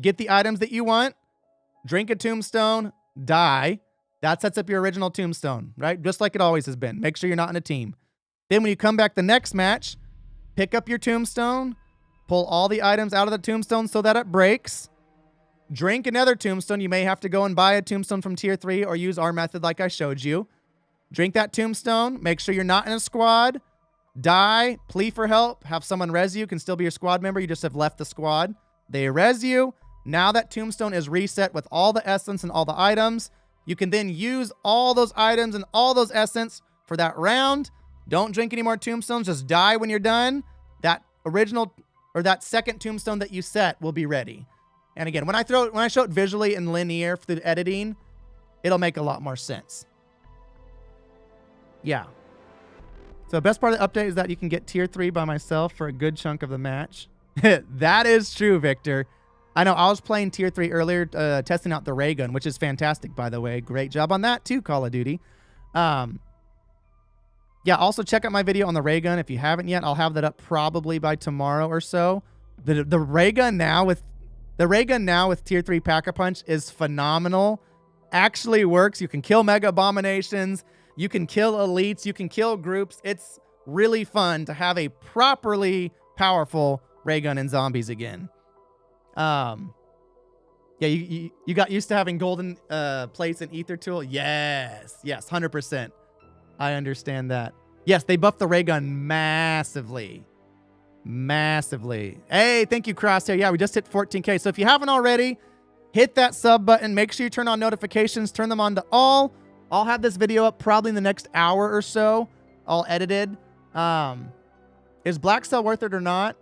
[SPEAKER 2] Get the items that you want, drink a tombstone, die. That sets up your original tombstone, right? Just like it always has been. Make sure you're not in a team. Then when you come back the next match, pick up your tombstone, pull all the items out of the tombstone so that it breaks, drink another tombstone. You may have to go and buy a tombstone from tier 3 or use our method like I showed you. Drink that tombstone, make sure you're not in a squad, die, plea for help, have someone res you, can still be your squad member, you just have left the squad. They res you. Now that tombstone is reset with all the essence and all the items. You can then use all those items and all those essence for that round. Don't drink any more tombstones, just die when you're done. That original or that second tombstone that you set will be ready. And again, when I show it visually in linear through editing, it'll make a lot more sense. Yeah. So the best part of the update is that you can get tier 3 by myself for a good chunk of the match. That is true, Victor. I know I was playing tier 3 earlier, testing out the ray gun, which is fantastic, by the way. Great job on that too, Call of Duty. Yeah, also check out my video on the ray gun if you haven't yet. I'll have that up probably by tomorrow or so. The ray gun now with tier 3 Pack-a-Punch is phenomenal. Actually works. You can kill mega abominations. You can kill elites. You can kill groups. It's really fun to have a properly powerful ray gun in Zombies again. Yeah, you got used to having golden plates and ether tool. Yes, 100%. I understand that. Yes, they buffed the ray gun massively. Massively. Hey, thank you, Crosshair. Yeah, we just hit 14K. So if you haven't already, hit that sub button. Make sure you turn on notifications. Turn them on to all. I'll have this video up probably in the next hour or so. All edited. Is Black Cell worth it or not?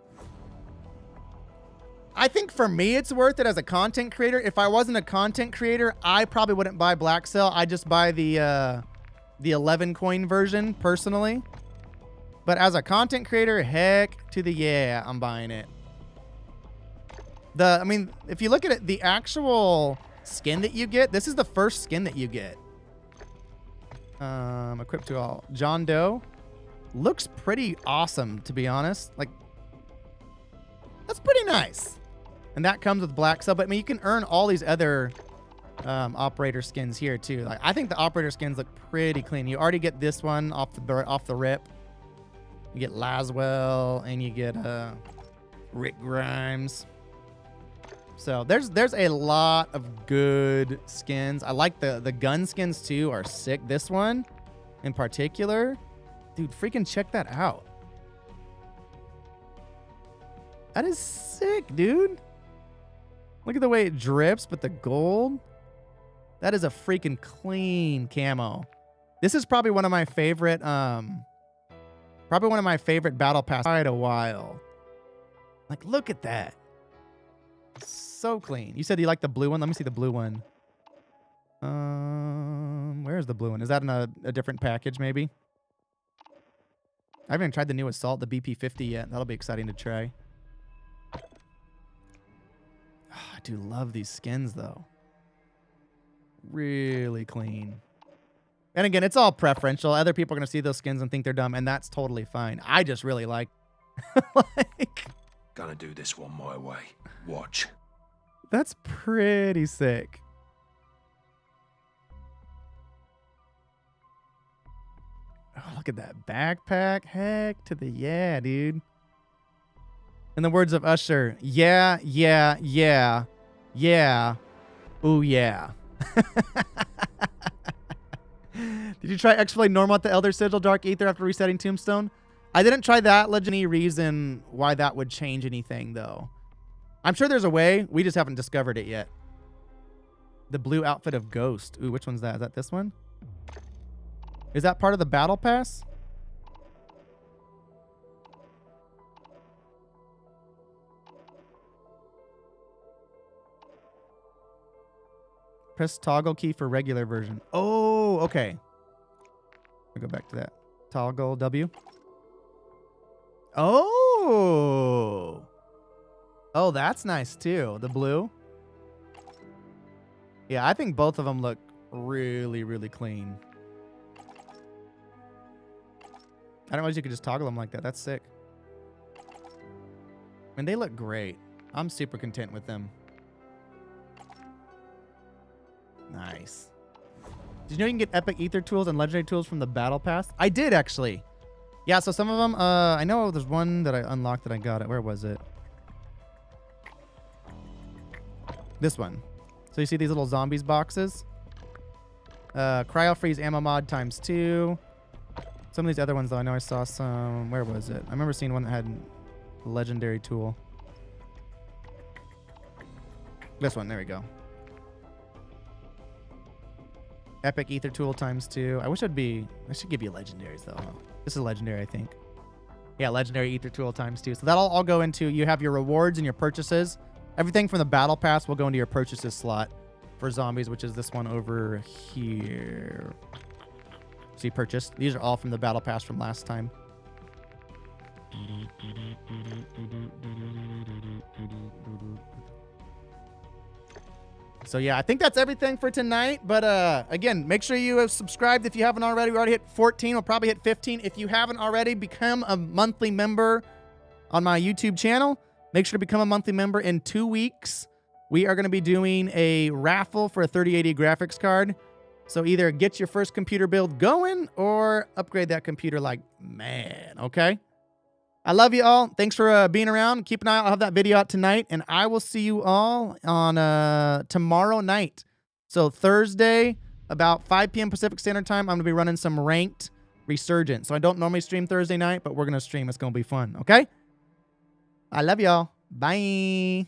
[SPEAKER 2] I think for me, it's worth it as a content creator. If I wasn't a content creator, I probably wouldn't buy Black Cell. I'd just buy the 11 coin version personally. But as a content creator, heck to the yeah, I'm buying it. I mean, if you look at it, the actual skin that you get, this is the first skin that you get. Equipped to all. John Doe. Looks pretty awesome, to be honest. Like, that's pretty nice. And that comes with Black Cell. But I mean, you can earn all these other operator skins here too. Like, I think the operator skins look pretty clean. You already get this one off the rip. You get Laswell and you get Rick Grimes. So there's a lot of good skins. I like the gun skins too, are sick. This one in particular, dude, freaking check that out. That is sick, dude. Look at the way it drips, but the gold. That is a freaking clean camo. This is probably one of my favorite, battle pass quite a while. Like, look at that. So clean. You said you like the blue one? Let me see the blue one. Where's the blue one? Is that in a different package, maybe? I haven't even tried the new Assault, the BP50 yet. That'll be exciting to try. I do love these skins, though. Really clean. And again, it's all preferential. Other people are going to see those skins and think they're dumb, and that's totally fine. I just really like...
[SPEAKER 8] Gonna do this one my way. Watch.
[SPEAKER 2] That's pretty sick. Oh, look at that backpack. Heck to the yeah, dude. In the words of Usher, yeah. Ooh, yeah. Did you try exfilling normal at the Elder Sigil Dark Ether after resetting Tombstone? I didn't try that. Any reason why that would change anything, though. I'm sure there's a way. We just haven't discovered it yet. The blue outfit of Ghost. Ooh, which one's that? Is that this one? Is that part of the battle pass? Press toggle key for regular version. Oh, okay. I'll go back to that. Toggle W. Oh. Oh, that's nice too. The blue. Yeah, I think both of them look really, really clean. I don't know if you could just toggle them like that. That's sick. And they look great. I'm super content with them. Nice. Did you know you can get epic ether tools and legendary tools from the battle pass? I did actually. Yeah, so some of them, I know there's one that I unlocked that I got it. Where was it? This one. So you see these little zombies boxes? Cryo freeze ammo mod ×2. Some of these other ones though, I know I saw some. Where was it? I remember seeing one that had a legendary tool. This one, there we go. Epic ether tool ×2. I wish I should give you legendaries though. This is legendary, I think. Yeah, legendary ether tool ×2. So that'll all go into, you have your rewards and your purchases. Everything from the battle pass will go into your purchases slot for zombies, which is this one over here. See, purchased. These are all from the battle pass from last time. So yeah, I think that's everything for tonight. But again, make sure you have subscribed if you haven't already. We already hit 14. We'll probably hit 15. If you haven't already, become a monthly member on my YouTube channel. Make sure to become a monthly member. In 2 weeks, we are going to be doing a raffle for a 3080 graphics card. So either get your first computer build going or upgrade that computer like man, okay? I love you all. Thanks for being around. Keep an eye out. I'll have that video out tonight, and I will see you all on tomorrow night. So Thursday, about 5 p.m. Pacific Standard Time, I'm going to be running some ranked Resurgence. So I don't normally stream Thursday night, but we're going to stream. It's going to be fun, okay? I love y'all. Bye.